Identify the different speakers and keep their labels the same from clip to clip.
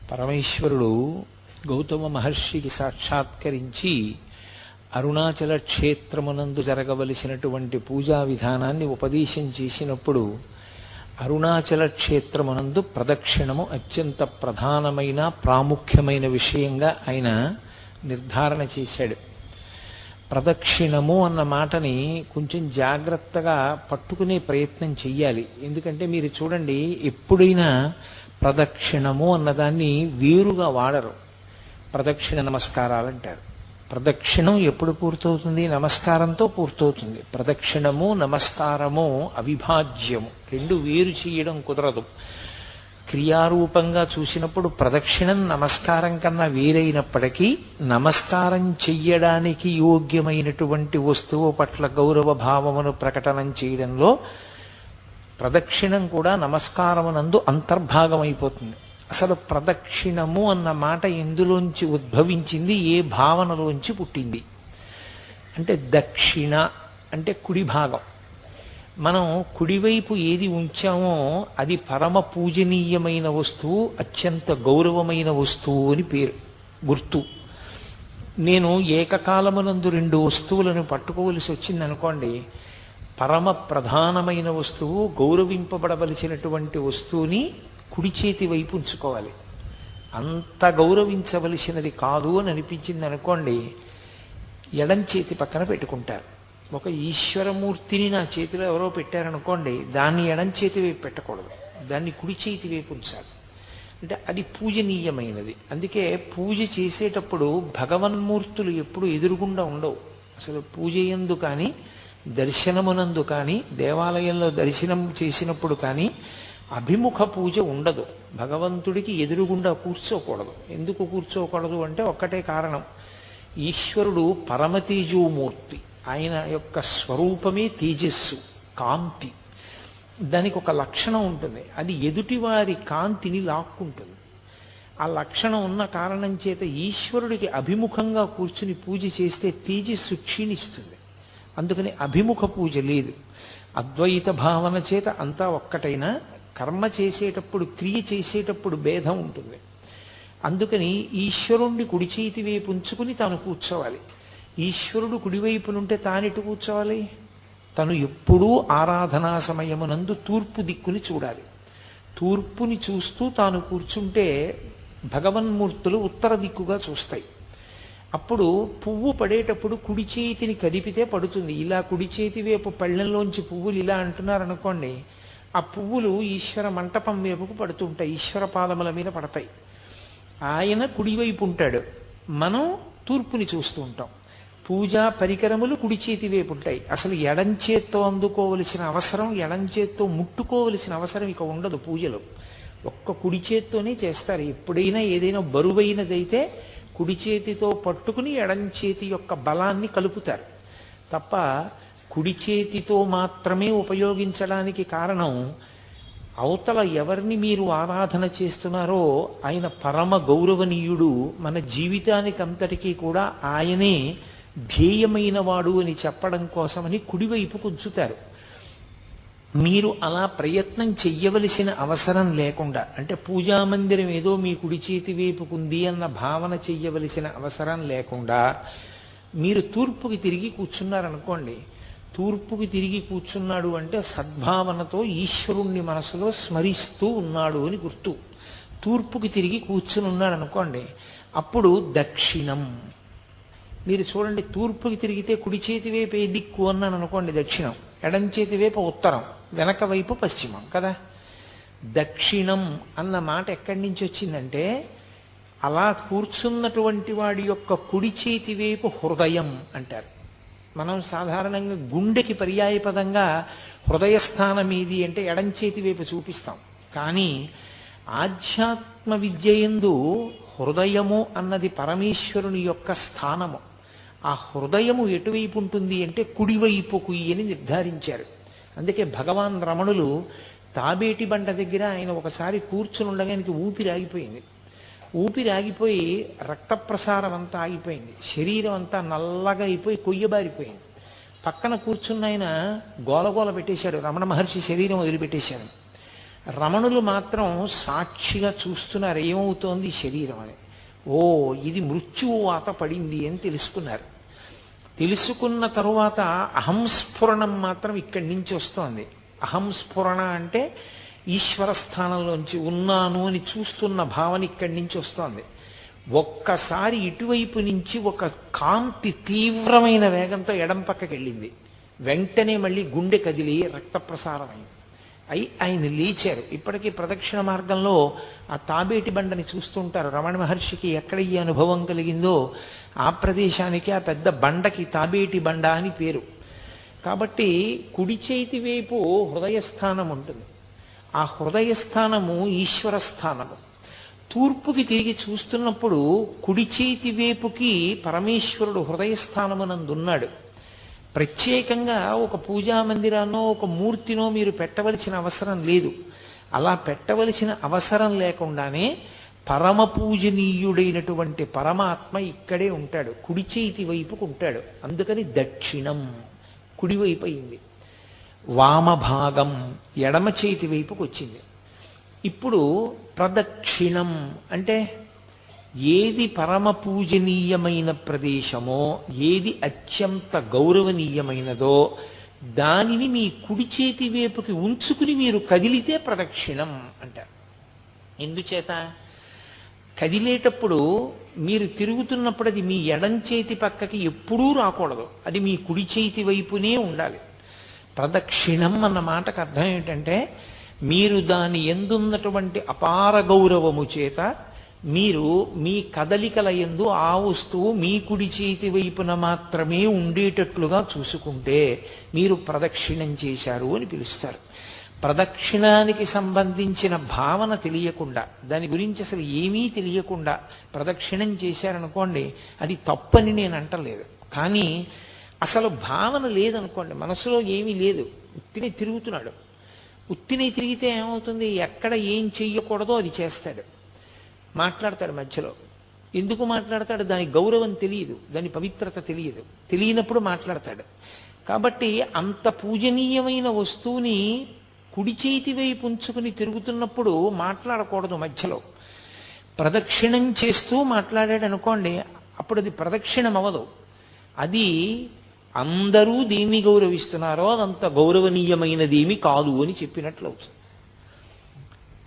Speaker 1: పరమేశ్వరుడు గౌతమ మహర్షికి సాక్షాత్కరించి అరుణాచల క్షేత్రమునందు జరగవలసినటువంటి పూజా విధానాన్ని ఉపదేశం చేసినప్పుడు అరుణాచల క్షేత్రమునందు ప్రదక్షిణము అత్యంత ప్రధానమైన ప్రాముఖ్యమైన విషయంగా ఆయన నిర్ధారణ చేశాడు. ప్రదక్షిణము అన్న మాటని కొంచెం జాగ్రత్తగా పట్టుకునే ప్రయత్నం చెయ్యాలి. ఎందుకంటే మీరు చూడండి, ఎప్పుడైనా ప్రదక్షిణము అన్నదాన్ని వేరుగా వాడరు. ప్రదక్షిణ నమస్కారాలు అంటారు. ప్రదక్షిణం ఎప్పుడు పూర్తవుతుంది? నమస్కారంతో పూర్తవుతుంది. ప్రదక్షిణము నమస్కారము అవిభాజ్యము, రెండు వేరు చేయడం కుదరదు. క్రియారూపంగా చూసినప్పుడు ప్రదక్షిణం నమస్కారం కన్నా వేరైనప్పటికీ నమస్కారం చెయ్యడానికి యోగ్యమైనటువంటి వస్తువు పట్ల గౌరవ భావమును ప్రకటనం చేయడంలో ప్రదక్షిణం కూడా నమస్కారమునందు అంతర్భాగమైపోతుంది. అసలు ప్రదక్షిణము అన్న మాట ఎందులోంచి ఉద్భవించింది, ఏ భావనలోంచి పుట్టింది అంటే దక్షిణ అంటే కుడి భాగం. మనం కుడివైపు ఏది ఉంచామో అది పరమ పూజనీయమైన వస్తువు, అత్యంత గౌరవమైన వస్తువు అని పేరు, గుర్తు. నేను ఏకకాలమునందు రెండు వస్తువులను పట్టుకోవలసి వచ్చిందనుకోండి, పరమ ప్రధానమైన వస్తువు, గౌరవింపబడవలసినటువంటి వస్తువుని కుడి చేతి వైపు ఉంచుకోవాలి. అంత గౌరవించవలసినది కాదు అని అనిపించింది అనుకోండి, ఎడం చేతి పక్కన పెట్టుకుంటారు. ఒక ఈశ్వరమూర్తిని నా చేతిలో ఎవరో పెట్టారనుకోండి, దాన్ని ఎడం చేతి వైపు పెట్టకూడదు, దాన్ని కుడి చేతి వైపు ఉంచాలి. అంటే అది పూజనీయమైనది. అందుకే పూజ చేసేటప్పుడు భగవన్మూర్తులు ఎప్పుడు ఎదురుగుండా ఉండవు. అసలు పూజ యందు కానీ దర్శనమునందు కానీ దేవాలయంలో దర్శనం చేసినప్పుడు కానీ అభిముఖ పూజ ఉండదు. భగవంతుడికి ఎదురుగుండా కూర్చోకూడదు. ఎందుకు కూర్చోకూడదు అంటే ఒక్కటే కారణం, ఈశ్వరుడు పరమతేజోమూర్తి. ఆయన యొక్క స్వరూపమే తేజస్సు, కాంతి. దానికి ఒక లక్షణం ఉంటుంది, అది ఎదుటివారి కాంతిని లాక్కుంటుంది. ఆ లక్షణం ఉన్న కారణం చేత ఈశ్వరుడికి అభిముఖంగా కూర్చుని పూజ చేస్తే తేజస్సు క్షీణిస్తుంది. అందుకని అభిముఖ పూజ లేదు. అద్వైత భావన చేత అంతా ఒక్కటైనా కర్మ చేసేటప్పుడు, క్రియ చేసేటప్పుడు భేదం ఉంటుంది. అందుకని ఈశ్వరుణ్ణి కుడి చేతి వైపు ఉంచుకుని తాను కూర్చోవాలి. ఈశ్వరుడు కుడివైపునుంటే తానిటు కూర్చోవాలి. తను ఎప్పుడూ ఆరాధనా సమయమునందు తూర్పు దిక్కుని చూడాలి. తూర్పుని చూస్తూ తాను కూర్చుంటే భగవన్మూర్తులు ఉత్తర దిక్కుగా చూస్తాయి. అప్పుడు పువ్వు పడేటప్పుడు కుడి చేతిని కదిపితే పడుతుంది. ఇలా కుడి చేతి వైపు పళ్ళెంలోంచి పువ్వులు ఇలా అంటున్నారనుకోండి, ఆ పువ్వులు ఈశ్వర మంటపం వైపుకు పడుతుంటాయి, ఈశ్వర పాదముల మీద పడతాయి. ఆయన కుడివైపు ఉంటాడు, మనం తూర్పుని చూస్తూ ఉంటాం. పూజా పరికరములు కుడి చేతి వైపు ఉంటాయి. అసలు ఎడం చేత్తో అందుకోవలసిన అవసరం, ఎడం చేత్తో ముట్టుకోవలసిన అవసరం ఇక ఉండదు. పూజలో ఒక్క కుడి చేత్తోనే చేస్తారు. ఎప్పుడైనా ఏదైనా బరువైనదైతే కుడి చేతితో పట్టుకుని ఎడం చేతి యొక్క బలాన్ని కలుపుతారు తప్ప కుడి చేతితో మాత్రమే ఉపయోగించడానికి కారణం, అవతల ఎవరిని మీరు ఆరాధన చేస్తున్నారో ఆయన పరమ గౌరవనీయుడు. మన జీవితానికి అంతటికీ కూడా ఆయనే ధ్యేయమైన వాడు అని చెప్పడం కోసమని కుడివైపు ఉంచుతారు. మీరు అలా ప్రయత్నం చెయ్యవలసిన అవసరం లేకుండా, అంటే పూజా మందిరం ఏదో మీ కుడి చేతి వైపుకుంది అన్న భావన చెయ్యవలసిన అవసరం లేకుండా మీరు తూర్పుకి తిరిగి కూర్చున్నారనుకోండి, తూర్పుకి తిరిగి కూర్చున్నాడు అంటే సద్భావనతో ఈశ్వరుణ్ణి మనసులో స్మరిస్తూ ఉన్నాడు అని గుర్తు. తూర్పుకి తిరిగి కూర్చుని ఉన్నాడు అనుకోండి, అప్పుడు దక్షిణం. మీరు చూడండి, తూర్పుకి తిరిగితే కుడి చేతి వైపు ఏ దిక్కు అన్నాను అనుకోండి దక్షిణం, ఎడం చేతి వైపు ఉత్తరం, వెనక వైపు పశ్చిమం కదా. దక్షిణం అన్న మాట ఎక్కడి నుంచి వచ్చిందంటే, అలా కూర్చున్నటువంటి వాడి యొక్క కుడి చేతి వైపు హృదయం అంటారు. మనం సాధారణంగా గుండెకి పర్యాయపదంగా హృదయస్థానం ఏది అంటే ఎడం చేతి వైపు చూపిస్తాం. కానీ ఆధ్యాత్మ విద్యయందు హృదయము అన్నది పరమేశ్వరుని యొక్క స్థానము. ఆ హృదయము ఎటువైపు ఉంటుంది అంటే కుడివైపుకు అని నిర్ధారించారు. అందుకే భగవాన్ రమణులు తాబేటి బండ దగ్గర ఆయన ఒకసారి కూర్చుని ఉండగా ఆయనకి ఊపిరి ఆగిపోయింది. ఊపిరి ఆగిపోయి రక్త ప్రసారం అంతా ఆగిపోయింది, శరీరం అంతా నల్లగా అయిపోయి కొయ్యబారిపోయింది. పక్కన కూర్చున్న ఆయన గోలగోల పెట్టేశాడు, రమణ మహర్షి శరీరం వదిలిపెట్టేశాడు. రమణులు మాత్రం సాక్షిగా చూస్తున్నారు ఏమవుతోంది శరీరం అని. ఓ ఇది మృత్యువు వాత పడింది అని తెలుసుకున్నారు. తెలుసుకున్న తరువాత అహంస్ఫురణం మాత్రం ఇక్కడి నుంచి వస్తోంది. అహంస్ఫురణ అంటే ఈశ్వర స్థానంలోంచి ఉన్నాను అని చూస్తున్న భావన ఇక్కడి నుంచి వస్తోంది. ఒక్కసారి ఇటువైపు నుంచి ఒక కాంతి తీవ్రమైన వేగంతో ఎడం పక్కకి వెళ్ళింది. వెంటనే మళ్ళీ గుండె కదిలి రక్త ప్రసారం అయింది. ఆయన లేచారు. ఇప్పటికీ ప్రదక్షిణ మార్గంలో ఆ తాబేటి బండని చూస్తుంటారు. రమణ మహర్షికి ఎక్కడ ఈ అనుభవం కలిగిందో ఆ ప్రదేశానికి ఆ పెద్ద బండకి తాబేటి బండ అని పేరు. కాబట్టి కుడి చేతి వైపు హృదయస్థానం ఉంటుంది. ఆ హృదయస్థానము ఈశ్వర స్థానము. తూర్పుకి తిరిగి చూస్తున్నప్పుడు కుడి చేతి వైపుకి పరమేశ్వరుడు హృదయస్థానమునందున్నాడు. ప్రత్యేకంగా ఒక పూజా మందిరాన్నో ఒక మూర్తినో మీరు పెట్టవలసిన అవసరం లేదు. అలా పెట్టవలసిన అవసరం లేకుండానే పరమ పూజనీయుడైనటువంటి పరమాత్మ ఇక్కడే ఉంటాడు, కుడి చేతి వైపుకు ఉంటాడు. అందుకని దక్షిణం కుడివైపు అయింది. వామభాగం ఎడమ చేతి వైపుకు వచ్చింది. ఇప్పుడు ప్రదక్షిణం అంటే ఏది పరమ పూజనీయమైన ప్రదేశమో, ఏది అత్యంత గౌరవనీయమైనదో దానిని మీ కుడి చేతి వైపుకి ఉంచుకుని మీరు కదిలితే ప్రదక్షిణం అంటారు. ఎందుచేత కదిలేటప్పుడు మీరు తిరుగుతున్నప్పుడు అది మీ ఎడం చేతి పక్కకి ఎప్పుడూ రాకూడదు, అది మీ కుడి చేతి వైపునే ఉండాలి. ప్రదక్షిణం అన్న మాటకు అర్థం ఏంటంటే మీరు దాని ఎందున్నటువంటి అపార గౌరవము చేత మీరు మీ కదలికల యందు ఆ వస్తువు మీ కుడి చేతి వైపున మాత్రమే ఉండేటట్లుగా చూసుకుంటే మీరు ప్రదక్షిణం చేశారు అని పిలుస్తారు. ప్రదక్షిణానికి సంబంధించిన భావన తెలియకుండా, దాని గురించి అసలు ఏమీ తెలియకుండా ప్రదక్షిణం చేశారనుకోండి, అది తప్పని నేను అంటలేదు. కానీ అసలు భావన లేదనుకోండి, మనసులో ఏమీ లేదు, ఉత్తినే తిరుగుతున్నాడు. ఉత్తినే తిరిగితే ఏమవుతుంది? ఎక్కడ ఏం చెయ్యకూడదో అది చేస్తాడు, మాట్లాడతాడు మధ్యలో. ఎందుకు మాట్లాడతాడు? దాని గౌరవం తెలియదు, దాని పవిత్రత తెలియదు. తెలియనప్పుడు మాట్లాడతాడు. కాబట్టి అంత పూజనీయమైన వస్తువుని కుడి చేతి వైపు ఉంచుకుని తిరుగుతున్నప్పుడు మాట్లాడకూడదు మధ్యలో. ప్రదక్షిణం చేస్తూ మాట్లాడాడు అనుకోండి, అప్పుడు అది ప్రదక్షిణం అవ్వదు. అది అందరూ దేన్ని గౌరవిస్తున్నారో అదంత గౌరవనీయమైనదేమి కాదు అని చెప్పినట్లు అవుతుంది.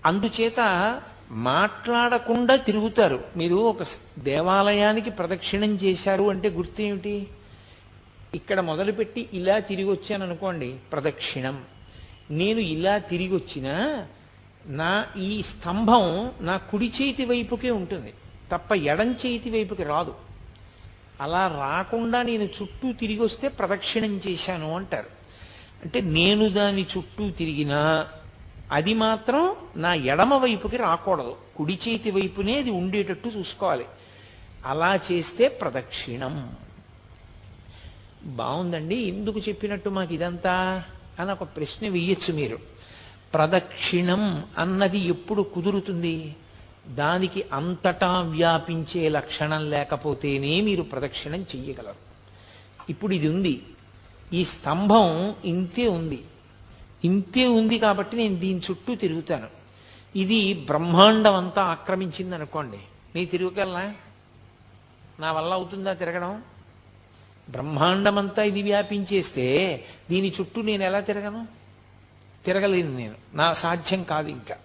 Speaker 1: అందుచేత మాట్లాడకుండా తిరుగుతారు. మీరు ఒక దేవాలయానికి ప్రదక్షిణం చేశారు అంటే గుర్తు ఏమిటి? ఇక్కడ మొదలుపెట్టి ఇలా తిరిగి వచ్చాను అనుకోండి, ప్రదక్షిణం. నేను ఇలా తిరిగి వచ్చినా నా ఈ స్తంభం నా కుడి చేతి వైపుకే ఉంటుంది తప్ప ఎడం చేతి వైపుకి రాదు. అలా రాకుండా నేను చుట్టూ తిరిగి వస్తే ప్రదక్షిణం చేశాను అంటారు. అంటే నేను దాని చుట్టూ తిరిగినా అది మాత్రం నా ఎడమ వైపుకి రాకూడదు, కుడి చేతి వైపునే అది ఉండేటట్టు చూసుకోవాలి. అలా చేస్తే ప్రదక్షిణం. బాగుందండి, ఎందుకు చెప్పినట్టు మాకు ఇదంతా అని ఒక ప్రశ్న వెయ్యొచ్చు మీరు. ప్రదక్షిణం అన్నది ఎప్పుడు కుదురుతుంది? దానికి అంతటా వ్యాపించే లక్షణం లేకపోతేనే మీరు ప్రదక్షిణం చెయ్యగలరు. ఇప్పుడు ఇది ఉంది, ఈ స్తంభం ఇంతే ఉంది, ఇంతే ఉంది కాబట్టి నేను దీని చుట్టూ తిరుగుతాను. ఇది బ్రహ్మాండం అంతా ఆక్రమించింది అనుకోండి, నీ తిరుగుకెళ్ళా? నా వల్ల అవుతుందా తిరగడం? బ్రహ్మాండమంతా ఇది వ్యాపించేస్తే దీని చుట్టూ నేను ఎలా తిరగను? తిరగలేను నేను, నా సాధ్యం కాదు. ఇంకా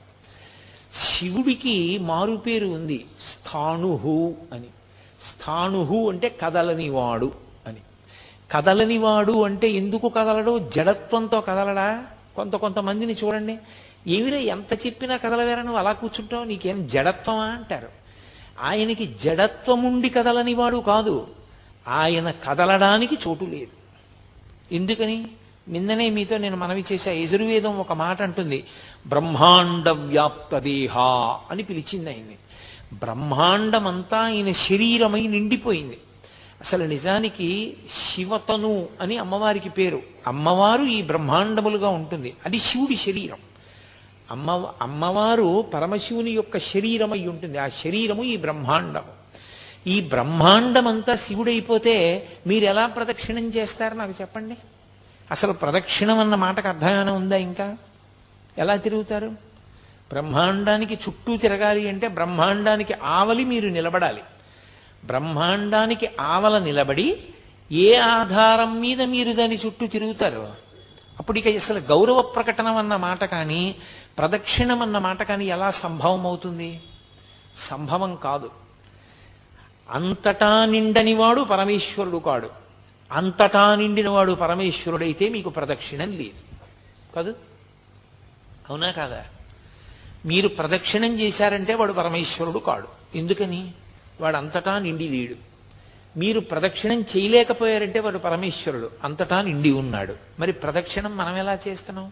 Speaker 1: శివుడికి మారుపేరు ఉంది, స్థాణుహు అని. స్థాణుహు అంటే కదలనివాడు అని. కదలనివాడు అంటే ఎందుకు కదలడు? జడత్వంతో కదలడా? కొంతమందిని చూడండి, ఏమిరా ఎంత చెప్పినా కదలవేరా, నువ్వు అలా కూర్చుంటావు, నీకేం జడత్వమా అంటారు. ఆయనకి జడత్వముండి కదలనివాడు కాదు, ఆయన కదలడానికి చోటు లేదు. ఎందుకని? నిన్ననే మీతో నేను మనవి చేశా, యజుర్వేదం ఒక మాట అంటుంది, బ్రహ్మాండ వ్యాప్తదేహ అని పిలిచింది ఆయన్ని. బ్రహ్మాండమంతా ఆయన శరీరమై నిండిపోయింది. అసలు నిజానికి శివతను అని అమ్మవారికి పేరు. అమ్మవారు ఈ బ్రహ్మాండములుగా ఉంటుంది, అది శివుడి శరీరం. అమ్మవారు పరమశివుని యొక్క శరీరమై ఉంటుంది, ఆ శరీరము ఈ బ్రహ్మాండము. ఈ బ్రహ్మాండమంతా శివుడైపోతే మీరు ఎలా ప్రదక్షిణం చేస్తారు నాకు చెప్పండి? అసలు ప్రదక్షిణం అన్న మాటకు అర్థం ఉందా? ఇంకా ఎలా తిరుగుతారు? బ్రహ్మాండానికి చుట్టూ తిరగాలి అంటే బ్రహ్మాండానికి ఆవలి మీరు నిలబడాలి. బ్రహ్మాండానికి ఆవల నిలబడి ఏ ఆధారం మీద మీరు దాని చుట్టూ తిరుగుతారు? అప్పుడు ఇక అసలు గౌరవ ప్రకటనం అన్న మాట కానీ ప్రదక్షిణం అన్న మాట కానీ ఎలా సంభవం అవుతుంది? సంభవం కాదు. అంతటా నిండనివాడు పరమేశ్వరుడు కాడు. అంతటా నిండినవాడు పరమేశ్వరుడైతే మీకు ప్రదక్షిణం లేదు కాదు, అవునా కాదా? మీరు ప్రదక్షిణం చేశారంటే వాడు పరమేశ్వరుడు కాడు. ఎందుకని? వాడు అంతటా నిండి లేడు. మీరు ప్రదక్షిణం చేయలేకపోయారంటే వాడు పరమేశ్వరుడు, అంతటా నిండి ఉన్నాడు. మరి ప్రదక్షిణం మనం ఎలా చేస్తున్నాం?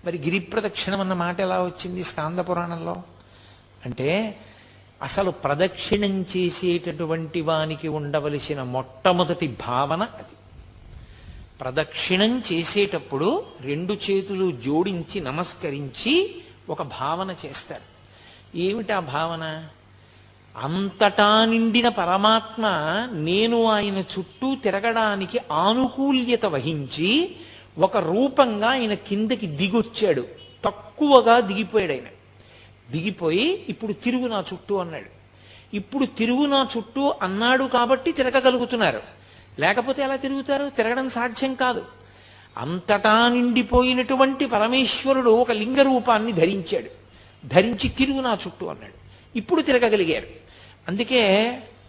Speaker 1: మరి గిరి ప్రదక్షిణం అన్న మాట ఎలా వచ్చింది స్కాంద పురాణంలో? అంటే అసలు ప్రదక్షిణం చేసేటటువంటి వానికి ఉండవలసిన మొట్టమొదటి భావన అది. ప్రదక్షిణం చేసేటప్పుడు రెండు చేతులు జోడించి నమస్కరించి ఒక భావన చేస్తారు. ఏమిటి ఆ భావన? అంతటా నిండిన పరమాత్మ నేను ఆయన చుట్టూ తిరగడానికి ఆనుకూల్యత వహించి ఒక రూపంగా ఆయన కిందకి దిగొచ్చాడు. తక్కువగా దిగిపోయాడు. ఆయన దిగిపోయి ఇప్పుడు తిరుగు నా చుట్టూ అన్నాడు. ఇప్పుడు తిరుగు నా చుట్టూ అన్నాడు కాబట్టి తిరగగలుగుతున్నారు. లేకపోతే ఎలా తిరుగుతారు? తిరగడం సాధ్యం కాదు. అంతటా నిండిపోయినటువంటి పరమేశ్వరుడు ఒక లింగ రూపాన్ని ధరించాడు. ధరించి తిరుగు నా చుట్టూ అన్నాడు. ఇప్పుడు తిరగగలిగారు. అందుకే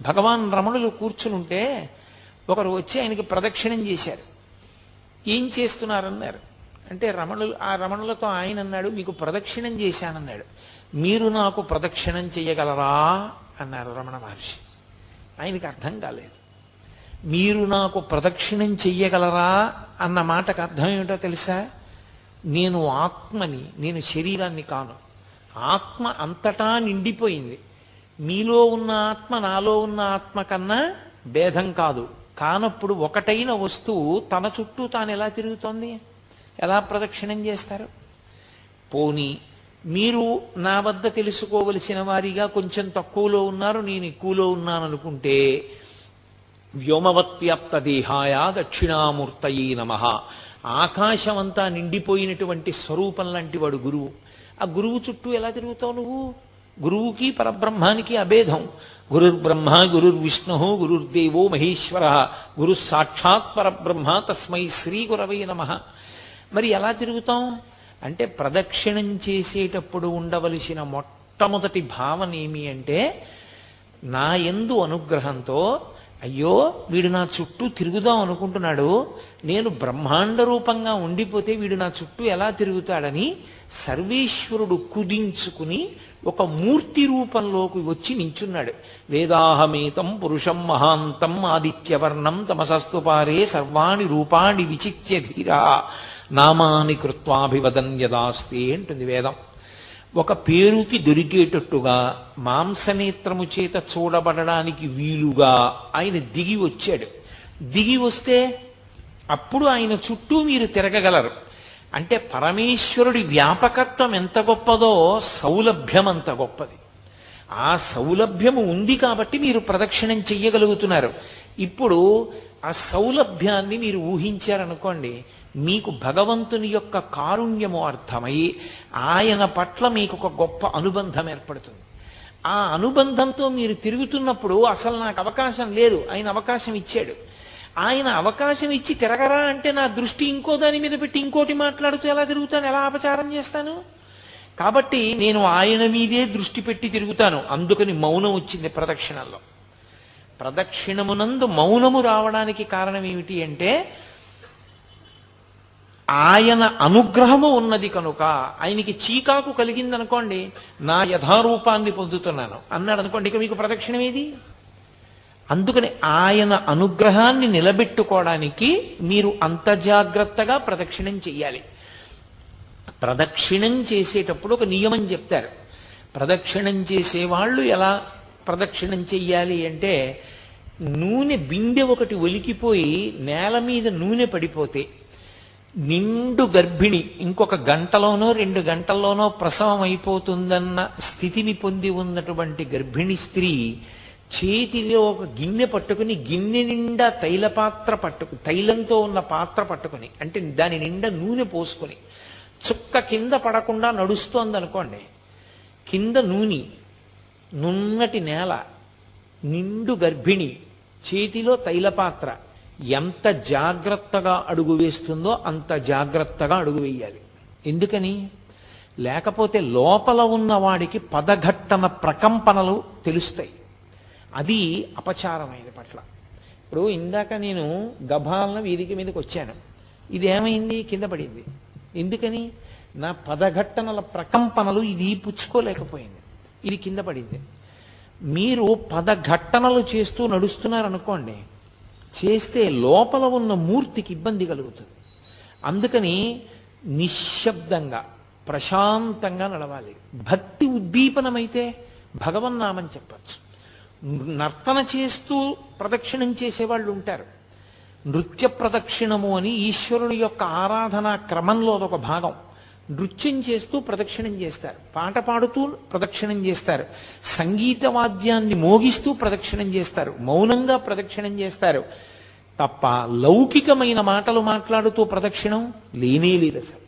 Speaker 1: భగవాన్ రమణులు కూర్చునుంటే ఒకరు వచ్చి ఆయనకి ప్రదక్షిణం చేశారు. ఏం చేస్తున్నారన్నారు. అంటే ఆ రమణులతో ఆయన అన్నాడు, మీకు ప్రదక్షిణం చేశానన్నాడు. మీరు నాకు ప్రదక్షిణం చెయ్యగలరా అన్నారు రమణ మహర్షి. ఆయనకి అర్థం కాలేదు. మీరు నాకు ప్రదక్షిణం చెయ్యగలరా అన్న మాటకు అర్థం ఏమిటో తెలుసా? నేను ఆత్మని, నేను శరీరాన్ని కాను. ఆత్మ అంతటా నిండిపోయింది. మీలో ఉన్న ఆత్మ నాలో ఉన్న ఆత్మ కన్నా భేదం కాదు. కానప్పుడు ఒకటైన వస్తువు తన చుట్టూ తాను ఎలా తిరుగుతోంది? ఎలా ప్రదక్షిణం చేస్తారు? పోనీ మీరు నా వద్ద తెలుసుకోవలసిన వారిగా కొంచెం తక్కువలో ఉన్నారు, నేను ఎక్కువలో ఉన్నాను అనుకుంటే వ్యోమవత్వ్యాప్త దేహాయ దక్షిణామూర్తయే నమః. ఆకాశమంతా నిండిపోయినటువంటి స్వరూపం లాంటి వాడు గురువు. ఆ గురువు చుట్టూ ఎలా తిరుగుతావు నువ్వు? గురువుకి పరబ్రహ్మానికి అభేదం. గురుర్బ్రహ్మ గురుర్విష్ణు గురుర్దేవో మహేశ్వర గురు సాక్షాత్ పరబ్రహ్మ తస్మై శ్రీ గురవే నమః. మరి ఎలా తిరుగుతాం అంటే ప్రదక్షిణం చేసేటప్పుడు ఉండవలసిన మొట్టమొదటి భావన ఏమి అంటే నా యందు అనుగ్రహంతో అయ్యో వీడు నా చుట్టూ తిరుగుదాం అనుకుంటున్నాడు, నేను బ్రహ్మాండ రూపంగా ఉండిపోతే వీడు నా చుట్టూ ఎలా తిరుగుతాడని సర్వేశ్వరుడు కుదించుకుని ఒక మూర్తి రూపంలోకి వచ్చి నించున్నాడు. వేదాహమేతం పురుషం మహాంతం ఆదిత్యవర్ణం తమసస్తు పారే సర్వాణి రూపాణి విచిత్య ధీరా నామాని కృత్వాభివదన్ యదాస్తే అంటుంది వేదం. ఒక పేరుకి దొరికేటట్టుగా మాంసనేత్రము చేత చూడబడడానికి వీలుగా ఆయన దిగి వచ్చాడు. దిగి వస్తే అప్పుడు ఆయన చుట్టూ మీరు తిరగగలరు. అంటే పరమేశ్వరుడి వ్యాపకత్వం ఎంత గొప్పదో సౌలభ్యం అంత గొప్పది. ఆ సౌలభ్యము ఉంది కాబట్టి మీరు ప్రదక్షిణం చెయ్యగలుగుతున్నారు. ఇప్పుడు ఆ సౌలభ్యాన్ని మీరు ఊహించారనుకోండి, మీకు భగవంతుని యొక్క కారుణ్యము అర్థమై ఆయన పట్ల మీకు ఒక గొప్ప అనుబంధం ఏర్పడుతుంది. ఆ అనుబంధంతో మీరు తిరుగుతున్నప్పుడు అసలు నాకు అవకాశం లేదు, ఆయన అవకాశం ఇచ్చాడు. ఆయన అవకాశం ఇచ్చి తిరగరా అంటే నా దృష్టి ఇంకో దాని మీద పెట్టి ఇంకోటి మాట్లాడుతూ ఎలా తిరుగుతాను, ఎలా అపచారం చేస్తాను? కాబట్టి నేను ఆయన మీదే దృష్టి పెట్టి తిరుగుతాను. అందుకని మౌనం వచ్చింది ప్రదక్షిణల్లో. ప్రదక్షిణమునందు మౌనము రావడానికి కారణం ఏమిటి అంటే ఆయన అనుగ్రహము ఉన్నది కనుక. ఆయనకి చీకాకు కలిగిందనుకోండి, నా యథారూపాన్ని పొందుతున్నాను అన్నాడు అనుకోండి, ఇక మీకు ప్రదక్షిణం ఏది? అందుకని ఆయన అనుగ్రహాన్ని నిలబెట్టుకోవడానికి మీరు అంత జాగ్రత్తగా ప్రదక్షిణం చెయ్యాలి. ప్రదక్షిణం చేసేటప్పుడు ఒక నియమం చెప్తారు. ప్రదక్షిణం చేసేవాళ్ళు ఎలా ప్రదక్షిణం చెయ్యాలి అంటే, నూనె బిందె ఒకటి ఒలికిపోయి నేల మీద నూనె పడిపోతే నిండు గర్భిణి ఇంకొక గంటలోనో 2 గంటల్లోనో ప్రసవం అయిపోతుందన్న స్థితిని పొంది ఉన్నటువంటి గర్భిణి స్త్రీ చేతిలో ఒక గిన్నె పట్టుకుని, గిన్నె నిండా తైలంతో ఉన్న పాత్ర పట్టుకుని, అంటే దాని నిండా నూనె పోసుకొని చుక్క కింద పడకుండా నడుస్తోంది అనుకోండి, కింద నూని, నున్నటి నేల, నిండు గర్భిణి, చేతిలో తైలపాత్ర, ఎంత జాగ్రత్తగా అడుగు వేస్తుందో అంత జాగ్రత్తగా అడుగు వేయాలి. ఎందుకని? లేకపోతే లోపల ఉన్న వాడికి పదఘట్టన ప్రకంపనలు తెలుస్తాయి. అది అపచారమైన పట్ల. ఇప్పుడు ఇందాక నేను గభాలన వేదిక మీదకి వచ్చాను, ఇది ఏమైంది? కింద పడింది. ఎందుకని? నా పదఘట్టనల ప్రకంపనలు ఇది పుచ్చుకోలేకపోయింది, ఇది కింద పడింది. మీరు పదఘట్టనలు చేస్తూ నడుస్తున్నారనుకోండి, చేస్తే లోపల ఉన్న మూర్తికి ఇబ్బంది కలుగుతుంది. అందుకని నిశ్శబ్దంగా ప్రశాంతంగా నడవాలి. భక్తి ఉద్దీపనమైతే భగవన్నామని చెప్పచ్చు. నర్తన చేస్తూ ప్రదక్షిణం చేసేవాళ్ళు ఉంటారు. నృత్య ప్రదక్షిణము అని ఈశ్వరుని యొక్క ఆరాధనా క్రమంలో అదొక భాగం. నృత్యం చేస్తూ ప్రదక్షిణం చేస్తారు, పాట పాడుతూ ప్రదక్షిణం చేస్తారు, సంగీత వాద్యాన్ని మోగిస్తూ ప్రదక్షిణం చేస్తారు, మౌనంగా ప్రదక్షిణం చేస్తారు తప్ప లౌకికమైన మాటలు మాట్లాడుతూ ప్రదక్షిణం లేనే లేదు అసలు.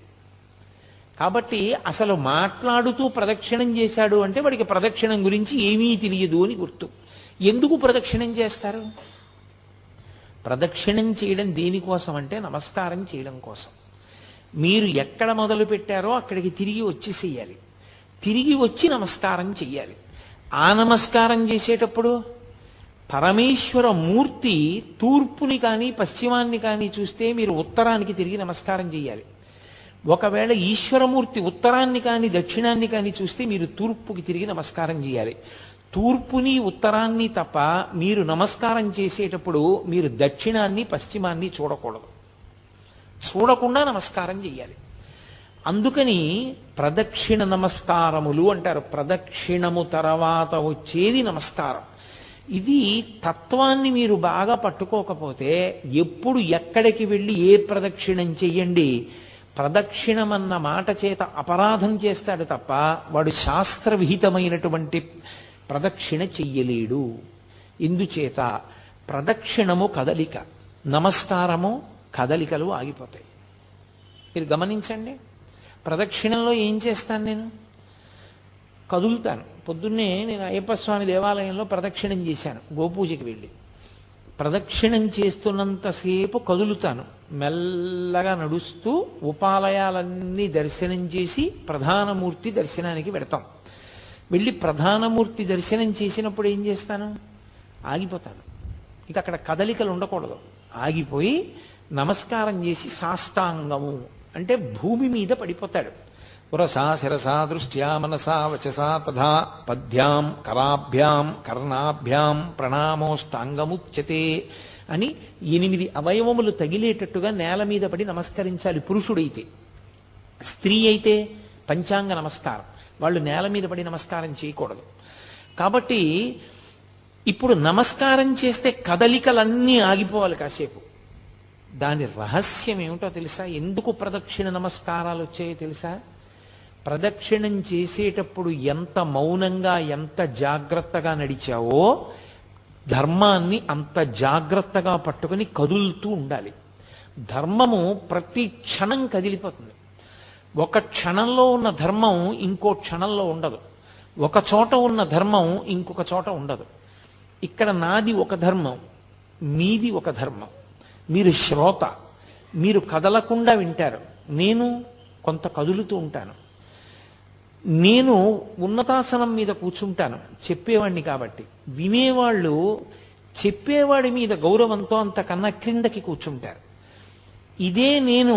Speaker 1: కాబట్టి అసలు మాట్లాడుతూ ప్రదక్షిణం చేశాడు అంటే వాడికి ప్రదక్షిణం గురించి ఏమీ తెలియదు అని గుర్తు. ఎందుకు ప్రదక్షిణం చేస్తారు? ప్రదక్షిణం చేయడం దేనికోసం అంటే నమస్కారం చేయడం కోసం. మీరు ఎక్కడ మొదలు పెట్టారో అక్కడికి తిరిగి వచ్చేసేయాలి, తిరిగి వచ్చి నమస్కారం చెయ్యాలి. ఆ నమస్కారం చేసేటప్పుడు పరమేశ్వర మూర్తి తూర్పుని కానీ పశ్చిమాన్ని కానీ చూస్తే మీరు ఉత్తరానికి తిరిగి నమస్కారం చేయాలి. ఒకవేళ ఈశ్వరమూర్తి ఉత్తరాన్ని కానీ దక్షిణాన్ని కానీ చూస్తే మీరు తూర్పుకి తిరిగి నమస్కారం చేయాలి. తూర్పుని ఉత్తరాన్ని తప్ప మీరు నమస్కారం చేసేటప్పుడు మీరు దక్షిణాన్ని పశ్చిమాన్ని చూడకూడదు, చూడకుండా నమస్కారం చెయ్యాలి. అందుకని ప్రదక్షిణ నమస్కారములు అంటారు. ప్రదక్షిణము తర్వాత వచ్చేది నమస్కారం. ఇది తత్వాన్ని మీరు బాగా పట్టుకోకపోతే ఎప్పుడు ఎక్కడికి వెళ్ళి ఏ ప్రదక్షిణం చెయ్యండి, ప్రదక్షిణమన్న మాట చేత అపరాధం చేస్తాడు తప్ప వాడు శాస్త్రవిహితమైనటువంటి ప్రదక్షిణ చెయ్యలేడు. ఇందుచేత ప్రదక్షిణము కదలిక, నమస్కారము కదలికలు ఆగిపోతాయి. మీరు గమనించండి, ప్రదక్షిణంలో ఏం చేస్తాను? నేను కదులుతాను. పొద్దున్నే నేను అయ్యప్ప స్వామి దేవాలయంలో ప్రదక్షిణం చేశాను, గోపూజకి వెళ్ళి. ప్రదక్షిణం చేస్తున్నంతసేపు కదులుతాను, మెల్లగా నడుస్తూ ఉపాలయాలన్నీ దర్శనం చేసి ప్రధానమూర్తి దర్శనానికి వెడతాం. వెళ్ళి ప్రధానమూర్తి దర్శనం చేసినప్పుడు ఏం చేస్తాను? ఆగిపోతాను. ఇక అక్కడ కదలికలు ఉండకూడదు. ఆగిపోయి నమస్కారం చేసి సాష్టాంగము అంటే భూమి మీద పడిపోతాడు. పురసా శిరసా దృష్ట్యా మనసా వచసా తథా పద్భ్యాం కరాభ్యాం కర్ణాభ్యాం ప్రణామోష్టాంగముచ్యతే అని 8 అవయవములు తగిలేటట్టుగా నేల మీద పడి నమస్కరించాలి పురుషుడైతే. స్త్రీ అయితే పంచాంగ నమస్కారం, వాళ్ళు నేల మీద పడి నమస్కారం చేయకూడదు. కాబట్టి ఇప్పుడు నమస్కారం చేస్తే కదలికలన్నీ ఆగిపోవాలి కాసేపు. దాని రహస్యం ఏమిటో తెలుసా? ఎందుకు ప్రదక్షిణ నమస్కారాలు వచ్చాయో తెలుసా? ప్రదక్షిణం చేసేటప్పుడు ఎంత మౌనంగా ఎంత జాగ్రత్తగా నడిచావో ధర్మాన్ని అంత జాగ్రత్తగా పట్టుకుని కదులుతూ ఉండాలి. ధర్మము ప్రతి క్షణం కదిలిపోతుంది. ఒక క్షణంలో ఉన్న ధర్మం ఇంకో క్షణంలో ఉండదు, ఒక చోట ఉన్న ధర్మం ఇంకొక చోట ఉండదు. ఇక్కడ నాది ఒక ధర్మం, మీది ఒక ధర్మం. మీరు శ్రోత, మీరు కదలకుండా వింటారు, నేను కొంత కదులుతూ ఉంటాను. నేను ఉన్నతాసనం మీద కూర్చుంటాను చెప్పేవాడిని కాబట్టి, వినేవాళ్ళు చెప్పేవాడి మీద గౌరవంతో అంతకన్నా క్రిందకి కూర్చుంటారు. ఇదే నేను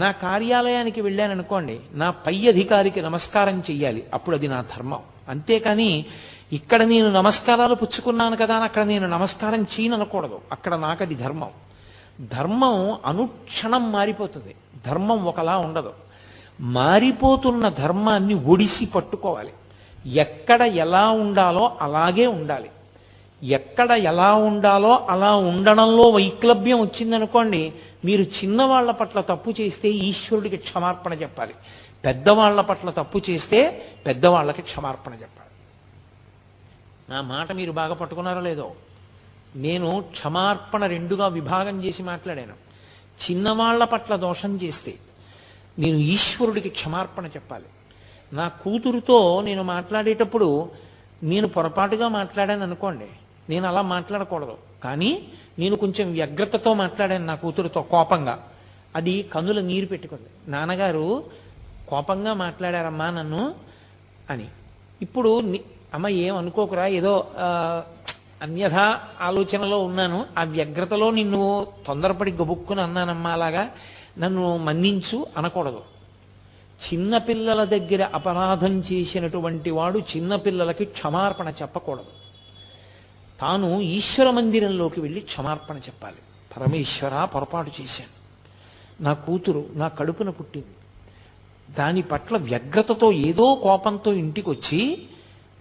Speaker 1: నా కార్యాలయానికి వెళ్ళాననుకోండి, నా పై అధికారికి నమస్కారం చెయ్యాలి, అప్పుడు అది నా ధర్మం. అంతేకాని ఇక్కడ నేను నమస్కారాలు పుచ్చుకున్నాను కదా అని అక్కడ నేను నమస్కారం చేయనకూడదు. అక్కడ నాకది ధర్మం. ధర్మం అనుక్షణం మారిపోతుంది, ధర్మం ఒకలా ఉండదు. మారిపోతున్న ధర్మాన్ని ఒడిసి పట్టుకోవాలి. ఎక్కడ ఎలా ఉండాలో అలాగే ఉండాలి. ఎక్కడ ఎలా ఉండాలో అలా ఉండడంలో వైక్లభ్యం వచ్చిందనుకోండి, మీరు చిన్నవాళ్ల పట్ల తప్పు చేస్తే ఈశ్వరుడికి క్షమార్పణ చెప్పాలి, పెద్దవాళ్ల పట్ల తప్పు చేస్తే పెద్దవాళ్ళకి క్షమార్పణ చెప్పాలి. నా మాట మీరు బాగా పట్టుకున్నారో లేదో? నేను క్షమార్పణ రెండుగా విభాగం చేసి మాట్లాడాను. చిన్నవాళ్ల పట్ల దోషం చేస్తే నేను ఈశ్వరుడికి క్షమార్పణ చెప్పాలి, నా కూతురుతో నేను మాట్లాడేటప్పుడు నేను పొరపాటుగా మాట్లాడాను అనుకోండి, నేను అలా మాట్లాడకూడదు. కానీ నేను కొంచెం వ్యగ్రతతో మాట్లాడాను నా కూతురుతో కోపంగా, అది కన్నుల నీరు పెట్టుకుంది. నాన్నగారు కోపంగా మాట్లాడారమ్మా నన్ను అని. ఇప్పుడు అమ్మ ఏమనుకోకురా, ఏదో అన్యథా ఆలోచనలో ఉన్నాను, ఆ వ్యగ్రతలో నిన్ను తొందరపడి గబుక్కుని అన్నానమ్మా, అలాగా నన్ను మన్నించు అనకూడదు. చిన్నపిల్లల దగ్గర అపరాధం చేసినటువంటి వాడు చిన్నపిల్లలకి క్షమార్పణ చెప్పకూడదు. తాను ఈశ్వర మందిరంలోకి వెళ్ళి క్షమార్పణ చెప్పాలి. పరమేశ్వర, పొరపాటు చేశాను, నా కూతురు నా కడుపున పుట్టింది, దాని పట్ల వ్యగ్రతతో ఏదో కోపంతో ఇంటికి వచ్చి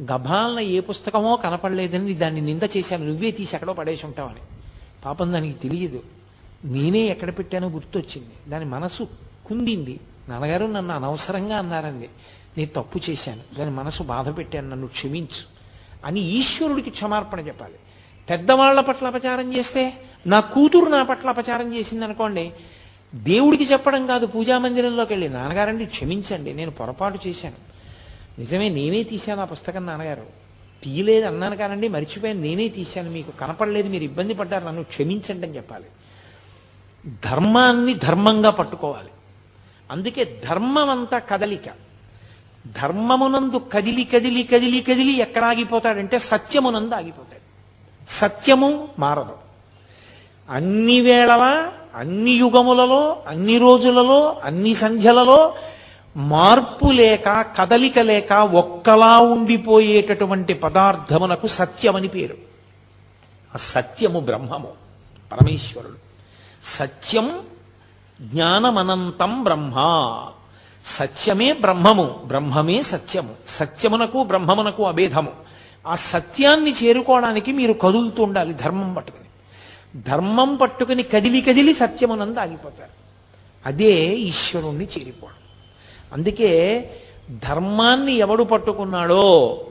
Speaker 1: గభాలన ఏ పుస్తకమో కనపడలేదని దాన్ని నింద చేశాను, నువ్వే తీసి ఎక్కడో పడేసి ఉంటావని. పాపం దానికి తెలియదు, నేనే ఎక్కడ పెట్టానో గుర్తొచ్చింది, దాని మనసు కుందింది. నాన్నగారు నన్ను అనవసరంగా అన్నారండి, నేను తప్పు చేశాను, దాని మనసు బాధ పెట్టాను, నన్ను క్షమించు అని ఈశ్వరుడికి క్షమార్పణ చెప్పాలి. పెద్దవాళ్ల పట్ల అపచారం చేస్తే, నా కూతురు నా పట్ల అపచారం చేసింది అనుకోండి, దేవుడికి చెప్పడం కాదు, పూజా మందిరంలోకి వెళ్ళి నాన్నగారండి క్షమించండి, నేను పొరపాటు చేశాను, నిజమే నేనే తీశాను ఆ పుస్తకం, నాన్నగారు తీయలేదు అన్నాను కానండి, మర్చిపోయాను, నేనే తీశాను, మీకు కనపడలేదు, మీరు ఇబ్బంది పడ్డారు, నన్ను క్షమించండి అని చెప్పాలి. ధర్మాన్ని ధర్మంగా పట్టుకోవాలి. అందుకే ధర్మం అంతా కదలిక. ధర్మమునందు కదిలి కదిలి కదిలి కదిలి ఎక్కడ ఆగిపోతాడంటే సత్యమునందు ఆగిపోతాడు. సత్యము మారదు. అన్ని వేళలా, అన్ని యుగములలో, అన్ని రోజులలో, అన్ని సంధ్యలలో మార్పు లేక, కదలిక లేక ఒక్కలా ఉండిపోయేటటువంటి పదార్థమునకు సత్యమని పేరు. ఆ సత్యము బ్రహ్మము, పరమేశ్వరుడు. సత్యం జ్ఞానమనంతం బ్రహ్మ. సత్యమే బ్రహ్మము, బ్రహ్మమే సత్యము. సత్యమునకు బ్రహ్మమునకు అభేదము. ఆ సత్యాన్ని చేరుకోవడానికి మీరు కదులుతూ ఉండాలి ధర్మం పట్టుకుని. ధర్మం పట్టుకుని కదిలి కదిలి సత్యమునందు ఆగిపోతారు. అదే ఈశ్వరుణ్ణి చేరిపోవడం. అందుకే ధర్మాన్ని ఎవడు పట్టుకున్నాడో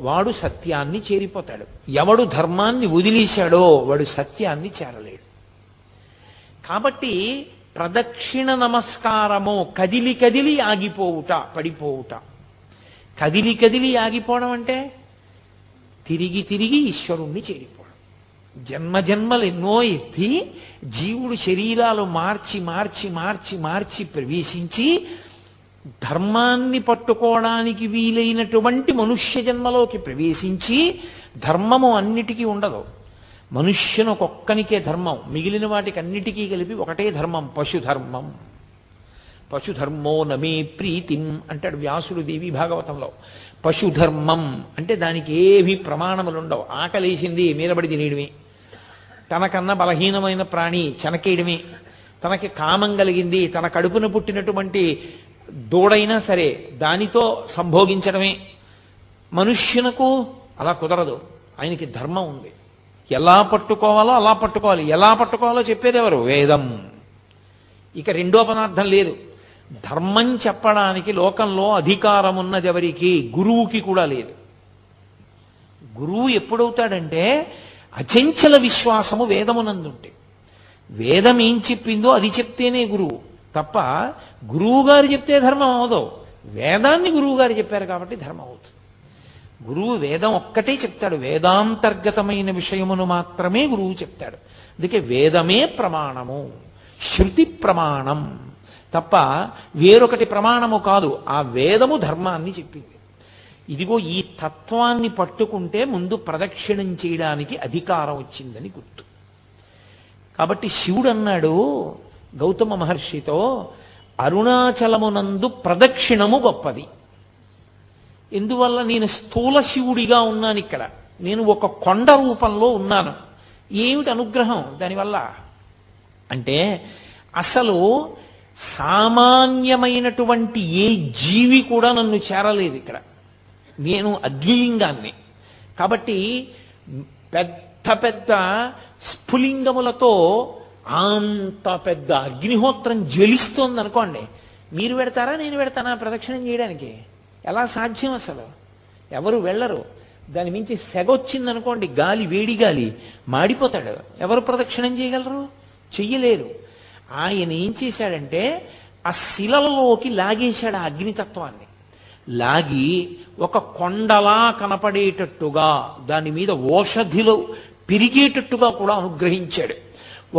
Speaker 1: వాడు సత్యాన్ని చేరిపోతాడు. ఎవడు ధర్మాన్ని వదిలేశాడో వాడు సత్యాన్ని చేరలేడు. కాబట్టి ప్రదక్షిణ నమస్కారము కదిలి కదిలి ఆగిపోవుట, పడిపోవుట. కదిలి కదిలి ఆగిపోవడం అంటే తిరిగి తిరిగి ఈశ్వరుణ్ణి చేరిపోవడం. జన్మ జన్మలు ఎన్నో ఎత్తి జీవుడు శరీరాలు మార్చి మార్చి మార్చి మార్చి ప్రవేశించి ధర్మాన్ని పట్టుకోవడానికి వీలైనటువంటి మనుష్య జన్మలోకి ప్రవేశించి, ధర్మము అన్నిటికీ ఉండదు, మనుష్యునొక్కనికే ధర్మం, మిగిలిన వాటికి అన్నిటికీ కలిపి ఒకటే ధర్మం, పశుధర్మం. పశుధర్మో నమే ప్రీతిం అంటాడు వ్యాసుడు దేవి భాగవతంలో. పశుధర్మం అంటే దానికి ఏవి ప్రమాణములు ఉండవు. ఆకలేసింది మీరబడి తినేయడమే, తనకన్నా బలహీనమైన ప్రాణి చెనకేయడమే, తనకి కామం కలిగింది తన కడుపున పుట్టినటువంటి దూడైనా సరే దానితో సంభోగించడమే. మనుష్యునకు అలా కుదరదు, ఆయనకి ధర్మం ఉంది. ఎలా పట్టుకోవాలో అలా పట్టుకోవాలి. ఎలా పట్టుకోవాలో చెప్పేది ఎవరు? వేదం. ఇక రెండో పదార్థం లేదు. ధర్మం చెప్పడానికి లోకంలో అధికారం ఉన్నది ఎవరికి? గురువుకి కూడా లేదు. గురువు ఎప్పుడవుతాడంటే అచంచల విశ్వాసము వేదమునందుంటే. వేదం ఏం చెప్పిందో అది చెప్తేనే గురువు తప్ప గురువు గారు చెప్తే ధర్మం అవదు. వేదాన్ని గురువు గారు చెప్పారు కాబట్టి ధర్మం అవుతుంది. గురువు వేదం ఒక్కటే చెప్తాడు, వేదాంతర్గతమైన విషయమును మాత్రమే గురువు చెప్తాడు. అందుకే వేదమే ప్రమాణము, శృతి ప్రమాణం తప్ప వేరొకటి ప్రమాణము కాదు. ఆ వేదము ధర్మాన్ని చెప్పింది. ఇదిగో ఈ తత్వాన్ని పట్టుకుంటే ముందు ప్రదక్షిణం చేయడానికి అధికారం వచ్చిందని గుర్తు. కాబట్టి శివుడు అన్నాడు గౌతమ మహర్షితో, అరుణాచలమునందు ప్రదక్షిణము గొప్పది. ఎందువల్ల? నేను స్థూల శివుడిగా ఉన్నాను, ఇక్కడ నేను ఒక కొండ రూపంలో ఉన్నాను. ఏమిటి అనుగ్రహం దానివల్ల అంటే, అసలు సామాన్యమైనటువంటి ఏ జీవి కూడా నన్ను చేరలేదు. ఇక్కడ నేను అగ్నిలింగాన్ని కాబట్టి పెద్ద పెద్ద స్ఫులింగములతో అంత పెద్ద అగ్నిహోత్రం జ్వలిస్తోంది అనుకోండి, మీరు పెడతారా నేను పెడతానా ప్రదక్షిణం చేయడానికి? ఎలా సాధ్యం? అసలు ఎవరు వెళ్ళరు. దాని మించి సెగొచ్చిందనుకోండి, గాలి, వేడి గాలి, మాడిపోతాడు. ఎవరు ప్రదక్షిణం చేయగలరు? చెయ్యలేరు. ఆయన ఏం చేశాడంటే ఆ శిలలలోకి లాగేశాడు ఆ అగ్నితత్వాన్ని. లాగి ఒక కొండలా కనపడేటట్టుగా దాని మీద ఓషధిలో పెరిగేటట్టుగా కూడా అనుగ్రహించాడు.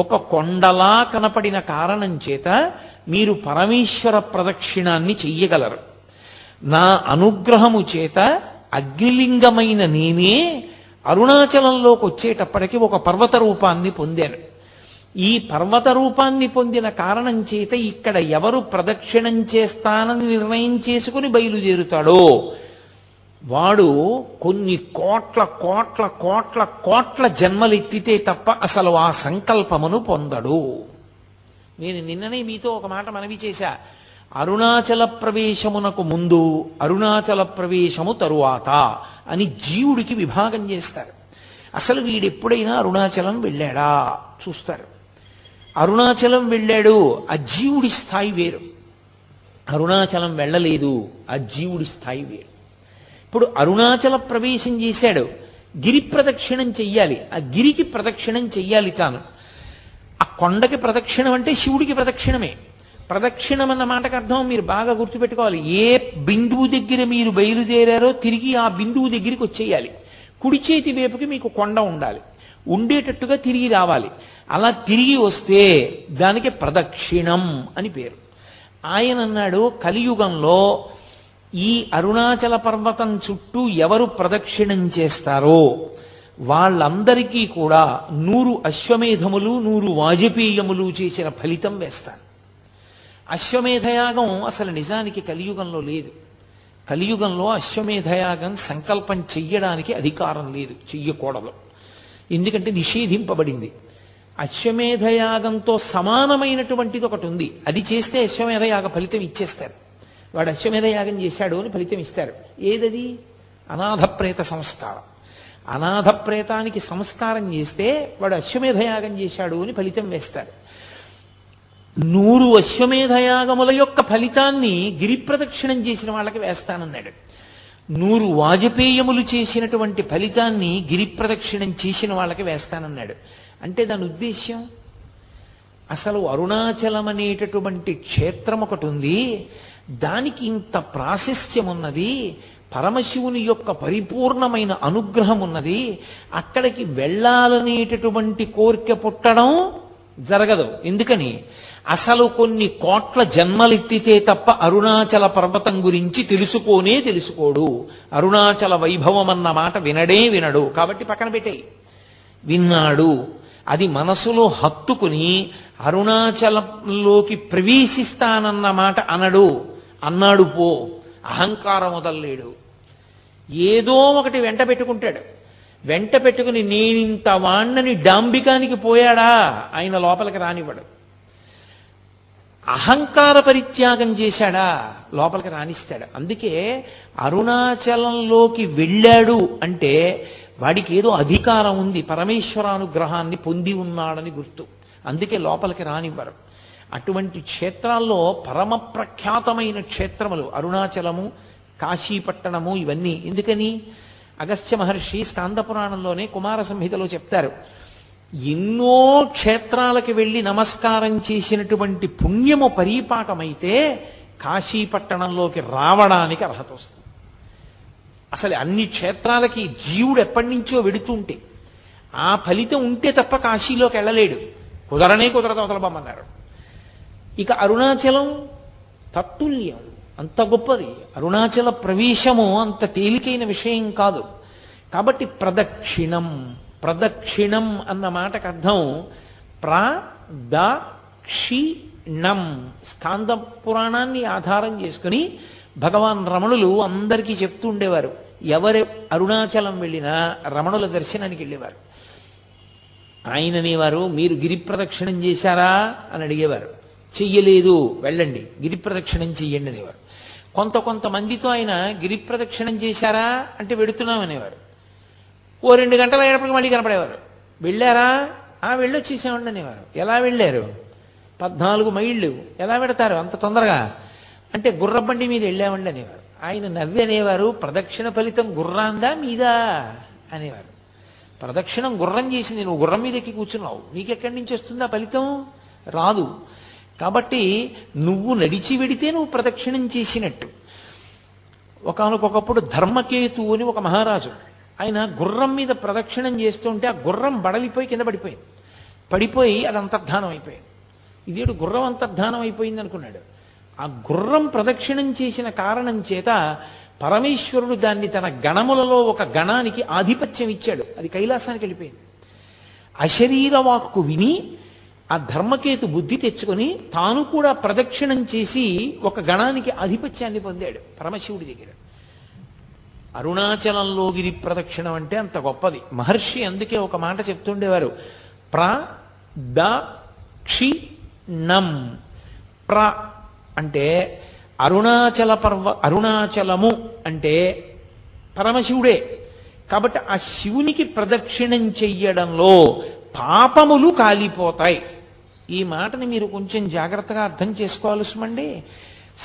Speaker 1: ఒక కొండలా కనపడిన కారణం చేత మీరు పరమేశ్వర ప్రదక్షిణాన్ని చెయ్యగలరు. నా అనుగ్రహము చేత అగ్నిలింగమైన నేనే అరుణాచలంలోకి వచ్చేటప్పటికి ఒక పర్వత రూపాన్ని పొందాను. ఈ పర్వత రూపాన్ని పొందిన కారణం చేత ఇక్కడ ఎవరు ప్రదక్షిణం చేస్తానని నిర్ణయం చేసుకుని బయలుదేరుతాడో వాడు కొన్ని కోట్ల కోట్ల కోట్ల కోట్ల జన్మలెత్తితే తప్ప అసలు ఆ సంకల్పమును పొందడు. నేను నిన్ననే మీతో ఒక మాట మనవి చేశా. అరుణాచల ప్రవేశమునకు ముందు, అరుణాచల ప్రవేశము తరువాత అని జీవుడికి విభాగం చేస్తారు. అసలు వీడెప్పుడైనా అరుణాచలం వెళ్ళాడా చూస్తారు. అరుణాచలం వెళ్ళాడు, ఆ జీవుడి స్థాయి వేరు. అరుణాచలం వెళ్ళలేదు, ఆ జీవుడి స్థాయి వేరు. ఇప్పుడు అరుణాచల ప్రవేశం చేశాడు, గిరి ప్రదక్షిణం చెయ్యాలి, ఆ గిరికి ప్రదక్షిణం చెయ్యాలి తాను. ఆ కొండకి ప్రదక్షిణం అంటే శివుడికి ప్రదక్షిణమే. ప్రదక్షిణం అన్న మాటకు అర్థం మీరు బాగా గుర్తుపెట్టుకోవాలి. ఏ బిందువు దగ్గర మీరు బయలుదేరారో తిరిగి ఆ బిందువు దగ్గరికి వచ్చేయాలి. కుడి చేతి వైపుకి మీకు కొండ ఉండాలి, ఉండేటట్టుగా తిరిగి రావాలి. అలా తిరిగి వస్తే దానికి ప్రదక్షిణం అని పేరు. ఆయన అన్నాడు, కలియుగంలో ఈ అరుణాచల పర్వతం చుట్టూ ఎవరు ప్రదక్షిణం చేస్తారో వాళ్ళందరికీ కూడా 100 అశ్వమేధములు 100 వాజపేయములు చేసిన ఫలితం వేస్తాను. అశ్వమేధయాగం అసలు నిజానికి కలియుగంలో లేదు. కలియుగంలో అశ్వమేధయాగం సంకల్పం చెయ్యడానికి అధికారం లేదు, చెయ్యకూడదు. ఎందుకంటే నిషేధింపబడింది. అశ్వమేధయాగంతో సమానమైనటువంటిది ఒకటి ఉంది, అది చేస్తే అశ్వమేధయాగ ఫలితం ఇచ్చేస్తారు. వాడు అశ్వమేధయాగం చేశాడు అని ఫలితం ఇస్తారు. ఏదది? అనాథప్రేత సంస్కారం. అనాథప్రేతానికి సంస్కారం చేస్తే వాడు అశ్వమేధయాగం చేశాడు అని ఫలితం వేస్తారు. 100 అశ్వమేధయాగముల యొక్క ఫలితాన్ని గిరి ప్రదక్షిణం చేసిన వాళ్ళకి వేస్తానన్నాడు. 100 వాజపేయములు చేసినటువంటి ఫలితాన్ని గిరి ప్రదక్షిణం చేసిన వాళ్ళకి వేస్తానన్నాడు. అంటే దాని ఉద్దేశ్యం, అసలు అరుణాచలం అనేటటువంటి క్షేత్రం ఒకటి ఉంది, దానికి ఇంత ప్రాశస్త్యం ఉన్నది, పరమశివుని యొక్క పరిపూర్ణమైన అనుగ్రహం ఉన్నది, అక్కడికి వెళ్ళాలనేటటువంటి కోరిక పుట్టడం జరగదు. ఎందుకని? అసలు కొన్ని కోట్ల జన్మలెత్తితే తప్ప అరుణాచల పర్వతం గురించి తెలుసుకోడు. అరుణాచల వైభవం అన్న మాట వినడు. కాబట్టి పక్కన పెట్టేయి. విన్నాడు, అది మనసులో హత్తుకుని అరుణాచలంలోకి ప్రవేశిస్తానన్న మాట అన్నాడు పో, అహంకారం వదల్లేడు. ఏదో ఒకటి వెంట పెట్టుకుంటాడు. వెంట పెట్టుకుని నేనింత వాణ్ణని డాంబికానికి పోయాడా ఆయన లోపలికి రానివ్వడు. అహంకార పరిత్యాగం చేశాడా లోపలికి రానిస్తాడు. అందుకే అరుణాచలంలోకి వెళ్ళాడు అంటే వాడికి ఏదో అధికారం ఉంది, పరమేశ్వరానుగ్రహాన్ని పొంది ఉన్నాడని గుర్తు. అందుకే లోపలికి రానివ్వరు. అటువంటి క్షేత్రాల్లో పరమ ప్రఖ్యాతమైన క్షేత్రములు అరుణాచలము, కాశీపట్టణము, ఇవన్నీ. ఎందుకని? అగస్త్య మహర్షి స్కాంద పురాణంలోనే కుమార సంహితలో చెప్తారు, ఎన్నో క్షేత్రాలకు వెళ్ళి నమస్కారం చేసినటువంటి పుణ్యము పరీపాకమైతే కాశీపట్టణంలోకి రావడానికి అర్హత వస్తుంది. అసలు అన్ని క్షేత్రాలకి జీవుడు ఎప్పటి నుంచో వెడుతుంటే ఆ ఫలితం ఉంటే తప్ప కాశీలోకి వెళ్ళలేడు. కుదరదు, అవతలబమ్మన్నారు. ఇక అరుణాచలం తత్తుల్యం, అంత గొప్పది. అరుణాచల ప్రవేశము అంత తేలికైన విషయం కాదు. కాబట్టి ప్రదక్షిణం అన్న మాటకు అర్థం ప్రదక్షిణం. స్కాంద పురాణాన్ని ఆధారం చేసుకుని భగవాన్ రమణులు అందరికీ చెప్తూ ఉండేవారు. ఎవరు అరుణాచలం వెళ్ళినా రమణుల దర్శనానికి వెళ్ళేవారు. ఆయన అనేవారు, మీరు గిరి ప్రదక్షిణం చేశారా అని అడిగేవారు. చెయ్యలేదు, వెళ్ళండి గిరి ప్రదక్షిణం చెయ్యండి అనేవారు. కొంతమందితో ఆయన గిరి ప్రదక్షిణం చేశారా అంటే వెడుతున్నాం అనేవారు. ఓ 2 గంటలు అయ్యేటప్పటికి మళ్ళీ కనపడేవారు. వెళ్ళారా? వెళ్ళొచ్చేసామండి అనేవారు. ఎలా వెళ్ళారు? 14 మైళ్ళు. ఎలా పెడతారు అంత తొందరగా అంటే? గుర్రబండి మీద వెళ్ళామండి అనేవారు. ఆయన నవ్వి అనేవారు, ప్రదక్షిణ ఫలితం గుర్రాందా మీదా అనేవారు. ప్రదక్షిణం గుర్రం చేసింది, నువ్వు గుర్రం మీద ఎక్కి కూర్చున్నావు, నీకెక్కడి నుంచి వస్తుందా ఫలితం? రాదు. కాబట్టి నువ్వు నడిచి వెడితే నువ్వు ప్రదక్షిణం చేసినట్టు. ఒకానొకప్పుడు ధర్మకేతు అని ఒక మహారాజు, ఆయన గుర్రం మీద ప్రదక్షిణం చేస్తుంటే ఆ గుర్రం బడలిపోయి కింద పడిపోయింది. పడిపోయి అది అంతర్ధానం అయిపోయింది. ఇదేడు గుర్రం అంతర్ధానం అయిపోయింది అనుకున్నాడు. ఆ గుర్రం ప్రదక్షిణం చేసిన కారణం చేత పరమేశ్వరుడు దాన్ని తన గణములలో ఒక గణానికి ఆధిపత్యం ఇచ్చాడు. అది కైలాసానికి వెళ్ళిపోయింది. అశరీర వాక్కు విని ఆ ధర్మకేతు బుద్ధి తెచ్చుకొని తాను కూడా ప్రదక్షిణం చేసి ఒక గణానికి ఆధిపత్యాన్ని పొందాడు పరమశివుడి దగ్గర. అరుణాచలంలో గిరి ప్రదక్షిణం అంటే అంత గొప్పది. మహర్షి అందుకే ఒక మాట చెప్తుండేవారు, ప్రదక్షిణం. ప్ర అంటే అరుణాచలము అంటే పరమశివుడే కాబట్టి ఆ శివునికి ప్రదక్షిణం చెయ్యడంలో పాపములు కాలిపోతాయి. ఈ మాటని మీరు కొంచెం జాగ్రత్తగా అర్థం చేసుకోవాల్సిమండి.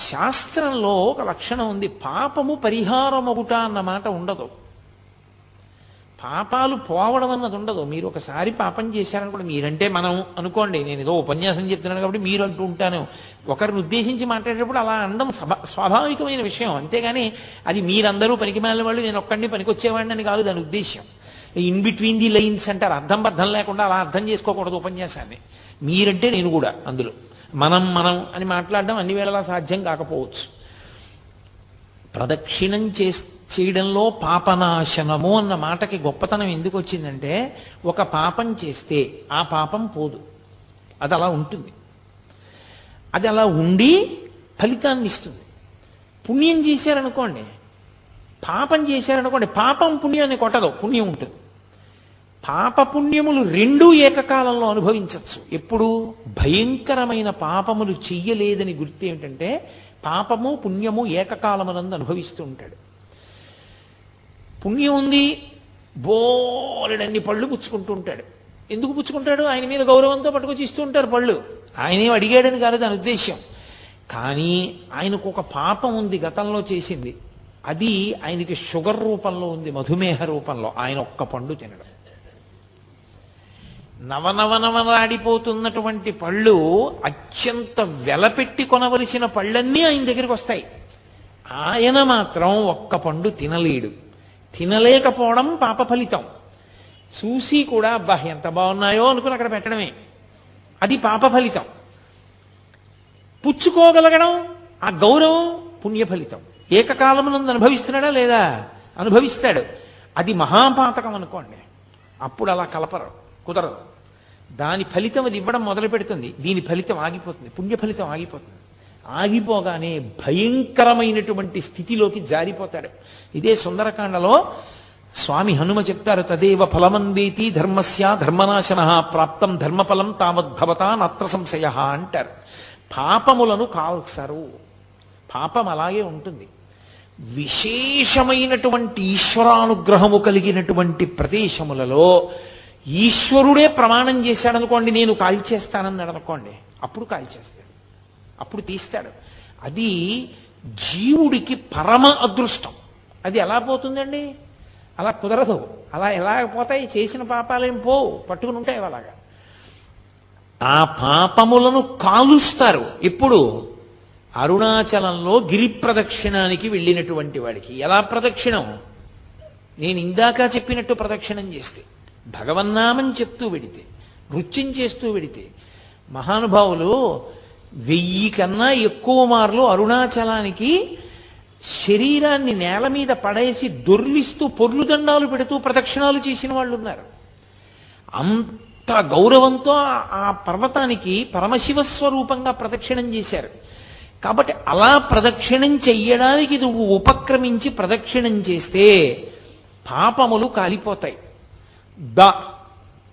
Speaker 1: శాస్త్రంలో ఒక లక్షణం ఉంది, పాపము పరిహారమగుట అన్న మాట ఉండదు. పాపాలు పోవడం అన్నది ఉండదు. మీరు ఒకసారి పాపం చేశారనుకోండి, మీరంటే మనం అనుకోండి, నేను ఏదో ఉపన్యాసం చెప్తున్నాను కాబట్టి మీరు అంటూ ఉంటాను, ఒకరిని ఉద్దేశించి మాట్లాడేటప్పుడు అలా అనడం స్వాభావికమైన విషయం. అంతేగాని అది మీరందరూ పనికి మాలిన వాళ్ళు, నేను ఒక్కడిని పనికొచ్చేవాడిని అని కాదు దాని ఉద్దేశ్యం. ఇన్ బిట్వీన్ ది లైన్స్ అంటారు, అర్థం బద్ధం లేకుండా అలా అర్థం చేసుకోకూడదు ఉపన్యాసాన్ని. మీరంటే నేను కూడా అందులో మనం అని మాట్లాడడం అన్ని వేళలా సాధ్యం కాకపోవచ్చు. ప్రదక్షిణం చేయడంలో పాపనాశనము అన్న మాటకి గొప్పతనం ఎందుకు వచ్చిందంటే, ఒక పాపం చేస్తే ఆ పాపం పోదు, అది అలా ఉంటుంది. అది అలా ఉండి ఫలితాన్ని ఇస్తుంది. పుణ్యం చేశారనుకోండి, పాపం చేశారనుకోండి, పాపం పుణ్యాన్ని కొట్టదు, పుణ్యం ఉంటుంది. పాప పుణ్యములు రెండూ ఏకకాలంలో అనుభవించవచ్చు. ఎప్పుడు భయంకరమైన పాపములు చెయ్యలేదని గుర్తు ఏమిటంటే, పాపము పుణ్యము ఏకకాలమునందు అనుభవిస్తూ ఉంటాడు. పుణ్యం ఉంది, బోలెడన్ని పళ్ళు పుచ్చుకుంటూ ఉంటాడు. ఎందుకు పుచ్చుకుంటాడు? ఆయన మీద గౌరవంతో పట్టుకొచ్చి ఇస్తూ ఉంటారు పళ్ళు. ఆయనేం అడిగాడని కాదు దాని ఉద్దేశ్యం. కానీ ఆయనకు ఒక పాపం ఉంది గతంలో చేసింది, అది ఆయనకి షుగర్ రూపంలో ఉంది, మధుమేహ రూపంలో. ఆయన ఒక్క పండు తినడం, నవనవనవలాడిపోతున్నటువంటి పళ్ళు, అత్యంత వెలపెట్టి కొనవలసిన పళ్ళన్నీ ఆయన దగ్గరికి వస్తాయి. ఆయన మాత్రం ఒక్క పండు తినలేడు. తినలేకపోవడం పాప ఫలితం. చూసి కూడా అబ్బా ఎంత బాగున్నాయో అనుకుని అక్కడ పెట్టడమే, అది పాప ఫలితం. పుచ్చుకోగలగడం, ఆ గౌరవం పుణ్య ఫలితం. ఏకకాలమునందు అనుభవిస్తున్నాడా లేదా? అనుభవిస్తాడు. అది మహాపాతకం అనుకోండి, అప్పుడు అలా కలపరు, కుదరదు. దాని ఫలితం అది ఇవ్వడం మొదలు పెడుతుంది, దీని ఫలితం ఆగిపోతుంది, పుణ్య ఫలితం ఆగిపోతుంది. ఆగిపోగానే భయంకరమైనటువంటి స్థితిలోకి జారిపోతాడు. ఇదే సుందరకాండలో స్వామి హనుమ చెప్తారు, తదేవ ఫలమన్వేతి ధర్మస్య ధర్మనాశన ప్రాప్తం ధర్మఫలం తావద్భవతా నత్ర సంశయ అంటారు. పాపములను కాల్సరు, పాపం అలాగే ఉంటుంది. విశేషమైనటువంటి ఈశ్వరానుగ్రహము కలిగినటువంటి ప్రదేశములలో ఈశ్వరుడే ప్రమాణం చేశాడనుకోండి, నేను కాల్చేస్తానన్నాడు అనుకోండి, అప్పుడు కాల్చేస్తాడు, అప్పుడు తీస్తాడు. అది జీవుడికి పరమ అదృష్టం. అది ఎలా పోతుందండి? అలా కుదరదు. అలా ఎలా పోతాయి? చేసిన పాపాలేం పోవు, పట్టుకుని ఉంటాయి అలాగా. ఆ పాపములను కాలుస్తారు. ఎప్పుడు? అరుణాచలంలో గిరి ప్రదక్షిణానికి వెళ్ళినటువంటి వాడికి. ఎలా ప్రదక్షిణం? నేను ఇందాక చెప్పినట్టు ప్రదక్షిణం చేస్తే, భగవన్నామం చెప్తూ వెడితే, నృత్యం చేస్తూ వెడితే, మహానుభావులు 1000 కన్నా ఎక్కువ మార్లు అరుణాచలానికి శరీరాన్ని నేల మీద పడేసి దొర్లిస్తూ పొర్లుదండాలు పెడుతూ ప్రదక్షిణాలు చేసిన వాళ్ళు ఉన్నారు. అంత గౌరవంతో ఆ పర్వతానికి పరమశివ స్వరూపంగా ప్రదక్షిణం చేశారు. కాబట్టి అలా ప్రదక్షిణం చెయ్యడానికి నువ్వు ఉపక్రమించి ప్రదక్షిణం చేస్తే పాపములు కాలిపోతాయి.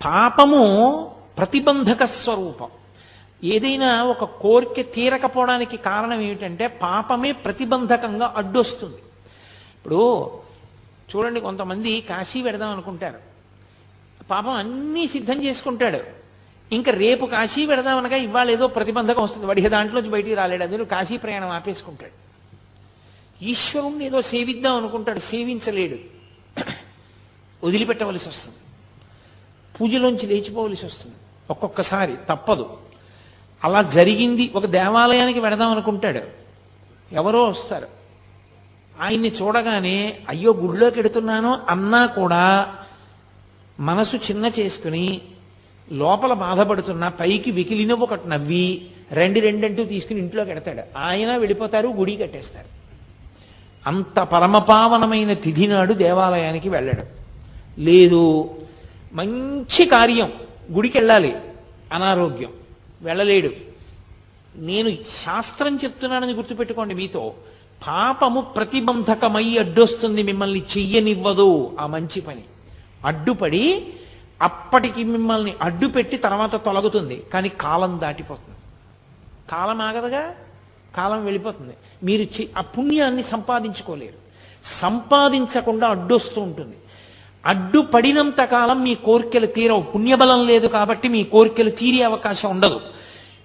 Speaker 1: పాపము ప్రతిబంధక స్వరూపం. ఏదైనా ఒక కోరిక తీరకపోవడానికి కారణం ఏమిటంటే పాపమే ప్రతిబంధకంగా అడ్డొస్తుంది. ఇప్పుడు చూడండి, కొంతమంది కాశీ వెడదాం అనుకుంటారు, పాపం అన్నీ సిద్ధం చేసుకుంటాడు, ఇంకా రేపు కాశీ వెడదామనగా ఇవాళ ఏదో ప్రతిబంధకం వస్తుంది, వాడికి దాంట్లోంచి బయటికి రాలేడు, అందులో కాశీ ప్రయాణం ఆపేసుకుంటాడు. ఈశ్వరుణ్ణి ఏదో సేవిద్దాం అనుకుంటాడు, సేవించలేడు, వదిలిపెట్టవలసి వస్తుంది, పూజలోంచి లేచిపోవలసి వస్తుంది, ఒక్కొక్కసారి తప్పదు. అలా జరిగింది. ఒక దేవాలయానికి వెడదాం అనుకుంటాడు, ఎవరో వస్తారు, ఆయన్ని చూడగానే అయ్యో గుడిలోకి ఎడుతున్నాను అన్నా కూడా మనసు చిన్న చేసుకుని లోపల బాధపడుతున్నా పైకి వెకిలిన ఒకటి నవ్వి రెండంటూ తీసుకుని ఇంట్లోకి ఎడతాడు. ఆయన వెళ్ళిపోతారు, గుడి కట్టేస్తారు. అంత పరమపావనమైన తిథి నాడు దేవాలయానికి వెళ్ళాడు. లేదు మంచి కార్యం, గుడికి వెళ్ళాలి, అనారోగ్యం, వెళ్ళలేడు. నేను శాస్త్రం చెప్తున్నానని గుర్తుపెట్టుకోండి. మీతో పాపము ప్రతిబంధకమై అడ్డొస్తుంది, మిమ్మల్ని చెయ్యనివ్వదు ఆ మంచి పని. అడ్డుపడి అప్పటికి మిమ్మల్ని అడ్డు పెట్టి తర్వాత తొలగుతుంది, కానీ కాలం దాటిపోతుంది. కాలం ఆగదుగా, కాలం వెళ్ళిపోతుంది. మీరు ఆ పుణ్యాన్ని సంపాదించుకోలేరు. సంపాదించకుండా అడ్డొస్తూ ఉంటుంది. అడ్డుపడినంత కాలం మీ కోరికలు తీరవు. పుణ్యబలం లేదు కాబట్టి మీ కోరికలు తీరే అవకాశం ఉండదు.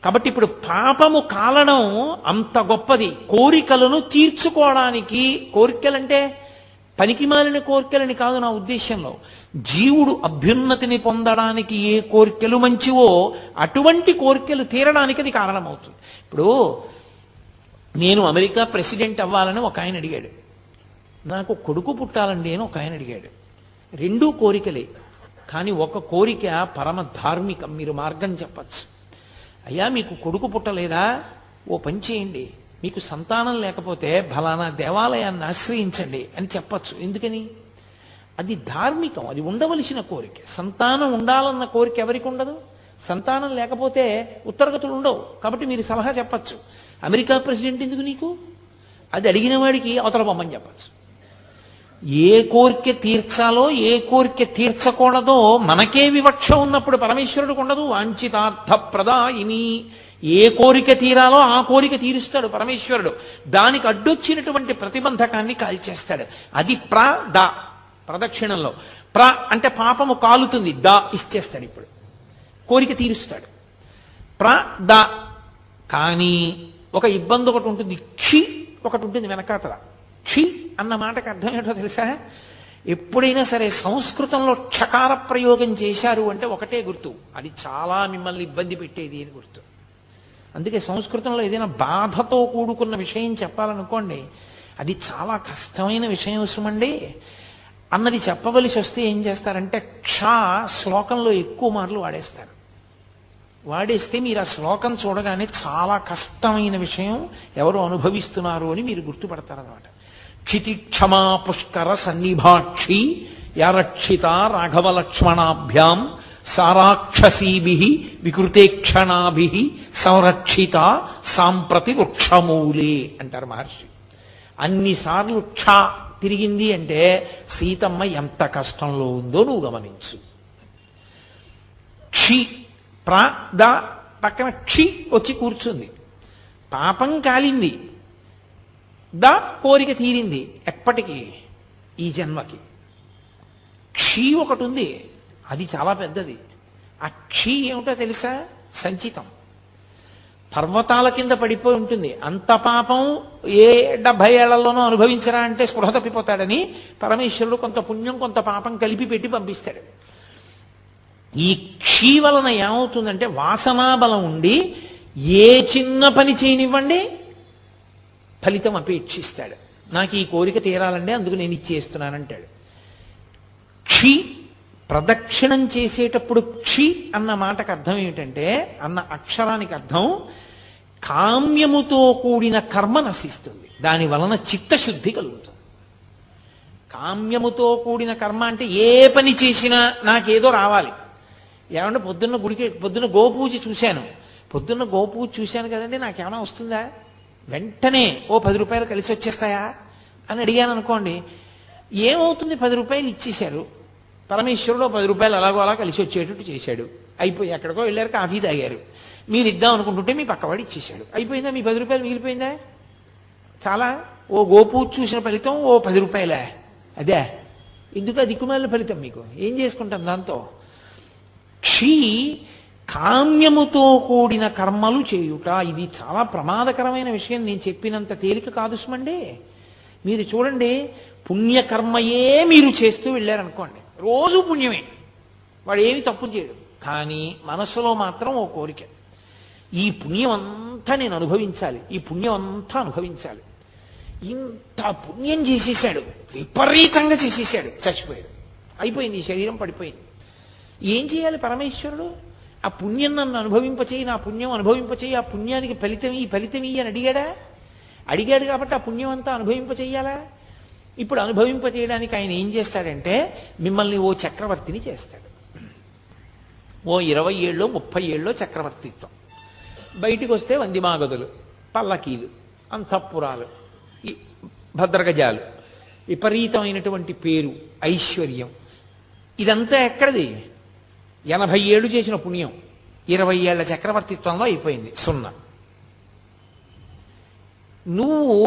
Speaker 1: కాబట్టి ఇప్పుడు పాపము కాలడం అంత గొప్పది. కోరికలను తీర్చుకోవడానికి, కోరికలంటే పనికి మాలిన కోరికలని కాదు నా ఉద్దేశంలో, జీవుడు అభ్యున్నతిని పొందడానికి ఏ కోరికలు మంచివో అటువంటి కోరికలు తీరడానికి అది కారణమవుతుంది. ఇప్పుడు నేను అమెరికా ప్రెసిడెంట్ అవ్వాలని ఒక ఆయన అడిగాడు. నాకు కొడుకు పుట్టాలండి అని ఒక ఆయన అడిగాడు. రెండూ కోరికలే, కానీ ఒక కోరిక పరమ ధార్మికం. మీరు మార్గం చెప్పచ్చు. అయ్యా మీకు కొడుకు పుట్టలేదా, ఓ పని చేయండి, మీకు సంతానం లేకపోతే ఫలానా దేవాలయాన్ని ఆశ్రయించండి అని చెప్పచ్చు. ఎందుకని? అది ధార్మికం, అది ఉండవలసిన కోరిక. సంతానం ఉండాలన్న కోరిక ఎవరికి ఉండదు? సంతానం లేకపోతే ఉత్తరగతులు ఉండవు. కాబట్టి మీరు సలహా చెప్పచ్చు. అమెరికా ప్రెసిడెంట్ ఎందుకు నీకు? అది అడిగిన వాడికి అవతల పొమ్మని చెప్పచ్చు. ఏ కోరిక తీర్చాలో ఏ కోరిక తీర్చకూడదో మనకే వివక్ష ఉన్నప్పుడు పరమేశ్వరుడికి ఉండదు. వాంఛితార్థ ప్రదాయిని, ఏ కోరిక తీరాలో ఆ కోరిక తీరుస్తాడు పరమేశ్వరుడు. దానికి అడ్డొచ్చినటువంటి ప్రతిబంధకాన్ని కాల్చేస్తాడు. అది ప్రదక్షిణంలో ప్ర అంటే పాపము కాలుతుంది, దా ఇచ్చేస్తాడు. ఇప్పుడు కోరిక తీరుస్తాడు. కానీ ఒక ఇబ్బంది ఒకటి ఉంటుంది, క్షి ఒకటి ఉంటుంది వెనకాతల. క్షి అన్న మాటకు అర్థం ఏంటో తెలుసా? ఎప్పుడైనా సరే సంస్కృతంలో క్షకార ప్రయోగం చేశారు అంటే ఒకటే గుర్తు, అది చాలా మిమ్మల్ని ఇబ్బంది పెట్టేది అని గుర్తు. అందుకే సంస్కృతంలో ఏదైనా బాధతో కూడుకున్న విషయం చెప్పాలనుకోండి, అది చాలా కష్టమైన విషయం సుమండి అన్నది చెప్పవలసి వస్తే ఏం చేస్తారంటే క్ష శ్లోకంలో ఎక్కువ మార్లు వాడేస్తారు. వాడేస్తే మీరు ఆ శ్లోకం చూడగానే చాలా కష్టమైన విషయం ఎవరు అనుభవిస్తున్నారు అని మీరు గుర్తుపడతారనమాట. క్షితి క్షమా పుష్కర సన్నిభాక్షి యారక్షిత రాఘవ లక్ష్మణాభ్యాం సారాక్షసీభి వికృతేక్షణాభి సంరక్షిత సాంప్రతి వృక్షమూలే అంటారు మహర్షి. అన్నిసార్లు క్ష తిరిగింది అంటే సీతమ్మ ఎంత కష్టంలో ఉందో నువ్వు గమనించు. క్షి పక్కన క్షి వచ్చి కూర్చుంది. పాపం కాలింది, కోరిక తీరింది. ఎప్పటికీ? ఈ జన్మకి. క్షి ఒకటి ఉంది, అది చాలా పెద్దది. ఆ క్షి ఏమిటో తెలుసా? సంచితం. పర్వతాల కింద పడిపోయి ఉంటుంది. అంత పాపం ఏ 70 ఏళ్లలోనో అనుభవించరా అంటే స్పృహ తప్పిపోతాడని పరమేశ్వరుడు కొంత పుణ్యం కొంత పాపం కలిపి పెట్టి పంపిస్తాడు. ఈ క్షీ వలన ఏమవుతుందంటే వాసనాబలం ఉండి ఏ చిన్న పని చేయనివ్వండి ఫలితం అపేక్షిస్తాడు. నాకు ఈ కోరిక తీరాలండి అందుకు నేను ఇచ్చేస్తున్నానంటాడు. క్షి ప్రదక్షిణం చేసేటప్పుడు క్షి అన్న మాటకు అర్థం ఏమిటంటే, అన్న అక్షరానికి అర్థం కామ్యముతో కూడిన కర్మ నశిస్తుంది, దాని వలన చిత్తశుద్ధి కలుగుతుంది. కామ్యముతో కూడిన కర్మ అంటే ఏ పని చేసినా నాకేదో రావాలి. ఏమంటే పొద్దున్న గోపూజ చూశాను, పొద్దున్న గోపూజ చూశాను కదండి, నాకేమైనా వస్తుందా? వెంటనే ఓ 10 రూపాయలు కలిసి వచ్చేస్తాయా అని అడిగాను అనుకోండి, ఏమవుతుంది? 10 రూపాయలు ఇచ్చేశారు, పరమేశ్వరుడు 10 రూపాయలు అలాగో అలా కలిసి వచ్చేటట్టు చేశాడు. అయిపోయి ఎక్కడికో వెళ్ళారు, కాఫీ తాగారు, మీరు ఇద్దాం అనుకుంటుంటే మీ పక్కవాడు ఇచ్చేశాడు. అయిపోయిందా? మీ 10 రూపాయలు మిగిలిపోయిందా? చాలా. ఓ గోపూజ చూసిన ఫలితం ఓ 10 రూపాయలే. అదే ఎందుకు ఆ దిక్కుమాలిన ఫలితం మీకు? ఏం చేసుకుంటాం దాంతో? క్షీ కామ్యముతో కూడిన కర్మలు చేయుట, ఇది చాలా ప్రమాదకరమైన విషయం. నేను చెప్పినంత తేలిక కాదు సుమండి. మీరు చూడండి, పుణ్యకర్మయే మీరు చేస్తూ వెళ్ళారనుకోండి, రోజు పుణ్యమే, వాడు ఏమి తప్పు చేయడు, కానీ మనసులో మాత్రం ఓ కోరిక, ఈ పుణ్యం అంతా నేను అనుభవించాలి, ఈ పుణ్యం అంతా అనుభవించాలి. ఇంత పుణ్యం చేసేసాడు, విపరీతంగా చేసేసాడు, చచ్చిపోయాడు, అయిపోయింది, ఈ శరీరం పడిపోయింది. ఏం చేయాలి పరమేశ్వరుడు? ఆ పుణ్యం నన్ను అనుభవింపచేయి, నా పుణ్యం అనుభవింపచేయి, ఆ పుణ్యానికి ఫలితం అని అడిగాడా? అడిగాడు కాబట్టి ఆ పుణ్యం అంతా అనుభవింపచేయాలా? ఇప్పుడు అనుభవింపచేయడానికి ఆయన ఏం చేస్తాడంటే మిమ్మల్ని ఓ చక్రవర్తిని చేస్తాడు. ఓ 20 ఏళ్ళో 30 ఏళ్ళో చక్రవర్తిత్వం. బయటికి వస్తే వందిమాగదులు, పల్లకీలు, అంతఃపురాలు, భద్రగజాలు, విపరీతమైనటువంటి పేరు, ఐశ్వర్యం. ఇదంతా ఎక్కడిది? 80 ఏళ్ళు చేసిన పుణ్యం 20 ఏళ్ల చక్రవర్తిత్వంలో అయిపోయింది, సున్నా. నువ్వు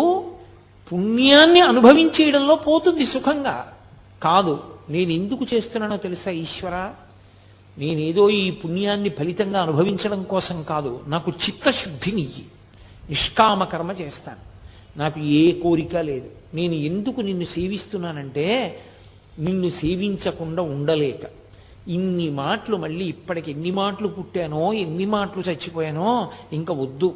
Speaker 1: పుణ్యాన్ని అనుభవించేయడంలో పోతుంది సుఖంగా. కాదు, నేను ఎందుకు చేస్తున్నానో తెలుసా ఈశ్వర? నేనేదో ఈ పుణ్యాన్ని ఫలితంగా అనుభవించడం కోసం కాదు, నాకు చిత్తశుద్ధినియ్యి, నిష్కామ కర్మ చేస్తాను, నాకు ఏ కోరిక లేదు. నేను ఎందుకు నిన్ను సేవిస్తున్నానంటే నిన్ను సేవించకుండా ఉండలేక. ఇన్ని మాటలు మళ్ళీ ఇప్పటికి ఎన్ని మాటలు పుట్టానో, ఎన్ని మాటలు చచ్చిపోయానో, ఇంకా వద్దు,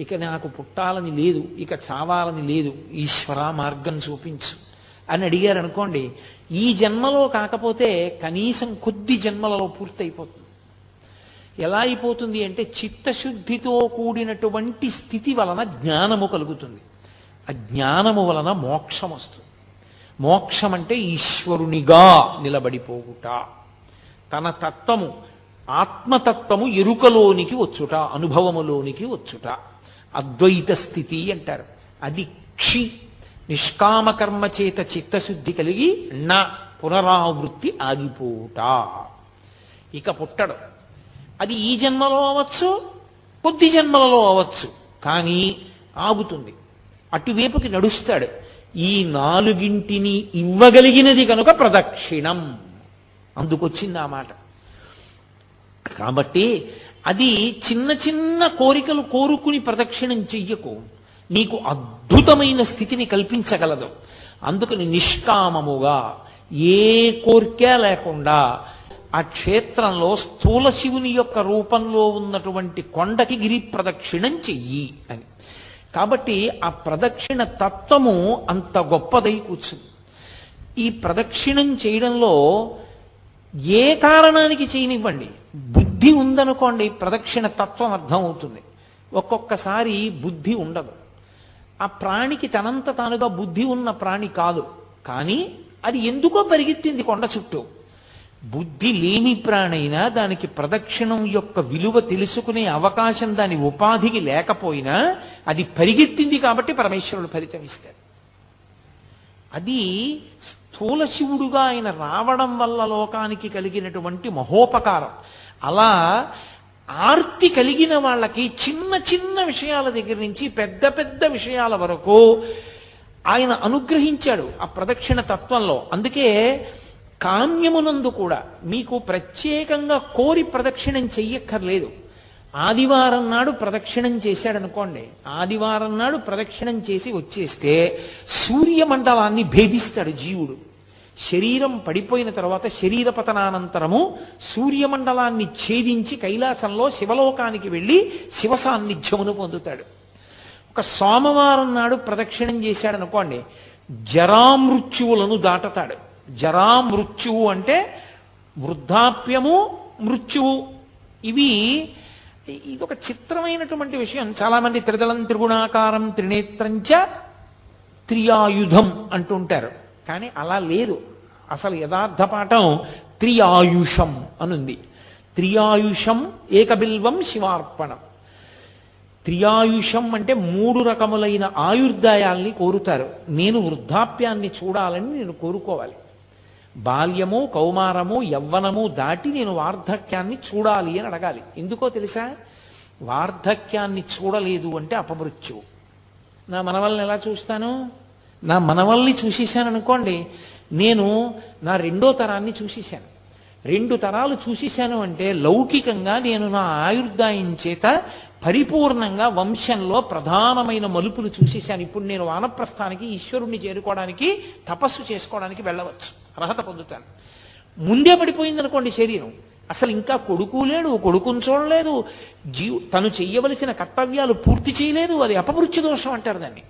Speaker 1: ఇక నాకు పుట్టాలని లేదు, ఇక చావాలని లేదు, ఈశ్వర మార్గం చూపించు అని అడిగారు అనుకోండి, ఈ జన్మలో కాకపోతే కనీసం కొద్ది జన్మలలో పూర్తయిపోతుంది. ఎలా అయిపోతుంది అంటే చిత్తశుద్ధితో కూడినటువంటి స్థితి వలన జ్ఞానము కలుగుతుంది. ఆ జ్ఞానము వలన మోక్షం వస్తుంది. మోక్షం అంటే ఈశ్వరునిగా నిలబడిపోవుట, తన తత్వము, ఆత్మతత్వము ఎరుకలోనికి వచ్చుట, అనుభవములోనికి వచ్చుట, అద్వైత స్థితి అంటారు. అది క్షి, నిష్కామకర్మ చేత చిత్తశుద్ధి కలిగి నా పునరావృత్తి ఆగిపోవుట, ఇక పుట్టడు. అది ఈ జన్మలో అవ్వచ్చు, కొద్ది జన్మలలో అవ్వచ్చు, కానీ ఆగుతుంది, అటువైపుకి నడుస్తాడు. ఈ 4గింటిని ఇవ్వగలిగినది కనుక ప్రదక్షిణం, అందుకొచ్చింది ఆ మాట. కాబట్టి అది చిన్న చిన్న కోరికలు కోరుకుని ప్రదక్షిణం చెయ్యకు, నీకు అద్భుతమైన స్థితిని కల్పించగలదు. అందుకని నిష్కామముగా ఏ కోరిక లేకుండా ఆ క్షేత్రంలో స్థూల శివుని యొక్క రూపంలో ఉన్నటువంటి కొండకి గిరి ప్రదక్షిణం చెయ్యి అని. కాబట్టి ఆ ప్రదక్షిణ తత్వము అంత గొప్పదై కూర్చుంది. ఈ ప్రదక్షిణం చేయడంలో ఏ కారణానికి చేయనివ్వండి, బుద్ధి ఉందనుకోండి ప్రదక్షిణ తత్వం అర్థం అవుతుంది. ఒక్కొక్కసారి బుద్ధి ఉండదు. ఆ ప్రాణికి తనంత తానుగా బుద్ధి ఉన్న ప్రాణి కాదు, కానీ అది ఎందుకో పరిగెత్తింది కొండ చుట్టూ. బుద్ధి లేని ప్రాణైనా దానికి ప్రదక్షిణం యొక్క విలువ తెలుసుకునే అవకాశం దాని ఉపాధికి లేకపోయినా అది పరిగెత్తింది కాబట్టి పరమేశ్వరుడు ఫలితం ఇస్తాడు. అది స్థూల శివుడుగా ఆయన రావడం వల్ల లోకానికి కలిగినటువంటి మహోపకారం. అలా ఆర్తి కలిగిన వాళ్ళకి చిన్న చిన్న విషయాల దగ్గర నుంచి పెద్ద పెద్ద విషయాల వరకు ఆయన అనుగ్రహించాడు ఆ ప్రదక్షిణ తత్వంలో. అందుకే కామ్యమునందు కూడా మీకు ప్రత్యేకంగా కోరి ప్రదక్షిణం చెయ్యక్కర్లేదు. ఆదివారం నాడు ప్రదక్షిణం చేశాడనుకోండి, ఆదివారం నాడు ప్రదక్షిణం చేసి వచ్చేస్తే సూర్యమండలాన్ని భేదిస్తాడు జీవుడు. శరీరం పడిపోయిన తర్వాత శరీర పతనానంతరము సూర్యమండలాన్ని ఛేదించి కైలాసంలో శివలోకానికి వెళ్ళి శివ సాన్నిధ్యమును పొందుతాడు. ఒక సోమవారం నాడు ప్రదక్షిణం చేశాడనుకోండి, జరామృత్యువులను దాటతాడు. జరామృత్యువు అంటే వృద్ధాప్యము, మృత్యువు. ఇదొక చిత్రమైనటువంటి విషయం. చాలామంది త్రిదళం త్రిగుణాకారం త్రినేత్రంచ త్రియాయుధం అంటుంటారు, కానీ అలా లేదు. అసలు యథార్థ పాఠం త్రియాయుషం అనుంది. త్రియాయుషం ఏకబిల్వం శివార్పణం. త్రియాయుషం అంటే 3 రకములైన ఆయుర్దాయాల్ని కోరుతారు. నేను వృద్ధాప్యాన్ని చూడాలని నేను కోరుకోవాలి. బాల్యము, కౌమారము, యవ్వనము దాటి నేను వార్ధక్యాన్ని చూడాలి అని అడగాలి. ఎందుకో తెలుసా? వార్ధక్యాన్ని చూడలేదు అంటే అపమృత్యువు. నా మనవల్ని ఎలా చూస్తాను? నా మనవల్ని చూసేశాను అనుకోండి, నేను నా 2వ తరాన్ని చూసేశాను. 2 తరాలు చూసేశాను అంటే లౌకికంగా నేను నా ఆయుర్దాయం చేత పరిపూర్ణంగా వంశంలో ప్రధానమైన మలుపులు చూసేశాను. ఇప్పుడు నేను వానప్రస్థానికి, ఈశ్వరుణ్ణి చేరుకోవడానికి, తపస్సు చేసుకోవడానికి వెళ్ళవచ్చు, అర్హత పొందుతాను. ముందే పడిపోయింది అనుకోండి శరీరం, అసలు ఇంకా కొడుకు లేడు, కొడుకుని చూడలేదు, తను చెయ్యవలసిన కర్తవ్యాలు పూర్తి చేయలేదు, అది అపమృత్యు దోషం అంటారు దాన్ని.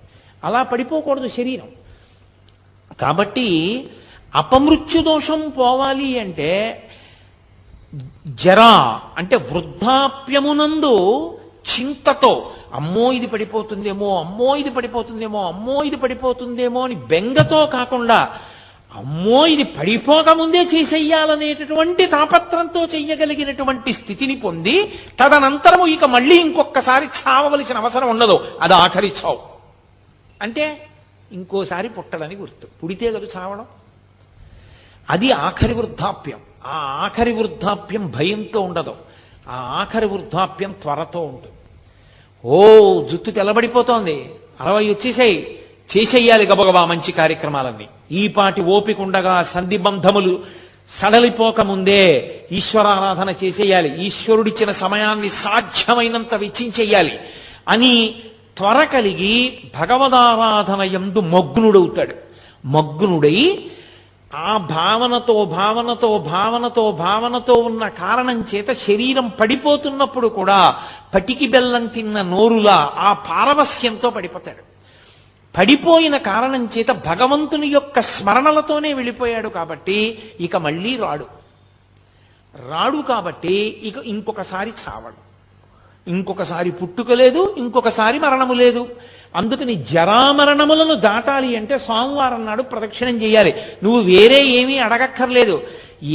Speaker 1: అలా పడిపోకూడదు శరీరం. కాబట్టి అపమృత్యు దోషం పోవాలి అంటే జరా అంటే వృద్ధాప్యమునందు చింతతో అమ్మో ఇది పడిపోతుందేమో, అమ్మో ఇది పడిపోతుందేమో, అమ్మో ఇది పడిపోతుందేమో అని బెంగతో కాకుండా అమ్మో ఇది పడిపోకముందే చేసేయాలనేటటువంటి తాపత్రంతో చెయ్యగలిగినటువంటి స్థితిని పొంది తదనంతరము ఇక మళ్ళీ ఇంకొకసారి చావవలసిన అవసరం ఉండదు. అది ఆఖరి చావు. అంటే ఇంకోసారి పుట్టడని గుర్తు. పుడితే కదా చావడం. అది ఆఖరి వృద్ధాప్యం. ఆ ఆఖరి వృద్ధాప్యం భయంతో ఉండదు. ఆ ఆఖరి వృద్ధాప్యం త్వరతో ఉంటుంది. ఓ జుట్టు తెల్లబడిపోతోంది, 60 వచ్చేసాయి, చేసేయాలి గబగబా మంచి కార్యక్రమాలన్నీ. ఈపాటి ఓపికండగా సంధిబంధములు సడలిపోకముందే ఈశ్వరారాధన చేసేయాలి, ఈశ్వరుడిచ్చిన సమయాన్ని సాధ్యమైనంత వెచ్చించేయాలి అని త్వర కలిగి భగవదారాధన యందు మగ్నుడవుతాడు. మగ్నుడై ఆ భావనతో భావనతో భావనతో భావనతో ఉన్న కారణం చేత శరీరం పడిపోతున్నప్పుడు కూడా పటికి బెల్లం తిన్న నోరులా ఆ పారవస్యంతో పడిపోతాడు. పడిపోయిన కారణం చేత భగవంతుని యొక్క స్మరణలతోనే వెళ్ళిపోయాడు కాబట్టి ఇక మళ్ళీ రాడు కాబట్టి ఇక ఇంకొకసారి చావడు, ఇంకొకసారి పుట్టుక లేదు, ఇంకొకసారి మరణము లేదు. అందుకని జరామరణములను దాటాలి అంటే సోమవారం నాడు ప్రదక్షిణం చేయాలి. నువ్వు వేరే ఏమీ అడగక్కర్లేదు.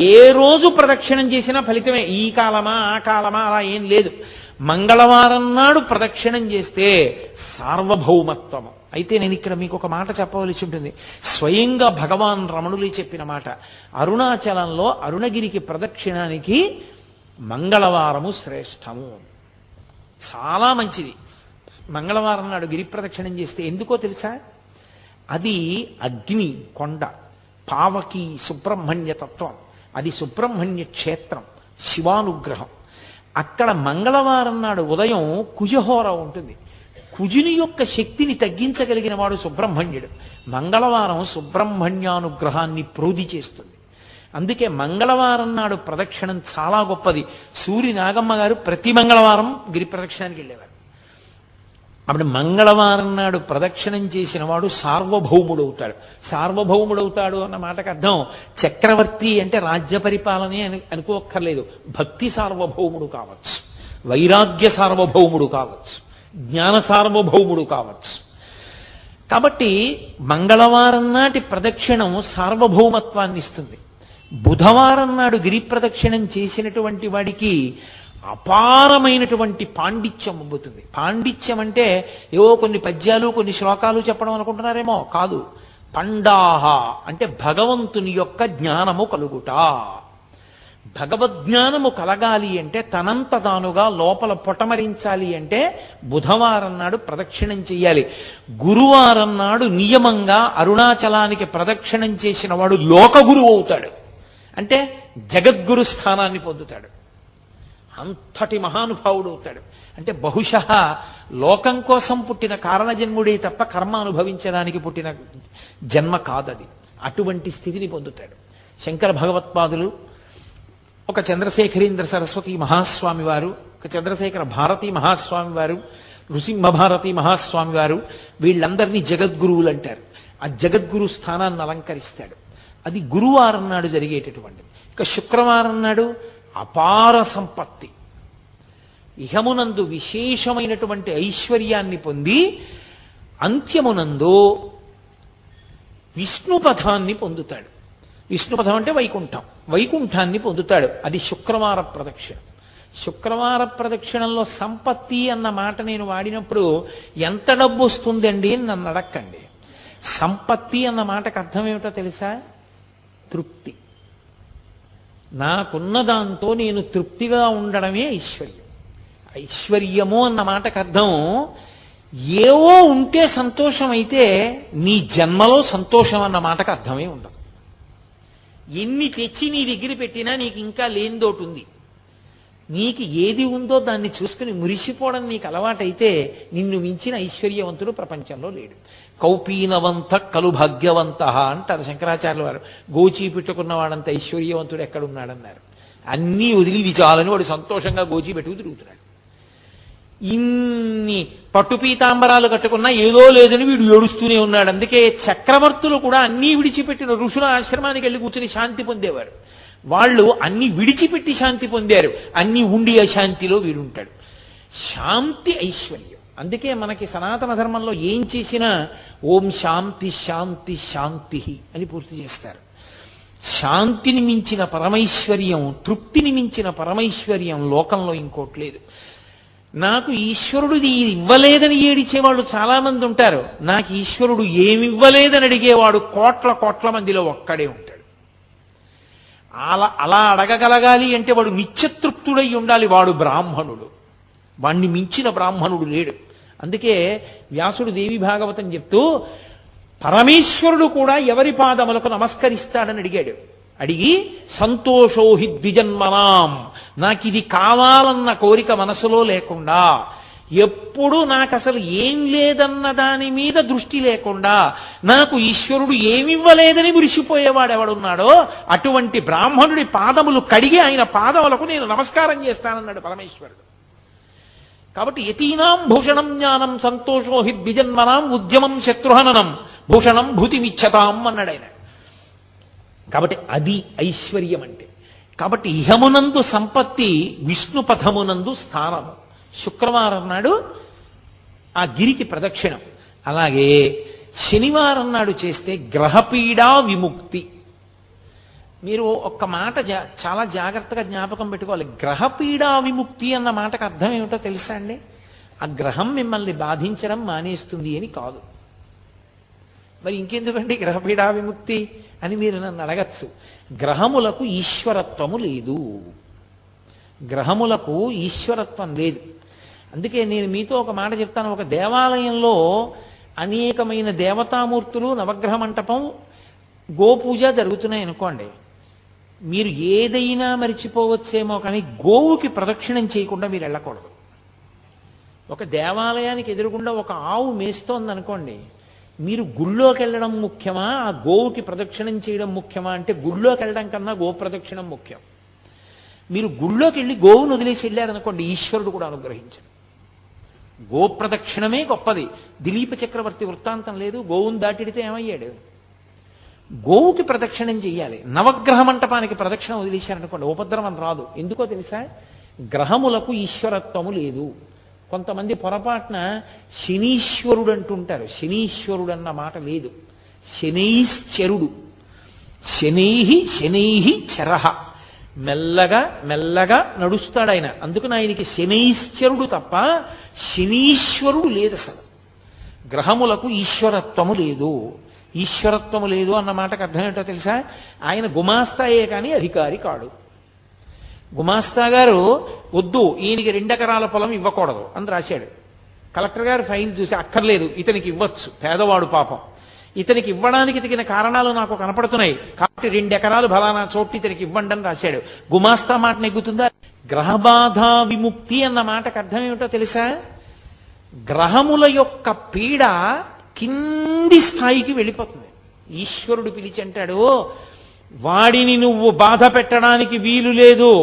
Speaker 1: ఏ రోజు ప్రదక్షిణం చేసినా ఫలితమే. ఈ కాలమా ఆ కాలమా అలా ఏం లేదు. మంగళవారం నాడు ప్రదక్షిణం చేస్తే సార్వభౌమత్వము. అయితే నేను ఇక్కడ మీకు ఒక మాట చెప్పవలసి ఉంటుంది. స్వయంగా భగవాన్ రమణులు చెప్పిన మాట. అరుణాచలంలో అరుణగిరికి ప్రదక్షిణానికి మంగళవారము శ్రేష్టము, చాలా మంచిది. మంగళవారం నాడు గిరి ప్రదక్షిణం చేస్తే ఎందుకో తెలుసా? అది అగ్ని కొండ, పావకి సుబ్రహ్మణ్య తత్వం, అది సుబ్రహ్మణ్య క్షేత్రం, శివానుగ్రహం. అక్కడ మంగళవారం నాడు ఉదయం కుజహోర ఉంటుంది. కుజుని యొక్క శక్తిని తగ్గించగలిగిన వాడు సుబ్రహ్మణ్యుడు. మంగళవారం సుబ్రహ్మణ్యానుగ్రహాన్ని ప్రోధి చేస్తుంది. అందుకే మంగళవారం నాడు ప్రదక్షిణం చాలా గొప్పది. సూరి నాగమ్మ గారు ప్రతి మంగళవారం గిరి ప్రదక్షిణానికి వెళ్ళేవారు. అప్పుడు మంగళవారం నాడు ప్రదక్షిణం చేసిన వాడు సార్వభౌముడవుతాడు. సార్వభౌముడవుతాడు అన్న మాటకు అర్థం చక్రవర్తి అంటే రాజ్య పరిపాలనే అనుకోక్కర్లేదు. భక్తి సార్వభౌముడు కావచ్చు, వైరాగ్య సార్వభౌముడు కావచ్చు, జ్ఞాన సార్వభౌముడు కావచ్చు. కాబట్టి మంగళవారం నాటి ప్రదక్షిణం సార్వభౌమత్వాన్ని ఇస్తుంది. బుధవారం నాడు గిరి ప్రదక్షిణం చేసినటువంటి వాడికి అపారమైనటువంటి పాండిత్యం అబ్బుతుంది. పాండిత్యం అంటే ఏవో కొన్ని పద్యాలు కొన్ని శ్లోకాలు చెప్పడం అనుకుంటున్నారేమో, కాదు. పండాహ అంటే భగవంతుని యొక్క జ్ఞానము కలుగుట. భగవద్జ్ఞానము కలగాలి అంటే తనంత తానుగా లోపల పొటమరించాలి అంటే బుధవారం నాడు ప్రదక్షిణం చెయ్యాలి. గురువారం నాడు నియమంగా అరుణాచలానికి ప్రదక్షిణం చేసిన వాడు లోకగురువు అవుతాడు. అంటే జగద్గురు స్థానాన్ని పొందుతాడు. అంతటి మహానుభావుడు అవుతాడు. అంటే బహుశః లోకం కోసం పుట్టిన కారణజన్ముడే తప్ప కర్మ అనుభవించడానికి పుట్టిన జన్మ కాదది. అటువంటి స్థితిని పొందుతాడు. శంకర భగవత్పాదులు, ఒక చంద్రశేఖరేంద్ర సరస్వతి మహాస్వామి వారు, ఒక చంద్రశేఖర భారతీ మహాస్వామి వారు, నృసింహ భారతీ మహాస్వామి వారు, వీళ్ళందరినీ జగద్గురువులు అంటారు. ఆ జగద్గురు స్థానాన్ని అలంకరిస్తాడు. అది గురువారం నాడు జరిగేటటువంటిది. ఇక శుక్రవారం నాడు అపార సంపత్తి, ఇహమునందు విశేషమైనటువంటి ఐశ్వర్యాన్ని పొంది అంత్యమునందు విష్ణుపథాన్ని పొందుతాడు. విష్ణుపథం అంటే వైకుంఠం, వైకుంఠాన్ని పొందుతాడు. అది శుక్రవార ప్రదక్షిణం. శుక్రవార ప్రదక్షిణంలో సంపత్తి అన్న మాట నేను వాడినప్పుడు ఎంత డబ్బు వస్తుందండి అని నన్ను అడక్కండి. సంపత్తి అన్న మాటకు అర్థం ఏమిటో తెలుసా? తృప్తి. నాకున్న దాంతో నేను తృప్తిగా ఉండడమే ఐశ్వర్యం. ఐశ్వర్యము అన్న మాటకు అర్థం ఏవో ఉంటే సంతోషం అయితే నీ జన్మలో సంతోషం అన్న మాటకు అర్థమే ఉండదు. ఎన్ని తెచ్చి నీ దగ్గర పెట్టినా నీకు ఇంకా లేనిదోటి ఉంది. నీకు ఏది ఉందో దాన్ని చూసుకుని మురిసిపోవడం నీకు అలవాటైతే నిన్ను మించిన ఐశ్వర్యవంతుడు ప్రపంచంలో లేడు. కౌపీనవంత కలు భాగ్యవంత అంటారు శంకరాచార్యుల వారు. గోచీ పెట్టుకున్న వాడంత ఐశ్వర్యవంతుడు ఎక్కడున్నాడన్నారు. అన్నీ వదిలి ఇది చాలని వాడు సంతోషంగా గోచీ పెట్టుకు తిరుగుతున్నాడు.
Speaker 2: ఇన్ని పట్టు పీతాంబరాలు కట్టుకున్నా ఏదో లేదని వీడు ఏడుస్తూనే ఉన్నాడు. అందుకే చక్రవర్తులు కూడా అన్నీ విడిచిపెట్టిన ఋషుల ఆశ్రమానికి వెళ్ళి కూర్చుని శాంతి పొందేవారు. వాళ్ళు అన్ని విడిచిపెట్టి శాంతి పొందారు. అన్ని ఉండి అశాంతిలో వీడుంటాడు. శాంతి ఐశ్వర్యం. అందుకే మనకి సనాతన ధర్మంలో ఏం చేసినా ఓం శాంతి శాంతి శాంతి అని పూర్తి చేస్తారు. శాంతిని మించిన పరమైశ్వర్యం, తృప్తిని మించిన పరమైశ్వర్యం లోకంలో ఇంకోటి లేదు. నాకు ఈశ్వరుడిది ఇవ్వలేదని ఏడిచేవాళ్ళు చాలా మంది ఉంటారు. నాకు ఈశ్వరుడు ఏమివ్వలేదని అడిగేవాడు కోట్ల కోట్ల మందిలో ఒక్కడే ఉంటాడు. అలా అడగగలగాలి అంటే వాడు నిత్యతృప్తుడై ఉండాలి. వాడు బ్రాహ్మణుడు. వాణ్ణి మించిన బ్రాహ్మణుడు లేడు. అందుకే వ్యాసుడు దేవి భాగవతం చెప్తూ పరమేశ్వరుడు కూడా ఎవరి పాదములకు నమస్కరిస్తాడని అడిగాడు. అడిగి సంతోషోహి ద్విజన్మనాం, నాకు ఇది కావాలన్న కోరిక మనసులో లేకుండా, ఎప్పుడు నాకు అసలు ఏం లేదన్న దాని మీద దృష్టి లేకుండా, నాకు ఈశ్వరుడు ఏమివ్వలేదని మురిసిపోయేవాడు ఎవడున్నాడో అటువంటి బ్రాహ్మణుడి పాదములు కడిగి ఆయన పాదములకు నేను నమస్కారం చేస్తానన్నాడు పరమేశ్వరుడు. కాబట్టి యతీనాం భూషణం జ్ఞానం సంతోషోహి ద్విజన్మనాం ఉద్యమం శత్రుహననం భూషణం భూతిమిచ్చతాం అన్నాడు ఆయన. కాబట్టి అది ఐశ్వర్యం అంటే. కాబట్టి ఇహమునందు సంపత్తి, విష్ణు పథమునందు స్థానము. శుక్రవారం నాడు ఆ గిరికి ప్రదక్షిణం. అలాగే శనివారం నాడు చేస్తే గ్రహపీడా విముక్తి. మీరు ఒక్క మాట చాలా జాగ్రత్తగా జ్ఞాపకం పెట్టుకోవాలి. గ్రహపీడా విముక్తి అన్న మాటకు అర్థం ఏమిటో తెలుసా అండి? ఆ గ్రహం మిమ్మల్ని బాధించడం మానేస్తుంది అని కాదు. మరి ఇంకెందుకండి గ్రహపీడా విముక్తి అని మీరు నన్ను అడగచ్చు. గ్రహములకు ఈశ్వరత్వము లేదు. గ్రహములకు ఈశ్వరత్వం లేదు. అందుకే నేను మీతో ఒక మాట చెప్తాను. ఒక దేవాలయంలో అనేకమైన దేవతామూర్తులు, నవగ్రహ మంటపం, గోపూజ జరుగుతున్నాయి అనుకోండి. మీరు ఏదైనా మరిచిపోవచ్చేమో కానీ గోవుకి ప్రదక్షిణం చేయకుండా మీరు వెళ్ళకూడదు. ఒక దేవాలయానికి ఎదురుగుండా ఒక ఆవు మేస్తోంది అనుకోండి, మీరు గుళ్ళోకి వెళ్ళడం ముఖ్యమా, ఆ గోవుకి ప్రదక్షిణం చేయడం ముఖ్యమా అంటే గుళ్ళోకి వెళ్ళడం కన్నా గో ప్రదక్షిణం ముఖ్యం. మీరు గుళ్ళోకి వెళ్ళి గోవును వదిలేసి వెళ్ళారనుకోండి, ఈశ్వరుడు కూడా అనుగ్రహించడు. గో ప్రదక్షిణమే గొప్పది. దిలీప చక్రవర్తి వృత్తాంతం లేదు? గోవును దాటిడితే ఏమయ్యాడు? గోవుకి ప్రదక్షిణం చెయ్యాలి. నవగ్రహ మంటపానికి ప్రదక్షిణం వదిలేశారనుకోండి, ఉపద్రవం రాదు. ఎందుకో తెలుసా? గ్రహములకు ఈశ్వరత్వము లేదు. కొంతమంది పొరపాటున శనీశ్వరుడు అంటుంటారు. శనీశ్వరుడు అన్న మాట లేదు. శనైశ్చరుడు. శనైహి చరహ. మెల్లగా మెల్లగా నడుస్తాడు ఆయన. అందుకని ఆయనకి శనైశ్చరుడు తప్ప శనీశ్వరుడు లేదు. అసలు గ్రహములకు ఈశ్వరత్వము లేదు. ఈశ్వరత్వము లేదు అన్న మాటకు అర్థం ఏంటో తెలుసా? ఆయన గుమాస్తాయే కానీ అధికారి కాడు. గుమాస్తా గారు వద్దు, ఈయనకి 2 ఎకరాల పొలం ఇవ్వకూడదు అని రాశాడు. కలెక్టర్ గారు ఫైల్ చూసి అక్కర్లేదు, ఇతనికి ఇవ్వచ్చు, పేదవాడు పాపం, ఇతనికి ఇవ్వడానికి తగిన కారణాలు నాకు కనపడుతున్నాయి కాబట్టి 2 ఎకరాలు ఫలానా చోటు ఇతనికి ఇవ్వండి అని రాశాడు. గుమాస్తా మాట నెగ్గుతుందా? గ్రహబాధ విముక్తి అన్న మాటకు అర్థం ఏమిటో తెలుసా? గ్రహముల యొక్క పీడ కింది స్థాయికి వెళ్ళిపోతుంది. ఈశ్వరుడు పిలిచి అంటాడు, వాడిని నువ్వు బాధ పెట్టడానికి వీలు లేదు.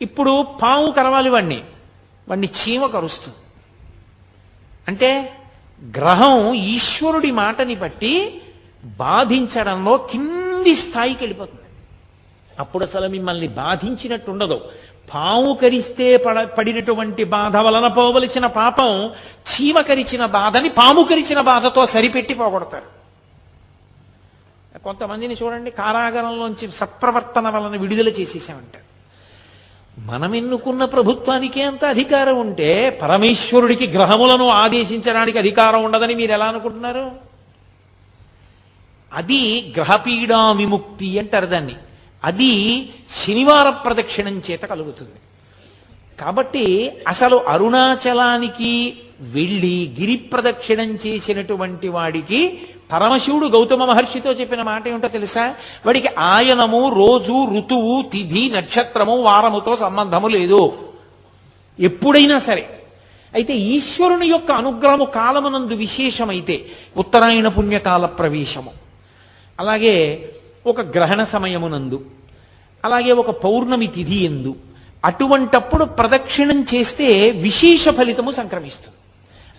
Speaker 2: ఇప్పుడు పాము కరవాలి వాణ్ణి చీమ కరుస్తుంది. అంటే గ్రహం ఈశ్వరుడి మాటని బట్టి బాధించడంలో కింది స్థాయికి వెళ్ళిపోతుంది. అప్పుడు అసలు మిమ్మల్ని బాధించినట్టు ఉండదు. పాము కరిస్తే పడినటువంటి బాధ వలన పోవలసిన పాపం చీమ కరిచిన బాధని పాము కరిచిన బాధతో సరిపెట్టి పోగొడతారు. కొంతమందిని చూడండి, కారాగారంలోంచి సత్ప్రవర్తన వలన విడుదల చేసేసామంటారు. మనం ఎన్నుకున్న ప్రభుత్వానికే అంత అధికారం ఉంటే పరమేశ్వరుడికి గ్రహములను ఆదేశించడానికి అధికారం ఉండదని మీరు ఎలా అనుకుంటున్నారు? అది గ్రహపీడా విముక్తి అంటారు దాన్ని. అది శనివార ప్రదక్షిణం చేత కలుగుతుంది. కాబట్టి అసలు అరుణాచలానికి వెళ్ళి గిరి ప్రదక్షిణం చేసినటువంటి వాడికి పరమశివుడు గౌతమ మహర్షితో చెప్పిన మాట ఏమిటో తెలుసా? వాడికి ఆయనము, రోజు, ఋతువు, తిథి, నక్షత్రము, వారముతో సంబంధము లేదు ఎప్పుడైనా సరే. అయితే ఈశ్వరుని యొక్క అనుగ్రహము కాలమునందు విశేషమైతే ఉత్తరాయణ పుణ్యకాల ప్రవేశము, అలాగే ఒక గ్రహణ సమయమునందు, అలాగే ఒక పౌర్ణమి తిథి ఎందు, అటువంటప్పుడు ప్రదక్షిణం చేస్తే విశేష ఫలితము సంక్రమిస్తుంది.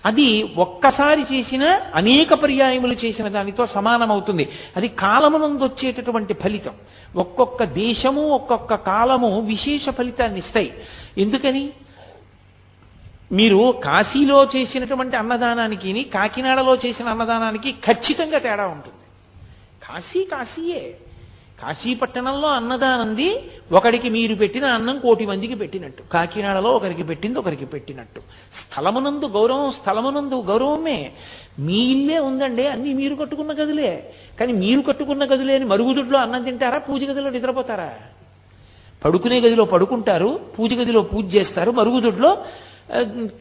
Speaker 2: అది ఒక్కసారి చేసిన అనేక పర్యాయములు చేసిన దానితో సమానమవుతుంది. అది కాలమునందు వచ్చేటటువంటి ఫలితం. ఒక్కొక్క దేశము ఒక్కొక్క కాలము విశేష ఫలితాన్ని ఇస్తాయి. ఎందుకని? మీరు కాశీలో చేసినటువంటి అన్నదానానికి కాకినాడలో చేసిన అన్నదానానికి ఖచ్చితంగా తేడా ఉంటుంది. కాశీయే. కాశీ పట్టణంలో అన్నదానంది ఒకడికి మీరు పెట్టిన అన్నం 1,000,000 మందికి పెట్టినట్టు. కాకినాడలో ఒకరికి పెట్టింది ఒకరికి పెట్టినట్టు. స్థలమునందు గౌరవమే. మీ ఇల్లే ఉందండి, అన్ని మీరు కట్టుకున్న గదులే. కానీ మీరు కట్టుకున్న గదులే అని మరుగుదొడ్లో అన్నం తింటారా? పూజ గదిలో నిద్రపోతారా? పడుకునే గదిలో పడుకుంటారు, పూజ గదిలో పూజ చేస్తారు, మరుగుదొడ్లో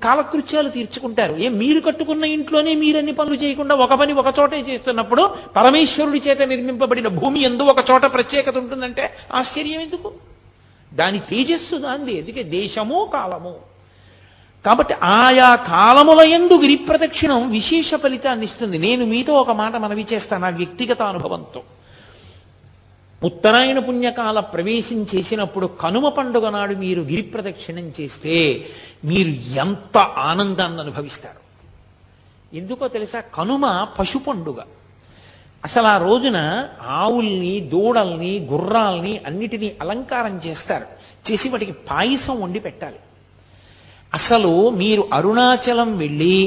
Speaker 2: కాలకృత్యాలు తీర్చుకుంటారు. మీరు కట్టుకున్న ఇంట్లోనే మీరన్ని పనులు చేయకుండా ఒక పని ఒక చోటే చేస్తున్నప్పుడు పరమేశ్వరుడి చేత నిర్మింపబడిన భూమి యందు ఒక చోట ప్రత్యేకత ఉంటుందంటే ఆశ్చర్యం ఎందుకు? దాని తేజస్సు దాంది. అందుకే దేశము కాలము. కాబట్టి ఆయా కాలముల యందు గిరి ప్రదక్షిణం విశేష ఫలితాన్ని ఇస్తుంది. నేను మీతో ఒక మాట మనవి చేస్తాను నా వ్యక్తిగత అనుభవంతో. ఉత్తరాయణ పుణ్యకాల ప్రవేశం చేసినప్పుడు కనుమ పండుగ నాడు మీరు గిరి ప్రదక్షిణం చేస్తే మీరు ఎంత ఆనందాన్ని అనుభవిస్తారు. ఎందుకో తెలుసా? కనుమ పశు పండుగ. అసలు ఆ రోజున ఆవుల్ని, దూడల్ని, గుర్రాల్ని అన్నిటినీ అలంకారం చేస్తారు. చేసి వాటికి పాయసం వండి పెట్టాలి. అసలు మీరు అరుణాచలం వెళ్ళి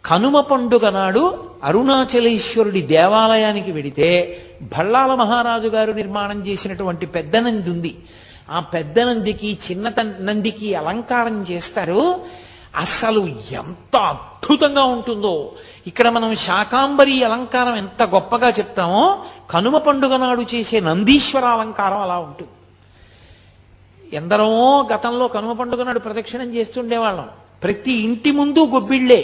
Speaker 2: కనుమ పండుగ నాడు అరుణాచలేశ్వరుడి దేవాలయానికి వెడితే భళ్ళాల మహారాజు గారు నిర్మాణం చేసినటువంటి పెద్ద నంది ఉంది. ఆ పెద్ద నందికి చిన్న నందికి అలంకారం చేస్తారు. అసలు ఎంత అద్భుతంగా ఉంటుందో. ఇక్కడ మనం శాకాంబరి అలంకారం ఎంత గొప్పగా చెప్తామో కనుమ పండుగ నాడు చేసే నందీశ్వర అలంకారం అలా ఉంటుంది. ఎందరో గతంలో కనుమ పండుగ నాడు ప్రదక్షిణం చేస్తుండేవాళ్ళం. ప్రతి ఇంటి ముందు గొబ్బిళ్లే.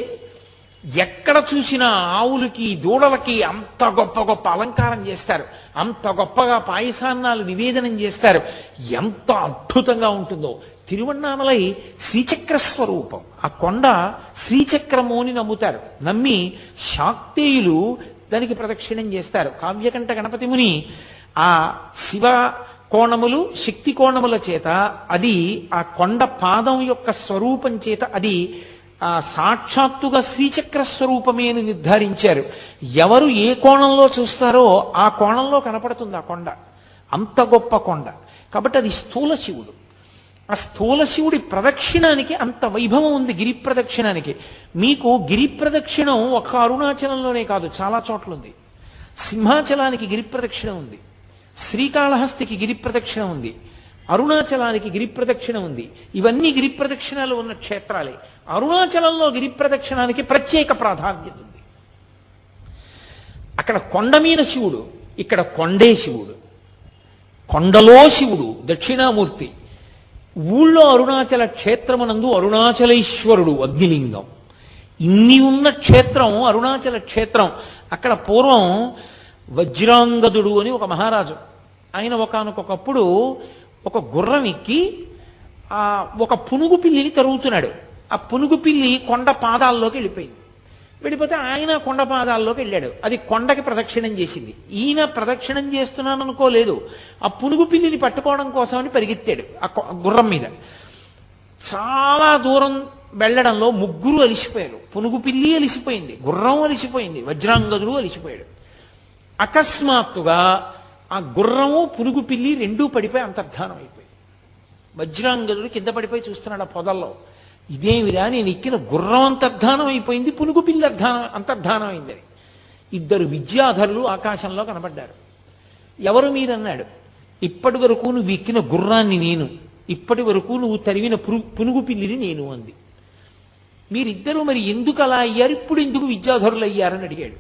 Speaker 2: ఎక్కడ చూసినా ఆవులకి, దూడలకి అంత గొప్ప గొప్ప అలంకారం చేస్తారు. అంత గొప్పగా పాయసాన్నాలు నివేదనం చేస్తారు. ఎంత అద్భుతంగా ఉంటుందో. తిరువణ్ణామలై శ్రీచక్ర స్వరూపం. ఆ కొండ శ్రీచక్రము అని నమ్ముతారు. నమ్మి శాక్తేయులు దానికి ప్రదక్షిణం చేస్తారు. కావ్యకంఠ గణపతి ముని ఆ శివ కోణములు, శక్తి కోణముల చేత అది ఆ కొండ పాదం యొక్క స్వరూపం చేత అది సాక్షాత్తుగా శ్రీచక్ర స్వరూపమే అని నిర్ధారించారు. ఎవరు ఏ కోణంలో చూస్తారో ఆ కోణంలో కనపడుతుంది ఆ కొండ. అంత గొప్ప కొండ. కాబట్టి అది స్థూల శివుడు. ఆ స్థూల శివుడి ప్రదక్షిణానికి అంత వైభవం ఉంది. గిరి ప్రదక్షిణానికి మీకు గిరి ప్రదక్షిణం ఒక అరుణాచలంలోనే కాదు, చాలా చోట్ల ఉంది. సింహాచలానికి గిరి ప్రదక్షిణ ఉంది, శ్రీకాళహస్తికి గిరి ప్రదక్షిణ ఉంది, అరుణాచలానికి గిరి ప్రదక్షిణ ఉంది. ఇవన్నీ గిరి ప్రదక్షిణాలు ఉన్న క్షేత్రాలే. అరుణాచలంలో గిరి ప్రదక్షిణానికి ప్రత్యేక ప్రాధాన్యత ఉంది. అక్కడ కొండ మీద శివుడు, ఇక్కడ కొండే శివుడు. కొండలో శివుడు దక్షిణామూర్తి. ఊళ్ళో అరుణాచల క్షేత్రమునందు అరుణాచలేశ్వరుడు అగ్నిలింగం. ఇన్ని ఉన్న క్షేత్రం అరుణాచల క్షేత్రం. అక్కడ పూర్వం వజ్రాంగదుడు అని ఒక మహారాజు, ఆయన ఒకానొకప్పుడు ఒక గుర్రం ఎక్కి ఒక పునుగు పిల్లిని తరుగుతున్నాడు. ఆ పునుగు పిల్లి కొండ పాదాల్లోకి వెళ్ళిపోయింది. వెళ్ళిపోతే ఆయన కొండ పాదాల్లోకి వెళ్ళాడు. అది కొండకి ప్రదక్షిణం చేసింది. ఈయన ప్రదక్షిణం చేస్తున్నాను అనుకోలేదు. ఆ పునుగు పిల్లిని పట్టుకోవడం కోసమని పరిగెత్తాడు ఆ గుర్రం మీద. చాలా దూరం వెళ్ళడంలో ముగ్గురు అలిసిపోయారు. పునుగు పిల్లి అలిసిపోయింది, గుర్రం అలిసిపోయింది, వజ్రాంగదుడు అలిసిపోయాడు. అకస్మాత్తుగా ఆ గుర్రము, పునుగు పిల్లి రెండూ పడిపోయి అంతర్ధానం అయిపోయి. వజ్రాంగదుడు కింద పడిపోయి చూస్తున్నాడు ఆ పొదల్లో. ఇదేమిరా, నేను ఎక్కిన గుర్రం అంతర్ధానం అయిపోయింది, పునుగు పిల్లి అంతర్ధానం అయిందని. ఇద్దరు విద్యాధరులు ఆకాశంలో కనపడ్డారు. ఎవరు మీరన్నాడు. ఇప్పటి వరకు నువ్వు ఎక్కిన గుర్రాన్ని నేను, ఇప్పటి వరకు నువ్వు తరివిన పునుగు పిల్లిని నేను అంది. మీరిద్దరూ మరి ఎందుకు అలా అయ్యారు, ఇప్పుడు ఎందుకు విద్యాధరులు అయ్యారని అడిగాడు.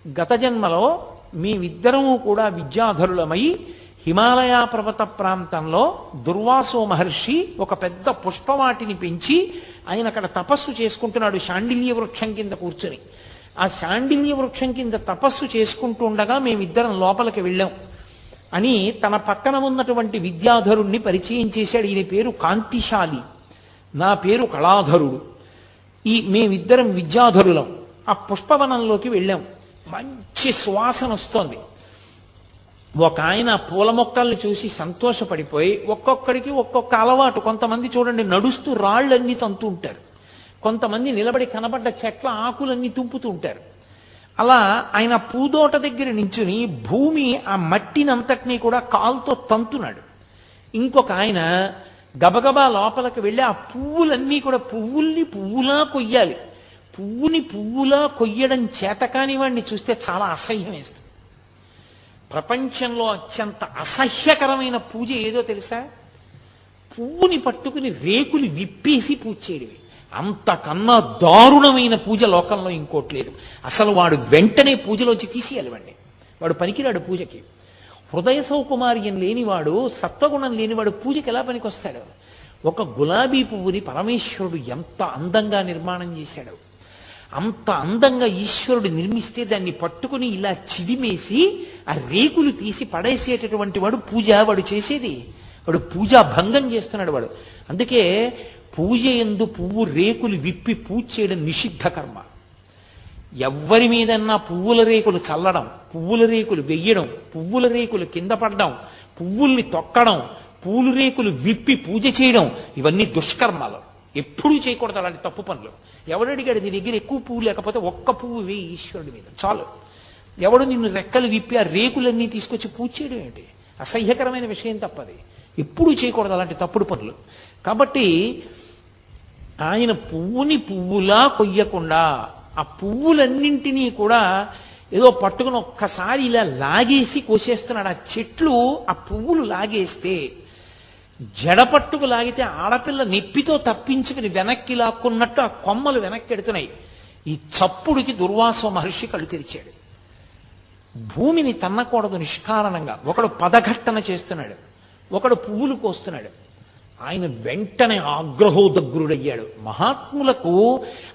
Speaker 2: గత జన్మలో మేమిద్దరము కూడా విద్యాధరులమై హిమాలయ పర్వత ప్రాంతంలో దుర్వాసో మహర్షి ఒక పెద్ద పుష్పవాటిని పెంచి ఆయన అక్కడ తపస్సు చేసుకుంటున్నాడు శాండిల్య వృక్షం కింద కూర్చుని. ఆ శాండిల్య వృక్షం కింద తపస్సు చేసుకుంటూ ఉండగా మేమిద్దరం లోపలికి వెళ్ళాం అని తన పక్కన ఉన్నటువంటి విద్యాధరుణ్ణి పరిచయం చేశాడు. ఈయన పేరు కాంతిశాలి, నా పేరు కళాధరుడు. మేమిద్దరం విద్యాధరులం. ఆ పుష్పవనంలోకి వెళ్ళాం. మంచి సువాసన వస్తోంది. ఒక ఆయన పూల మొక్కల్ని చూసి సంతోషపడిపోయి ఒక్కొక్కడికి ఒక్కొక్క అలవాటు. కొంతమంది చూడండి నడుస్తూ రాళ్ళన్నీ తంతూ ఉంటారు, కొంతమంది నిలబడి కనబడ్డ చెట్ల ఆకులన్నీ తుంపుతూ ఉంటారు. అలా ఆయన పూదోట దగ్గర నించుని భూమి ఆ మట్టినంతటినీ కూడా కాలుతో తంతున్నాడు. ఇంకొక ఆయన గబగబా లోపలికి వెళ్ళి ఆ పువ్వులన్నీ కూడా పువ్వుల్ని పువ్వులా కొయ్యాలి. పువ్వుని పువ్వులా కొయ్యడం చేతకాని వాడిని చూస్తే చాలా అసహ్యం వేస్తుంది. ప్రపంచంలో అత్యంత అసహ్యకరమైన పూజ ఏదో తెలుసా? పువ్వుని పట్టుకుని రేకులు విప్పేసి పూజ చేయడమే. అంతకన్నా దారుణమైన పూజ లోకంలో ఇంకోటి లేదు. అసలు వాడు వెంటనే పూజలోంచి తీసేయాలి వాడిని. వాడు పనికిరాడు పూజకి. హృదయ సౌకుమార్యం లేనివాడు, సత్వగుణం లేనివాడు పూజకి ఎలా పనికొస్తాడు? ఒక గులాబీ పువ్వుని పరమేశ్వరుడు ఎంత అందంగా నిర్మాణం చేశాడు. అంత అందంగా ఈశ్వరుడు నిర్మిస్తే దాన్ని పట్టుకుని ఇలా చిదిమేసి ఆ రేకులు తీసి పడేసేటటువంటి వాడు పూజ వాడు చేసేది. వాడు పూజా భంగం చేస్తున్నాడు వాడు. అందుకే పూజ యందు పువ్వు రేకులు విప్పి పూజ చేయడం నిషిద్ధ కర్మ. ఎవ్వరి మీదన్నా పువ్వుల రేకులు చల్లడం, పువ్వుల రేకులు వెయ్యడం, పువ్వుల రేకులు కింద పడడం, పువ్వుల్ని తొక్కడం, పూలు రేకులు విప్పి పూజ చేయడం, ఇవన్నీ దుష్కర్మాలు. ఎప్పుడూ చేయకూడదు అలాంటి తప్పు పనులు. ఎవడు అడిగాడు నీ దగ్గర ఎక్కువ పువ్వు లేకపోతే ఒక్క పువ్వు వేయి ఈశ్వరుడి మీద చాలు. ఎవడు నిన్ను రెక్కలు విప్పి ఆ రేకులన్నీ తీసుకొచ్చి పూజ చేయడం ఏంటి? అసహ్యకరమైన విషయం తప్పది. ఎప్పుడూ చేయకూడదు అలాంటి తప్పుడు పనులు. కాబట్టి ఆయన పువ్వుని పువ్వులా కొయ్యకుండా ఆ పువ్వులన్నింటినీ కూడా ఏదో పట్టుకుని ఒక్కసారి ఇలా లాగేసి కోసేస్తున్నాడు. ఆ చెట్లు ఆ పువ్వులు లాగేస్తే జడపట్టుకు లాగితే ఆడపిల్ల నెప్పితో తప్పించుకుని వెనక్కి లాక్కున్నట్టు ఆ కొమ్మలు వెనక్కి ఎడుతున్నాయి. ఈ చప్పుడికి దుర్వాసో మహర్షి కళ్ళు తెరిచాడు. భూమిని తన్నకూడదు నిష్కారణంగా. ఒకడు పదఘట్టన చేస్తున్నాడు, ఒకడు పువ్వులు కోస్తున్నాడు. ఆయన వెంటనే ఆగ్రహోదగ్రుడయ్యాడు. మహాత్ములకు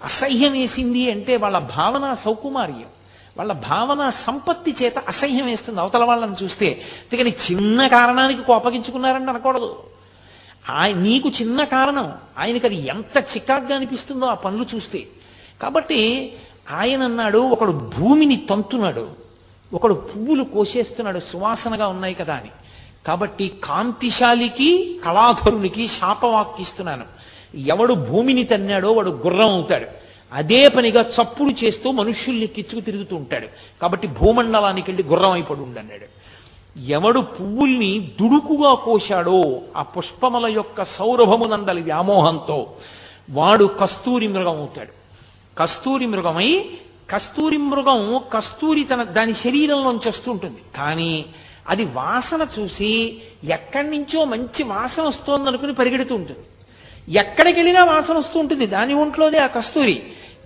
Speaker 2: అసహ్యం వేసింది అంటే వాళ్ళ భావన సౌకుమార్యం, వాళ్ళ భావన సంపత్తి చేత అసహ్యం వేస్తుంది అవతల వాళ్ళని చూస్తే. అందుకని చిన్న కారణానికి కోపగించుకున్నారని అనకూడదు. నీకు చిన్న కారణం, ఆయనకి అది ఎంత చికాగ్గా అనిపిస్తుందో ఆ పనులు చూస్తే. కాబట్టి ఆయన అన్నాడు, ఒకడు భూమిని తంతున్నాడు, ఒకడు పువ్వులు కోసేస్తున్నాడు సువాసనగా ఉన్నాయి కదా అని. కాబట్టి కాంతిశాలికి కళాధరునికి శాపవాక్కిస్తున్నాను. ఎవడు భూమిని తన్నాడో వాడు గుర్రం అవుతాడు. అదే పనిగా చప్పుడు చేస్తూ మనుష్యుల్ని కిచ్చుకు తిరుగుతూ ఉంటాడు. కాబట్టి భూమండలానికి వెళ్ళి గుర్రం అయిపడు ఉండన్నాడు. ఎవడు పువ్వుల్ని దుడుకుగా కోశాడో ఆ పుష్పముల యొక్క సౌరభమునందలి వ్యామోహంతో వాడు కస్తూరి మృగం అవుతాడు. కస్తూరి మృగమై కస్తూరి మృగం కస్తూరి దాని శరీరంలోంచి వస్తుంటుంది. కానీ అది వాసన చూసి ఎక్కడి నుంచో మంచి వాసన వస్తోందనుకుని పరిగెడుతూ ఉంటుంది. ఎక్కడికి వెళ్ళినా వాసన వస్తూ ఉంటుంది దాని ఒంట్లోదే ఆ కస్తూరి.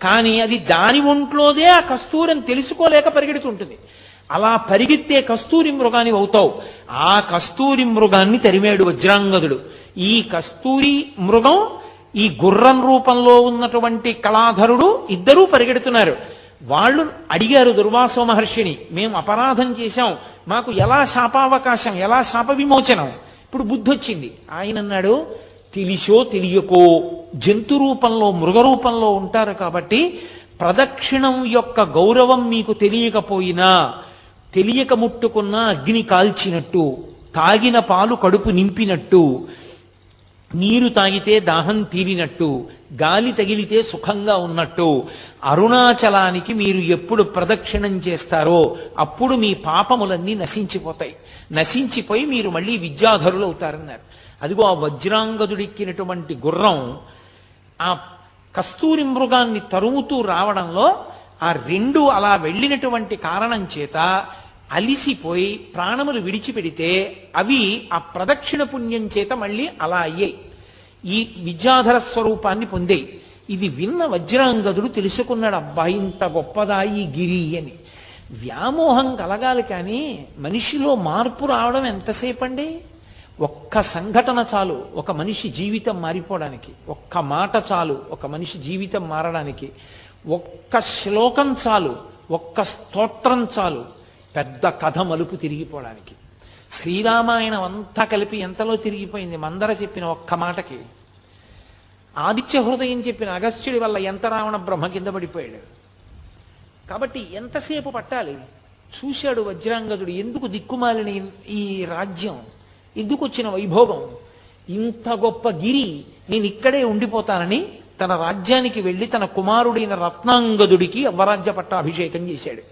Speaker 2: కానీ అది దాని ఒంట్లోదే ఆ కస్తూరి అని తెలుసుకోలేక పరిగెడుతుంటుంది. అలా పరిగెత్తే కస్తూరి మృగాన్ని అవుతావు. ఆ కస్తూరి మృగాన్ని తరిమాడు వజ్రాంగదుడు. ఈ కస్తూరి మృగం ఈ గుర్రం రూపంలో ఉన్నటువంటి కళాధరుడు ఇద్దరూ పరిగెడుతున్నారు. వాళ్ళు అడిగారు దుర్వాసో మహర్షిని, మేము అపరాధం చేశాం, మాకు ఎలా శాపావకాశం, ఎలా శాప విమోచనం? ఇప్పుడు బుద్ధి వచ్చింది. ఆయన అన్నాడు, తెలిసో తెలియకో జంతు రూపంలో మృగ రూపంలో ఉంటారు కాబట్టి ప్రదక్షిణం యొక్క గౌరవం మీకు తెలియకపోయినా తెలియక ముట్టుకున్న అగ్ని కాల్చినట్టు, తాగిన పాలు కడుపు నింపినట్టు, నీరు తాగితే దాహం తీరినట్టు, గాలి తగిలితే సుఖంగా ఉన్నట్టు అరుణాచలానికి మీరు ఎప్పుడు ప్రదక్షిణం చేస్తారో అప్పుడు మీ పాపములన్నీ నశించిపోతాయి. నశించిపోయి మీరు మళ్ళీ విద్యాధరులు అవుతారన్నారు. అదిగో ఆ వజ్రాంగదుడిక్కినటువంటి గుర్రం ఆ కస్తూరి మృగాన్ని తరుముతూ రావడంలో ఆ రెండు అలా వెళ్ళినటువంటి కారణం చేత అలిసిపోయి ప్రాణములు విడిచిపెడితే అవి ఆ ప్రదక్షిణ పుణ్యం చేత మళ్ళీ అలా అయ్యాయి, ఈ విద్యాధర స్వరూపాన్ని పొందాయి. ఇది విన్న వజ్రాంగదుడు తెలుసుకున్నాడు, అబ్బా ఇంత గొప్పదా ఈ గిరి అని. వ్యామోహం కలగాలి కానీ మనిషిలో మార్పు రావడం ఎంతసేపు అండి? ఒక్క సంఘటన చాలు ఒక మనిషి జీవితం మారిపోవడానికి, ఒక్క మాట చాలు ఒక మనిషి జీవితం మారడానికి, ఒక్క శ్లోకం చాలు, ఒక్క స్తోత్రం చాలు పెద్ద కథ మలుపు తిరిగిపోవడానికి. శ్రీరామాయణం అంతా కలిపి ఎంతలో తిరిగిపోయింది మందర చెప్పిన ఒక్క మాటకి. ఆదిత్య హృదయం చెప్పిన అగస్త్యుడి వల్ల ఎంత రావణ బ్రహ్మ కింద పడిపోయాడు. కాబట్టి ఎంతసేపు పట్టాలి? చూశాడు వజ్రాంగదుడు, ఎందుకు దిక్కుమాలిన ఈ రాజ్యం, ఎందుకు వచ్చిన వైభోగం, ఇంత గొప్ప గిరి, నేను ఇక్కడే ఉండిపోతానని తన రాజ్యానికి వెళ్ళి తన కుమారుడైన రత్నాంగదుడికి అవ్వరాజ్య పట్టాభిషేకం చేశాడు.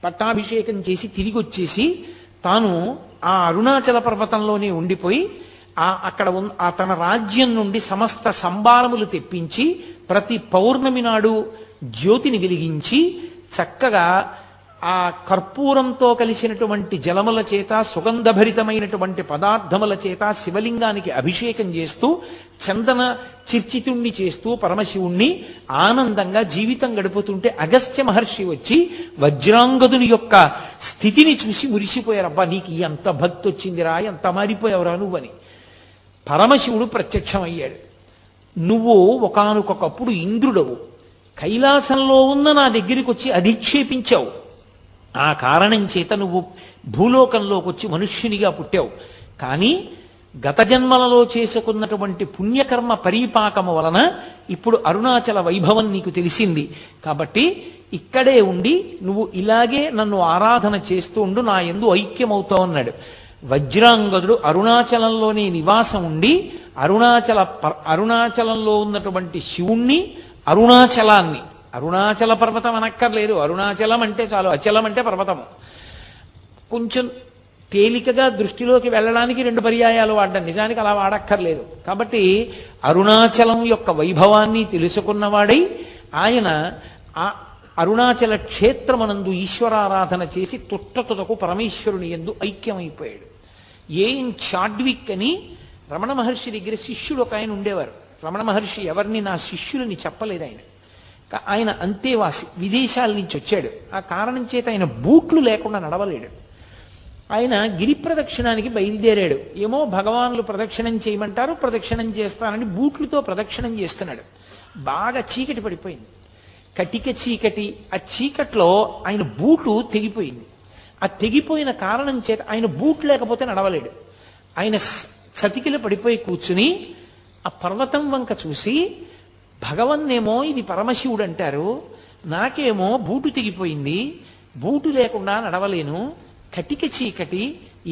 Speaker 2: పట్టాభిషేకం చేసి తిరిగి వచ్చేసి తాను ఆ అరుణాచల పర్వతంలోనే ఉండిపోయి అక్కడ ఆ తన రాజ్యం నుండి సమస్త సంభారములు తెప్పించి ప్రతి పౌర్ణమి నాడు జ్యోతిని వెలిగించి చక్కగా ఆ కర్పూరంతో కలిసినటువంటి జలముల చేత సుగంధభరితమైనటువంటి పదార్థముల చేత శివలింగానికి అభిషేకం చేస్తూ చందన చిర్చితుణ్ణి చేస్తూ పరమశివుణ్ణి ఆనందంగా జీవితం గడుపుతుంటే అగస్త్య మహర్షి వచ్చి వజ్రాంగదుని యొక్క స్థితిని చూసి మురిసిపోయారబ్బా, నీకు ఎంత భక్తి వచ్చిందిరా, ఎంత మారిపోయావురా నువ్వని. పరమశివుడు ప్రత్యక్షమయ్యాడు. నువ్వు ఒకానొకప్పుడు ఇంద్రుడవు, కైలాసంలో ఉన్న నా దగ్గరికి వచ్చి అధిక్షేపించావు, ఆ కారణం చేత నువ్వు భూలోకంలోకి వచ్చి మనుష్యునిగా పుట్టావు. కానీ గత జన్మలలో చేసుకున్నటువంటి పుణ్యకర్మ పరీపాకము వలన ఇప్పుడు అరుణాచల వైభవం నీకు తెలిసింది. కాబట్టి ఇక్కడే ఉండి నువ్వు ఇలాగే నన్ను ఆరాధన చేస్తూ ఉండు, నా యందు ఐక్యమవుతావు అన్నాడు. వజ్రాంగదుడు అరుణాచలంలోనే నివాసం ఉండి అరుణాచలంలో ఉన్నటువంటి శివుణ్ణి, అరుణాచలాన్ని, అరుణాచల పర్వతం అనక్కర్లేదు, అరుణాచలం అంటే చాలు, అచలం అంటే పర్వతము. కొంచెం తేలికగా దృష్టిలోకి వెళ్ళడానికి 2 పర్యాయాలు వాడ్డాను, నిజానికి అలా వాడక్కర్లేదు. కాబట్టి అరుణాచలం యొక్క వైభవాన్ని తెలుసుకున్నవాడై ఆయన ఆ అరుణాచల క్షేత్రమనందు ఈశ్వరారాధన చేసి తుట్టతుదకు పరమేశ్వరుని యందు ఐక్యమైపోయాడు. ఏం చాడ్విక్ అని రమణ మహర్షి దగ్గర శిష్యుడు ఒక ఆయన ఉండేవారు. రమణ మహర్షి ఎవరిని నా శిష్యులని చెప్పలేదు. ఆయన అంతేవాసి, విదేశాల నుంచి వచ్చాడు. ఆ కారణం చేత ఆయన బూట్లు లేకుండా నడవలేడు. ఆయన గిరి ప్రదక్షిణానికి బయలుదేరాడు. ఏమో భగవానులు ప్రదక్షిణం చేయమంటారు, ప్రదక్షిణం చేస్తానని బూట్లతో ప్రదక్షిణం చేస్తున్నాడు. బాగా చీకటి పడిపోయింది, కటిక చీకటి. ఆ చీకట్లో ఆయన బూటు తెగిపోయింది. ఆ తెగిపోయిన కారణం చేత ఆయన బూట్ లేకపోతే నడవలేడు. ఆయన చతికిల పడిపోయి కూర్చుని ఆ పర్వతం వంక చూసి, భగవన్నేమో ఇది పరమశివుడు అంటారు, నాకేమో బూటు తెగిపోయింది, బూటు లేకుండా నడవలేను, కటిక చీకటి,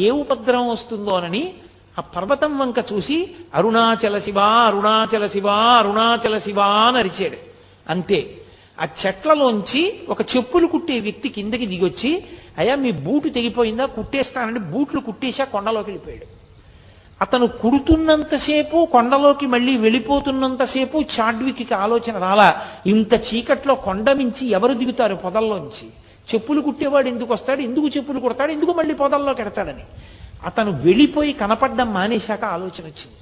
Speaker 2: ఏ ఉపద్రవం వస్తుందోనని ఆ పర్వతం వంక చూసి అరుణాచల శివ, అరుణాచల శివ, అరుణాచల శివ అని అరిచాడు. అంతే. ఆ చెట్లలోంచి ఒక చెప్పులు కుట్టే వ్యక్తి కిందకి దిగొచ్చి, అయ్యా మీ బూటు తెగిపోయిందా, కుట్టేస్తానని బూట్లు కుట్టేసి ఆ కొండలోకి వెళ్ళిపోయాడు. అతను కుడుతున్నంతసేపు, కొండలోకి మళ్ళీ వెళ్ళిపోతున్నంతసేపు చాడ్విక్కి ఆలోచన రాలా, ఇంత చీకట్లో కొండ మించి ఎవరు దిగుతారు పొదల్లోంచి, చెప్పులు కుట్టేవాడు ఎందుకు వస్తాడు, ఎందుకు చెప్పులు కుడతాడు, ఎందుకు మళ్ళీ పొదల్లోకి ఎడతాడని. అతను వెళ్ళిపోయి కనపడ్డం మానేశాక ఆలోచన వచ్చింది,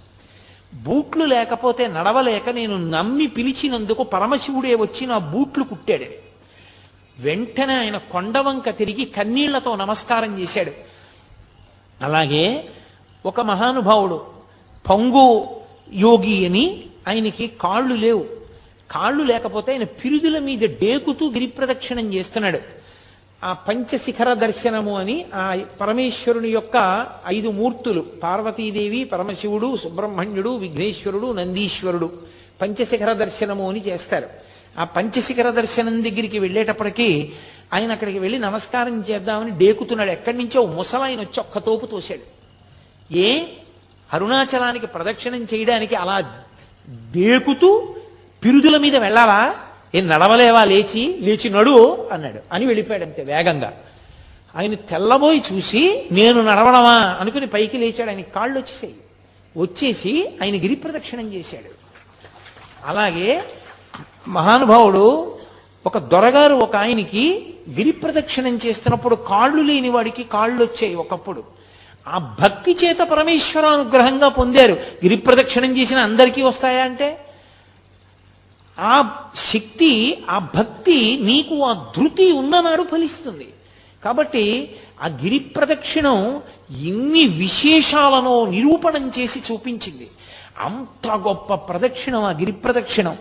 Speaker 2: బూట్లు లేకపోతే నడవలేక నేను నమ్మి పిలిచినందుకు పరమశివుడే వచ్చి నా బూట్లు కుట్టాడు. వెంటనే ఆయన కొండవంక తిరిగి కన్నీళ్లతో నమస్కారం చేశాడు. అలాగే ఒక మహానుభావుడు పంగు యోగి అని, ఆయనకి కాళ్ళు లేవు. కాళ్ళు లేకపోతే ఆయన పిరుదుల మీద డేకుతూ గిరి ప్రదక్షిణం చేస్తున్నాడు. ఆ పంచశిఖర దర్శనము అని ఆ పరమేశ్వరుని యొక్క 5 మూర్తులు, పార్వతీదేవి, పరమశివుడు, సుబ్రహ్మణ్యుడు, విఘ్నేశ్వరుడు, నందీశ్వరుడు, పంచశిఖర దర్శనము అని చేస్తారు. ఆ పంచశిఖర దర్శనం దగ్గరికి వెళ్ళేటప్పటికీ ఆయన అక్కడికి వెళ్ళి నమస్కారం చేద్దామని డేకుతున్నాడు. ఎక్కడి నుంచో ముసలాయన వచ్చి ఒక్క తోపు తోశాడు. ఏ అరుణాచలానికి ప్రదక్షిణం చేయడానికి అలా డేకుతూ పిరుదుల మీద వెళ్ళాలా, ఏం నడవలేవా, లేచి లేచి నడు అన్నాడు. అని వెళ్ళిపోయాడు అంతే వేగంగా. ఆయన తెల్లబోయి చూసి నేను నడవడమా అనుకుని పైకి లేచాడు. ఆయన కాళ్ళు వచ్చేసి ఆయన గిరి ప్రదక్షిణం చేశాడు. అలాగే మహానుభావుడు ఒక దొరగారు ఒక ఆయనకి గిరి ప్రదక్షిణం చేస్తున్నప్పుడు కాళ్ళు లేని వాడికి కాళ్ళు వచ్చాయి ఒకప్పుడు. ఆ భక్తి చేత పరమేశ్వరానుగ్రహంగా పొందారు. గిరి ప్రదక్షిణం చేసిన అందరికీ వస్తాయా అంటే, ఆ శక్తి, ఆ భక్తి నీకు ఆ ధృతి ఉన్ననాడు ఫలిస్తుంది. కాబట్టి ఆ గిరి ప్రదక్షిణం ఎన్ని విశేషాలను నిరూపణం చేసి చూపించింది. అంత గొప్ప ప్రదక్షిణం ఆ గిరి ప్రదక్షిణం.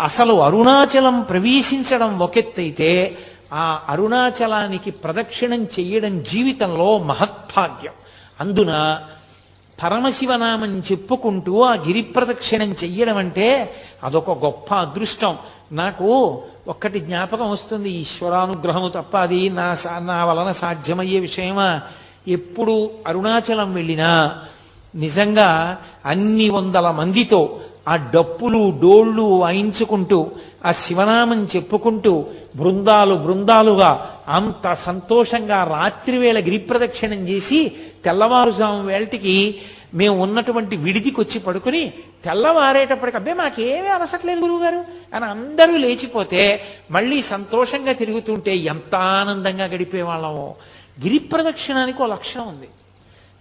Speaker 2: అసలు అరుణాచలం ప్రవేశించడం ఒకెత్తైతే, ఆ అరుణాచలానికి ప్రదక్షిణం చెయ్యడం జీవితంలో మహత్భాగ్యం. అందున పరమశివనామం చెప్పుకుంటూ ఆ గిరి ప్రదక్షిణం చెయ్యడం అంటే అదొక గొప్ప అదృష్టం. నాకు ఒక్కటి జ్ఞాపకం వస్తుంది, ఈశ్వరానుగ్రహము తప్ప అది నా వలన సాధ్యమయ్యే విషయమా? ఎప్పుడు అరుణాచలం వెళ్ళినా నిజంగా అన్ని వందల మందితో ఆ డప్పులు డోళ్ళు వాయించుకుంటూ ఆ శివనామం చెప్పుకుంటూ బృందాలు బృందాలుగా అంత సంతోషంగా రాత్రివేళ గిరిప్రదక్షిణం చేసి తెల్లవారుజాము వేళటికి మేము ఉన్నటువంటి విడిదికి వచ్చి పడుకుని తెల్లవారేటప్పటికి అబ్బే మాకేమీ అలసట్లేదు గురువుగారు అని అందరూ లేచిపోతే మళ్ళీ సంతోషంగా తిరుగుతుంటే ఎంత ఆనందంగా గడిపేవాళ్ళమో. గిరిప్రదక్షిణానికి ఒక లక్షణం ఉంది.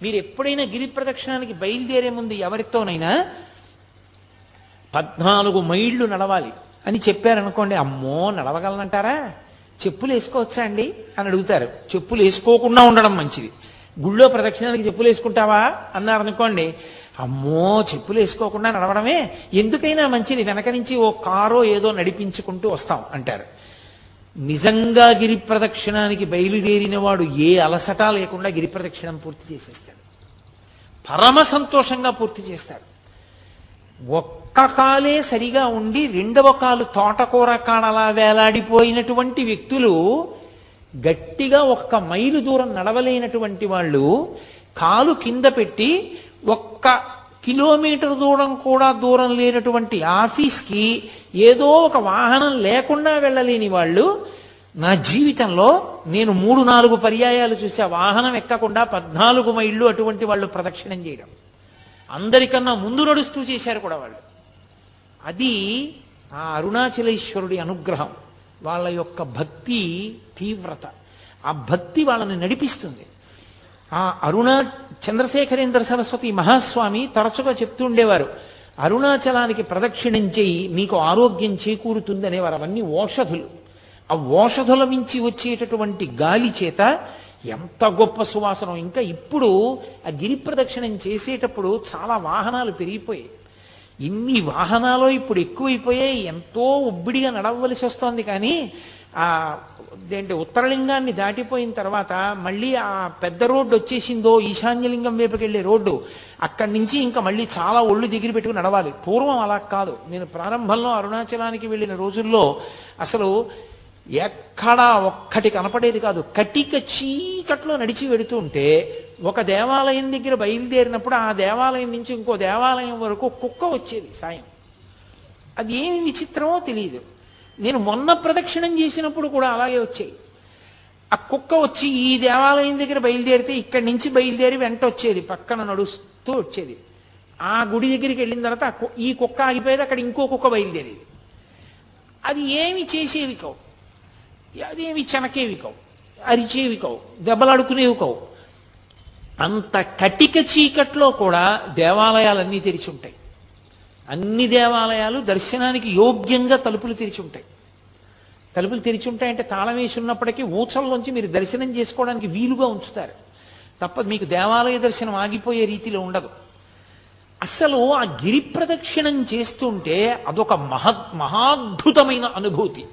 Speaker 2: మీరు ఎప్పుడైనా గిరిప్రదక్షిణానికి బయలుదేరే ముందు ఎవరితోనైనా 14 మైళ్ళు నడవాలి అని చెప్పారనుకోండి, అమ్మో నడవగలనంటారా, చెప్పులు వేసుకోవచ్చా అండి అని అడుగుతారు. చెప్పులు వేసుకోకుండా ఉండడం మంచిది. గుళ్ళో ప్రదక్షిణానికి చెప్పులు వేసుకుంటావా అన్నారనుకోండి, అమ్మో చెప్పులు వేసుకోకుండా నడవడమే ఎందుకైనా మంచిది, వెనక నుంచి ఓ కారో ఏదో నడిపించుకుంటూ వస్తాం అంటారు. నిజంగా గిరి ప్రదక్షిణానికి బయలుదేరిన వాడు ఏ అలసట లేకుండా గిరి ప్రదక్షిణం పూర్తి చేసేస్తాడు. పరమ సంతోషంగా పూర్తి చేస్తాడు. ఒక్క కాలే సరిగా ఉండి రెండవ కాలు తోటకూర కాడలా వేలాడిపోయినటువంటి వ్యక్తులు, గట్టిగా 1 మైలు దూరం నడవలేనటువంటి వాళ్ళు కాలు కింద పెట్టి 1 కిలోమీటర్ దూరం కూడా దూరం లేనటువంటి ఆఫీస్కి ఏదో ఒక వాహనం లేకుండా వెళ్ళలేని వాళ్ళు, నా జీవితంలో నేను 3-4 పర్యాయాలు చూసా వాహనం ఎక్కకుండా 14 మైళ్ళు అటువంటి వాళ్ళు ప్రదక్షిణం చేయడం. అందరికన్నా ముందు నడుస్తూ చేశారు కూడా వాళ్ళు. అది ఆ అరుణాచలేశ్వరుడి అనుగ్రహం, వాళ్ళ యొక్క భక్తి తీవ్రత. ఆ భక్తి వాళ్ళని నడిపిస్తుంది. ఆ చంద్రశేఖరేంద్ర సరస్వతి మహాస్వామి తరచుగా చెప్తూ ఉండేవారు, అరుణాచలానికి ప్రదక్షిణం చేయి మీకు ఆరోగ్యం చేకూరుతుంది అనేవారు. అవన్నీ ఓషధులు. ఆ ఓషధుల నుంచి వచ్చేటటువంటి గాలి చేత ఎంత గొప్ప సువాసనం. ఇంకా ఇప్పుడు ఆ గిరి ప్రదక్షిణం చేసేటప్పుడు చాలా వాహనాలు పెరిగిపోయాయి. ఇన్ని వాహనాలు ఇప్పుడు ఎక్కువైపోయాయి. ఎంతో ఉబ్బిడిగా నడవలసి వస్తోంది. కానీ ఏంటి ఉత్తరలింగాన్ని దాటిపోయిన తర్వాత మళ్ళీ ఆ పెద్ద రోడ్డు వచ్చేసిందో, ఈశాన్యలింగం వైపుకి వెళ్ళే రోడ్డు, అక్కడి నుంచి ఇంకా మళ్ళీ చాలా ఒళ్ళు దగ్గర పెట్టుకుని నడవాలి. పూర్వం అలా కాదు. నేను ప్రారంభంలో అరుణాచలానికి వెళ్ళిన రోజుల్లో అసలు ఎక్కడా ఒక్కటి కనపడేది కాదు. కటిక చీకట్లో నడిచి వెడుతూ ఉంటే ఒక దేవాలయం దగ్గర బయలుదేరినప్పుడు ఆ దేవాలయం నుంచి ఇంకో దేవాలయం వరకు కుక్క వచ్చేది సాయం. అది ఏమి విచిత్రమో తెలియదు. నేను మొన్న ప్రదక్షిణం చేసినప్పుడు కూడా అలాగే వచ్చాయి. ఆ కుక్క వచ్చి ఈ దేవాలయం దగ్గర బయలుదేరితే ఇక్కడి నుంచి బయలుదేరి వెంట వచ్చేది, పక్కన నడుస్తూ వచ్చేది. ఆ గుడి దగ్గరికి వెళ్ళిన తర్వాత ఈ కుక్క ఆగిపోయేది, అక్కడ ఇంకో కుక్క బయలుదేరేది. అది ఏమి చేసేవి కావు, అదేమి చెనకేవి కావు, అరిచేవి కావు, దెబ్బలాడుకునేవి కావు. అంత కటిక చీకట్లో కూడా దేవాలయాలన్నీ తెరిచి ఉంటాయి. అన్ని దేవాలయాలు దర్శనానికి యోగ్యంగా తలుపులు తెరిచి ఉంటాయి. తలుపులు తెరిచి ఉంటాయంటే తాళం వేసి ఉన్నప్పటికీ ఊచల్లోంచి మీరు దర్శనం చేసుకోవడానికి వీలుగా ఉంచుతారు తప్ప మీకు దేవాలయ దర్శనం ఆగిపోయే రీతిలో ఉండదు. అసలు ఆ గిరి ప్రదక్షిణం చేస్తుంటే అదొక మహాద్భుతమైన అనుభూతి.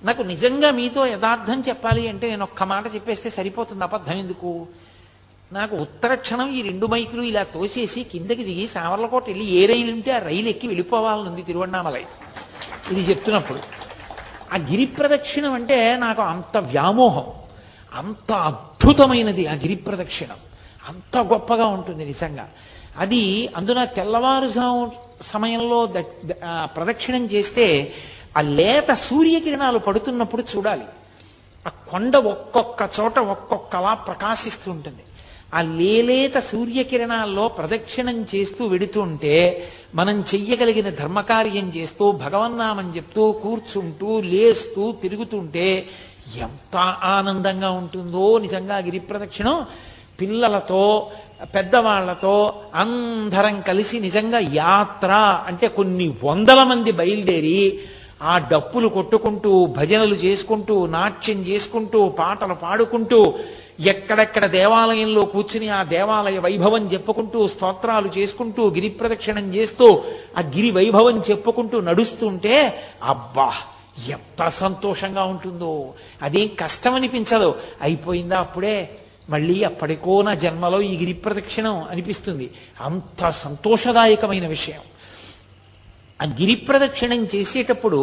Speaker 2: నాకు నిజంగా మీతో యథార్థం చెప్పాలి అంటే నేను ఒక్క మాట చెప్పేస్తే సరిపోతుంది, అబద్ధం ఎందుకు. నాకు ఉత్తర క్షణం ఈ 2 మైకులు ఇలా తోసేసి కిందకి దిగి సావర్లకోట వెళ్ళి ఏ రైలు ఉంటే ఆ రైలు ఎక్కి వెళ్ళిపోవాలనుంది తిరువണ്ണామలై. ఇది చెప్తున్నప్పుడు ఆ గిరి ప్రదక్షిణం అంటే నాకు అంత వ్యామోహం, అంత అద్భుతమైనది ఆ గిరి ప్రదక్షిణం, అంత గొప్పగా ఉంటుంది నిజంగా. అది అందున తెల్లవారుజాము సమయంలో ప్రదక్షిణం చేస్తే ఆ లేత సూర్యకిరణాలు పడుతున్నప్పుడు చూడాలి. ఆ కొండ ఒక్కొక్క చోట ఒక్కొక్కలా ప్రకాశిస్తూ ఉంటుంది. ఆ లేలేత సూర్యకిరణాల్లో ప్రదక్షిణం చేస్తూ వెడుతుంటే మనం చెయ్యగలిగిన ధర్మకార్యం చేస్తూ భగవన్నామం చెప్తూ కూర్చుంటూ లేస్తూ తిరుగుతుంటే ఎంత ఆనందంగా ఉంటుందో నిజంగా గిరి ప్రదక్షిణం. పిల్లలతో పెద్దవాళ్లతో అందరం కలిసి నిజంగా యాత్ర అంటే కొన్ని 100 మంది బయలుదేరి ఆ డప్పులు కొట్టుకుంటూ భజనలు చేసుకుంటూ నాట్యం చేసుకుంటూ పాటలు పాడుకుంటూ ఎక్కడెక్కడ దేవాలయంలో కూర్చుని ఆ దేవాలయ వైభవం చెప్పుకుంటూ స్తోత్రాలు చేసుకుంటూ గిరి ప్రదక్షిణం చేస్తూ ఆ గిరి వైభవం చెప్పుకుంటూ నడుస్తుంటే అబ్బా ఎంత సంతోషంగా ఉంటుందో. అదేం కష్టం అనిపించదు. అయిపోయిందా అప్పుడే, మళ్ళీ అప్పటికో నా జన్మలో ఈ గిరి ప్రదక్షిణం అనిపిస్తుంది. అంత సంతోషదాయకమైన విషయం. ఆ గిరి ప్రదక్షిణం చేసేటప్పుడు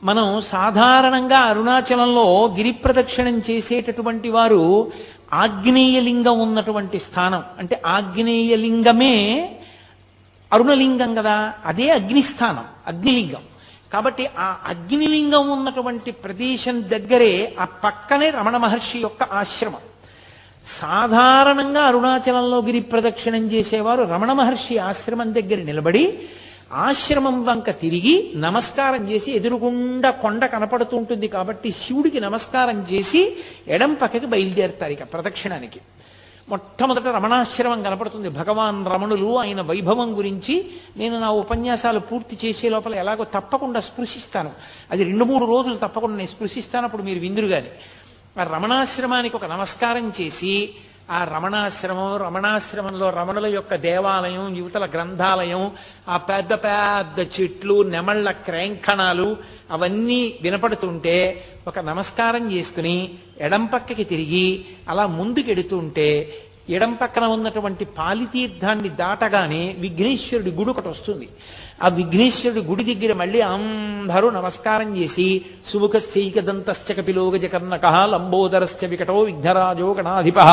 Speaker 2: మనం సాధారణంగా అరుణాచలంలో గిరి ప్రదక్షిణం చేసేటటువంటి వారు ఆగ్నేయలింగం ఉన్నటువంటి స్థానం, అంటే ఆగ్నేయలింగమే అరుణలింగం కదా, అదే అగ్నిస్థానం, అగ్నిలింగం. కాబట్టి ఆ అగ్నిలింగం ఉన్నటువంటి ప్రదేశం దగ్గరే ఆ పక్కనే రమణ మహర్షి యొక్క ఆశ్రమం. సాధారణంగా అరుణాచలంలో గిరి ప్రదక్షిణం చేసేవారు రమణ మహర్షి ఆశ్రమం దగ్గర నిలబడి ఆశ్రమం వంక తిరిగి నమస్కారం చేసి, ఎదురుగుండా కొండ కనపడుతూ ఉంటుంది కాబట్టి శివుడికి నమస్కారం చేసి ఎడం పక్కకి బయలుదేరుతారు ఇక ప్రదక్షిణానికి. మొట్టమొదట రమణాశ్రమం కనపడుతుంది. భగవాన్ రమణులు ఆయన వైభవం గురించి నేను నా ఉపన్యాసాలు పూర్తి చేసే లోపల ఎలాగో తప్పకుండా స్పృశిస్తాను. అది 2-3 రోజులు తప్పకుండా నేను స్పృశిస్తాను, అప్పుడు మీరు విందురు గాని. ఆ రమణాశ్రమానికి ఒక నమస్కారం చేసి, ఆ రమణాశ్రమంలో రమణుల యొక్క దేవాలయం, యువతల గ్రంథాలయం, ఆ పెద్ద పెద్ద చెట్లు, నెమళ్ల క్రేంఖణాలు అవన్నీ వినపడుతుంటే ఒక నమస్కారం చేసుకుని ఎడం పక్కకి తిరిగి అలా ముందుకెడుతుంటే ఎడం పక్కన ఉన్నటువంటి పాలితీర్థాన్ని దాటగానే విఘ్నేశ్వరుడి గుడి ఒకటి వస్తుంది. ఆ విఘ్నేశ్వరుడి గుడి దగ్గర మళ్ళీ అందరూ నమస్కారం చేసి సుముఖశ్చైకదంతశ్చ కపిలోగజకర్ణకః లంబోదరశ్చ వికటో విఘ్నరాజో గణాధిపః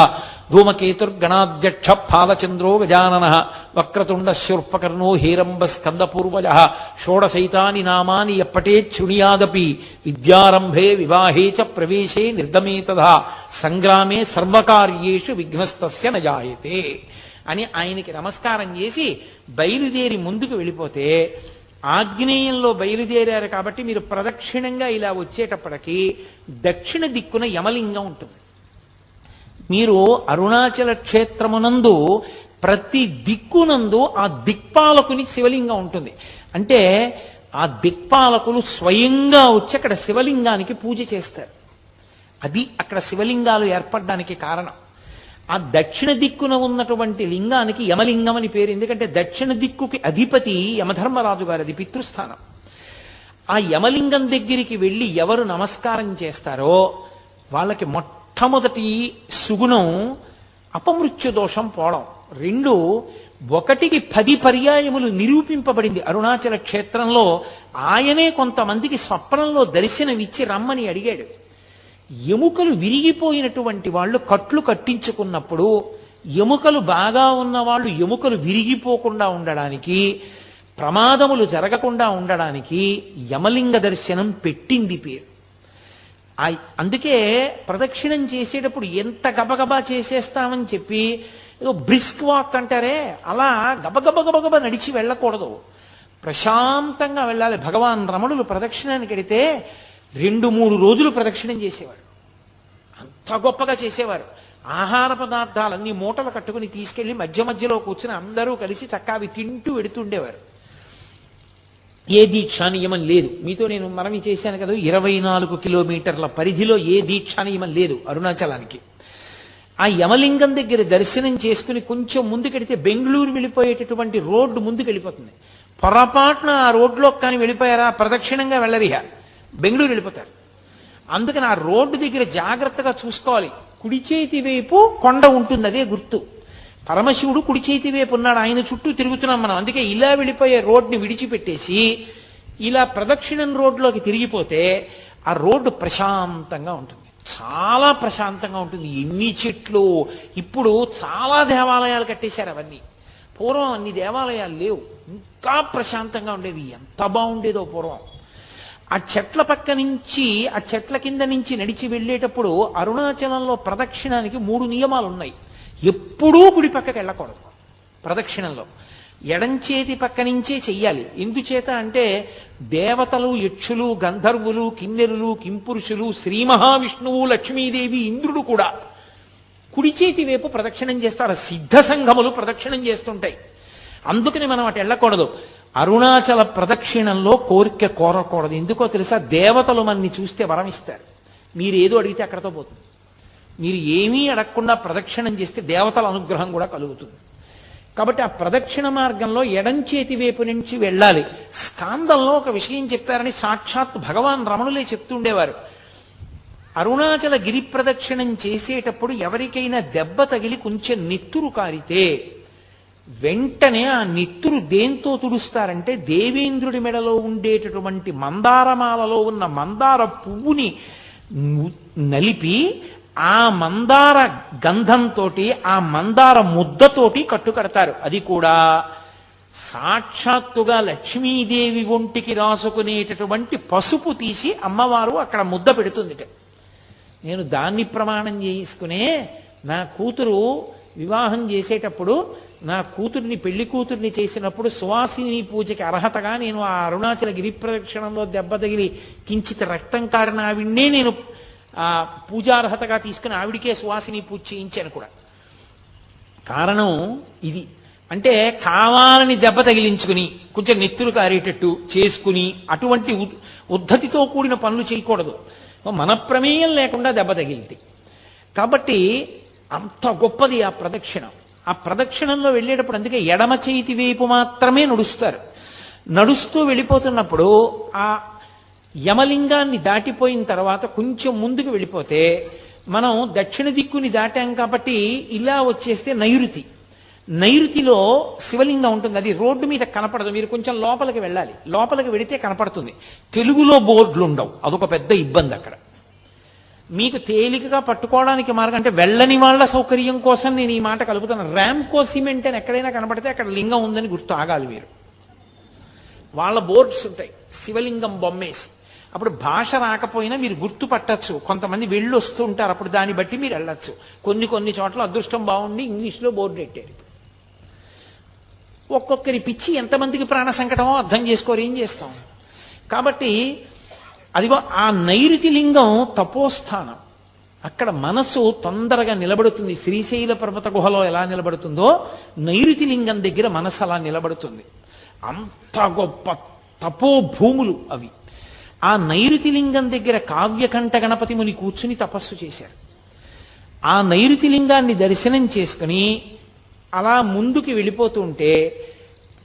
Speaker 2: ధూమకేతుర్గణాధ్యక్ష ఫాలచంద్రో గజాననః వక్రతుండ శూర్పకర్ణో హేరంబ స్కందపూర్వజః షోడశైతాని నామాని యప్పటేత్ శృణుయాదపి విద్యారంభే వివాహే చ ప్రవేశే నిర్గమే తథా సంగ్రామే సర్వకార్యేషు విఘ్నస్తస్య నజాయతే అని ఆయనకి నమస్కారం చేసి బయలుదేరి ముందుకు వెళ్ళిపోతే, ఆగ్నేయంలో బయలుదేరారు కాబట్టి మీరు ప్రదక్షిణంగా ఇలా వచ్చేటప్పటికి దక్షిణ దిక్కున యమలింగం ఉంటుంది. మీరు అరుణాచల క్షేత్రమునందు ప్రతి దిక్కునందు ఆ దిక్పాలకుని శివలింగం ఉంటుంది. అంటే ఆ దిక్పాలకులు స్వయంగా వచ్చి అక్కడ శివలింగానికి పూజ చేస్తారు. అది అక్కడ శివలింగాలు ఏర్పడడానికి కారణం. ఆ దక్షిణ దిక్కున ఉన్నటువంటి లింగానికి యమలింగం అని పేరు. ఎందుకంటే దక్షిణ దిక్కుకి అధిపతి యమధర్మరాజు గారు, అది పితృస్థానం. ఆ యమలింగం దగ్గరికి వెళ్ళి ఎవరు నమస్కారం చేస్తారో వాళ్ళకి మొట్టమొదటి సుగుణం అపమృత్యు దోషం పోవడం. 2, 1కి 10 పర్యాయములు నిరూపింపబడింది అరుణాచల క్షేత్రంలో. ఆయనే కొంతమందికి స్వప్నంలో దర్శనమిచ్చి రమ్మని అడిగాడు. ఎముకలు విరిగిపోయినటువంటి వాళ్ళు కట్లు కట్టించుకున్నప్పుడు, ఎముకలు బాగా ఉన్న వాళ్ళు ఎముకలు విరిగిపోకుండా ఉండడానికి, ప్రమాదములు జరగకుండా ఉండడానికి యమలింగ దర్శనం పెట్టింది పేరు. అందుకే ప్రదక్షిణం చేసేటప్పుడు ఎంత గబగబా చేసేస్తామని చెప్పి ఏదో బ్రిస్క్ వాక్ అంటారే, అలా గబగబ నడిచి వెళ్ళకూడదు, ప్రశాంతంగా వెళ్ళాలి. భగవాన్ రమణులు ప్రదక్షిణానికి వెడితే 2-3 రోజులు ప్రదక్షిణం చేసేవారు. అంత గొప్పగా చేసేవారు. ఆహార పదార్థాలన్నీ మూటలు కట్టుకుని తీసుకెళ్లి మధ్య మధ్యలో కూర్చుని అందరూ కలిసి చక్కగా అవి తింటూ వెడుతుండేవారు. ఏ దీక్షా నియమం లేదు. మీతో నేను మనవి చేశాను కదా, 24 కిలోమీటర్ల పరిధిలో ఏ దీక్షా నియమం లేదు అరుణాచలానికి. ఆ యమలింగం దగ్గర దర్శనం చేసుకుని కొంచెం ముందుకెడితే బెంగళూరు వెళ్ళిపోయేటటువంటి రోడ్డు ముందుకు వెళ్ళిపోతుంది. పొరపాటున ఆ రోడ్లో కానీ వెళ్ళిపోయారా ప్రదక్షిణంగా వెళ్ళరిహా, బెంగళూరు వెళ్ళిపోతారు. అందుకని ఆ రోడ్డు దగ్గర జాగ్రత్తగా చూసుకోవాలి. కుడి చేతి వైపు కొండ ఉంటుంది, అదే గుర్తు. పరమశివుడు కుడి చేతి వైపు ఉన్నాడు, ఆయన చుట్టూ తిరుగుతున్నాం మనం. అందుకే ఇలా వెళ్ళిపోయే రోడ్ని విడిచిపెట్టేసి ఇలా ప్రదక్షిణం రోడ్లోకి తిరిగిపోతే ఆ రోడ్డు ప్రశాంతంగా ఉంటుంది, చాలా ప్రశాంతంగా ఉంటుంది. ఎన్ని చెట్లు! ఇప్పుడు చాలా దేవాలయాలు కట్టేశారు అవన్నీ. పూర్వం అన్ని దేవాలయాలు లేవు, ఇంకా ప్రశాంతంగా ఉండేది. ఎంత బాగుండేదో పూర్వం. ఆ చెట్ల పక్క నుంచి, ఆ చెట్ల కింద నుంచి నడిచి వెళ్ళేటప్పుడు అరుణాచలంలో ప్రదక్షిణానికి 3 నియమాలు ఉన్నాయి. ఎప్పుడూ కుడి పక్కకి వెళ్ళకూడదు ప్రదక్షిణంలో, ఎడంచేతి పక్క నుంచే చెయ్యాలి. ఎందుచేత అంటే దేవతలు, యక్షులు, గంధర్వులు, కిన్నెరులు, కింపురుషులు, శ్రీ మహావిష్ణువు, లక్ష్మీదేవి, ఇంద్రుడు కూడా కుడి చేతి వైపు ప్రదక్షిణం చేస్తారు. సిద్ధ సంఘములు ప్రదక్షిణం చేస్తుంటాయి. అందుకని మనం అటు వెళ్ళకూడదు. అరుణాచల ప్రదక్షిణంలో కోరిక కోరకూడదు. ఎందుకో తెలుసా? దేవతలు మనని చూస్తే వరం ఇస్తారు. మీరు ఏదో అడిగితే అక్కడతో పోతుంది. మీరు ఏమీ అడగకుండా ప్రదక్షిణం చేస్తే దేవతల అనుగ్రహం కూడా కలుగుతుంది. కాబట్టి ఆ ప్రదక్షిణ మార్గంలో ఎడంచేతి వైపు నుంచి వెళ్ళాలి. స్కాందంలో ఒక విషయం చెప్పారని సాక్షాత్ భగవాన్ రమణులే చెప్తుండేవారు. అరుణాచల గిరి ప్రదక్షిణం చేసేటప్పుడు ఎవరికైనా దెబ్బ తగిలి కొంచెం నెత్తురు కారితే వెంటనే ఆ నెత్తురు దేంతో తుడుస్తారంటే దేవేంద్రుడి మెడలో ఉండేటటువంటి మందారమాలలో ఉన్న మందార పువ్వుని నలిపి ఆ మందార గంధంతో ఆ మందార ముద్దతోటి కట్టుకడతారు. అది కూడా సాక్షాత్తుగా లక్ష్మీదేవి ఒంటికి రాసుకునేటటువంటి పసుపు తీసి అమ్మవారు అక్కడ ముద్ద పెడుతుందిట. నేను దాన్ని ప్రమాణం చేసుకునే నా కూతురు వివాహం చేసేటప్పుడు నా కూతుర్ని పెళ్లి కూతుర్ని చేసినప్పుడు సువాసిని పూజకి అర్హతగా నేను ఆ అరుణాచల గిరి ప్రదక్షిణంలో దెబ్బ తగిలి కించిత రక్తం కారిన ఆవిడ్నే నేను ఆ పూజార్హతగా తీసుకుని ఆవిడికే సువాసిని పూజ చేయించాను కూడా. కారణం ఇది. అంటే కావాలని దెబ్బ తగిలించుకుని కొంచెం నెత్తురు కారేటట్టు చేసుకుని అటువంటి ఉద్ధతితో కూడిన పనులు చేయకూడదు. మన ప్రమేయం లేకుండా దెబ్బ తగిలింది. కాబట్టి అంత గొప్పది ఆ ప్రదక్షిణం. ఆ ప్రదక్షిణంలో వెళ్ళేటప్పుడు అందుకే ఎడమ చేతి వైపు మాత్రమే నడుస్తారు. నడుస్తూ వెళ్ళిపోతున్నప్పుడు ఆ యమలింగాన్ని దాటిపోయిన తర్వాత కొంచెం ముందుకు వెళ్ళిపోతే మనం దక్షిణ దిక్కుని దాటాం కాబట్టి ఇలా వచ్చేస్తే నైరుతి. నైరుతిలో శివలింగం ఉంటుంది. అది రోడ్డు మీద కనపడదు. మీరు కొంచెం లోపలికి వెళ్ళాలి. లోపలికి వెళితే కనపడుతుంది. తెలుగులో బోర్డులు ఉండవు. అదొక పెద్ద ఇబ్బంది అక్కడ. మీకు తేలికగా పట్టుకోవడానికి మార్గం అంటే వెళ్ళని వాళ్ళ సౌకర్యం కోసం నేను ఈ మాట కలుపుతాను. ర్యాంకో సిమెంట్ అని ఎక్కడైనా కనపడితే అక్కడ లింగం ఉందని గుర్తు ఆగాలి మీరు. వాళ్ళ బోర్డ్స్ ఉంటాయి శివలింగం బొమ్మేసి. అప్పుడు భాష రాకపోయినా మీరు గుర్తుపట్టచ్చు. కొంతమంది వెళ్ళి వస్తూ ఉంటారు. అప్పుడు దాన్ని బట్టి మీరు వెళ్ళచ్చు. కొన్ని చోట్ల అదృష్టం బాగుండి ఇంగ్లీష్లో బోర్డు పెట్టారు. ఒక్కొక్కరి పిచ్చి ఎంతమందికి ప్రాణ సంకటమో అర్థం చేసుకోరు. ఏం చేస్తాం? కాబట్టి అదిగో ఆ నైరుతి లింగం తపోస్థానం. అక్కడ మనసు తొందరగా నిలబడుతుంది. శ్రీశైల పర్వత గుహలో ఎలా నిలబడుతుందో నైరుతి లింగం దగ్గర మనసు అలా నిలబడుతుంది. అంత గొప్ప తపోభూములు అవి. ఆ నైరుతి లింగం దగ్గర కావ్యకంఠ గణపతి ముని కూర్చుని తపస్సు చేశారు. ఆ నైరుతి లింగాన్ని దర్శనం చేసుకుని అలా ముందుకు వెళ్ళిపోతుంటే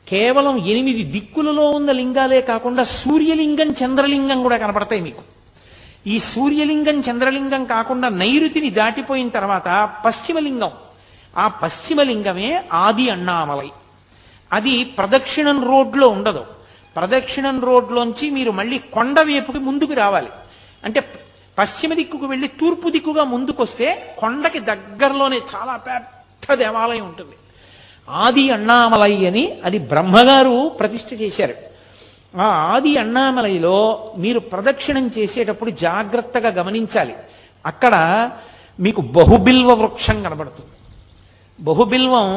Speaker 2: కేవలం 8 దిక్కులలో ఉన్న లింగాలే కాకుండా సూర్యలింగం చంద్రలింగం కూడా కనపడతాయి మీకు. ఈ సూర్యలింగం చంద్రలింగం కాకుండా నైరుతిని దాటిపోయిన తర్వాత పశ్చిమలింగం. ఆ పశ్చిమలింగమే ఆది అన్నామలై. అది ప్రదక్షిణం రోడ్లో ఉండదు. ప్రదక్షిణం రోడ్లోంచి మీరు మళ్ళీ కొండ వైపుకి ముందుకు రావాలి. అంటే పశ్చిమ దిక్కుకు వెళ్ళి తూర్పు దిక్కుగా ముందుకొస్తే కొండకి దగ్గరలోనే చాలా పెద్ద దేవాలయం ఉంటుంది. ఆది అన్నామలై అని అది బ్రహ్మగారు ప్రతిష్ఠ చేశారు. ఆ ఆది అన్నామలైలో మీరు ప్రదక్షిణం చేసేటప్పుడు జాగ్రత్తగా గమనించాలి. అక్కడ మీకు బహుబిల్వ వృక్షం కనబడుతుంది. బహుబిల్వం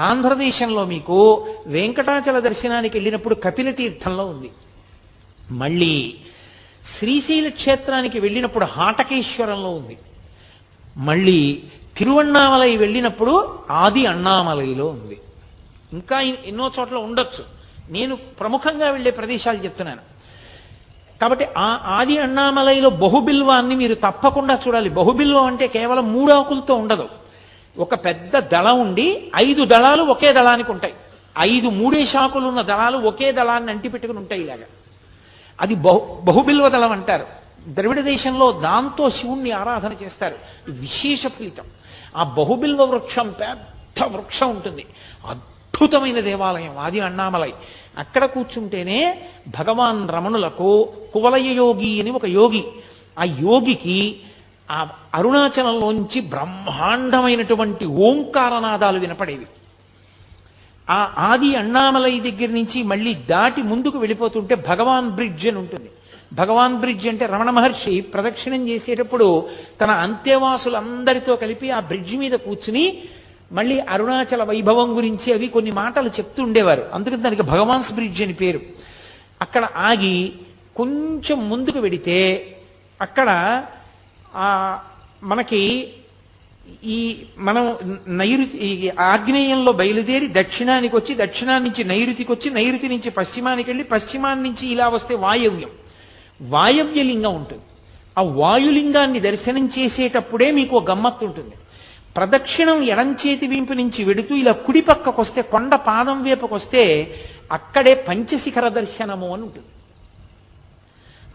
Speaker 2: ఆంధ్రదేశంలో మీకు వెంకటాచల దర్శనానికి వెళ్ళినప్పుడు కపిల తీర్థంలో ఉంది. మళ్ళీ శ్రీశైల క్షేత్రానికి వెళ్ళినప్పుడు హాటకేశ్వరంలో ఉంది. మళ్ళీ తిరువణ్ణామలై వెళ్ళినప్పుడు ఆది అన్నామలైలో ఉంది. ఇంకా ఎన్నో చోట్ల ఉండొచ్చు. నేను ప్రముఖంగా వెళ్ళే ప్రదేశాలు చెప్తున్నాను. కాబట్టి ఆ ఆది అన్నామలైలో బహుబిల్వాన్ని మీరు తప్పకుండా చూడాలి. బహుబిల్వం అంటే కేవలం 3 ఆకులతో ఉండదు. ఒక పెద్ద దళం ఉండి 5 దళాలు ఒకే దళానికి ఉంటాయి. 5 మూడేశాకులు ఉన్న దళాలు ఒకే దళాన్ని అంటిపెట్టుకుని ఉంటాయి. ఇలాగా అది బహుబిల్వ దళం అంటారు. ద్రవిడ దేశంలో దాంతో శివుణ్ణి ఆరాధన చేస్తారు. విశేష ఫలితం. ఆ బహుబిల్వ వృక్షం పెద్ద వృక్షం ఉంటుంది. అద్భుతమైన దేవాలయం ఆది అన్నామలై. అక్కడ కూర్చుంటేనే భగవాన్ రమణులకు కువలయ యోగి అని ఒక యోగి, ఆ యోగికి ఆ అరుణాచలంలోంచి బ్రహ్మాండమైనటువంటి ఓంకారనాదాలు వినపడేవి. ఆ ఆది అన్నామలై దగ్గర నుంచి మళ్ళీ దాటి ముందుకు వెళ్ళిపోతుంటే భగవాన్ బ్రిడ్జ్ అని ఉంటుంది. భగవాన్ బ్రిడ్జ్ అంటే రమణ మహర్షి ప్రదక్షిణం చేసేటప్పుడు తన అంత్యవాసులందరితో కలిపి ఆ బ్రిడ్జ్ మీద కూర్చుని మళ్ళీ అరుణాచల వైభవం గురించి అవి కొన్ని మాటలు చెప్తూ ఉండేవారు. అందుకని దానికి భగవాన్స్ బ్రిడ్జ్ అని పేరు. అక్కడ ఆగి కొంచెం ముందుకు వెడితే అక్కడ మనకి ఈ మనం నైరుతి ఆగ్నేయంలో బయలుదేరి దక్షిణానికి వచ్చి దక్షిణాన్ని నుంచి నైరుతికి వచ్చి నైరుతి నుంచి పశ్చిమానికి వెళ్ళి పశ్చిమాన్ని నుంచి ఇలా వస్తే వాయవ్యం, వాయవ్యలింగం ఉంటుంది. ఆ వాయులింగాన్ని దర్శనం చేసేటప్పుడే మీకు ఒక గమ్మత్తు ఉంటుంది. ప్రదక్షిణం ఎడంచేతి వీంపు నుంచి వెడుతూ ఇలా కుడి పక్కకు వస్తే కొండ పాదం వైపుకు వస్తే అక్కడే పంచశిఖర దర్శనము అని ఉంటుంది.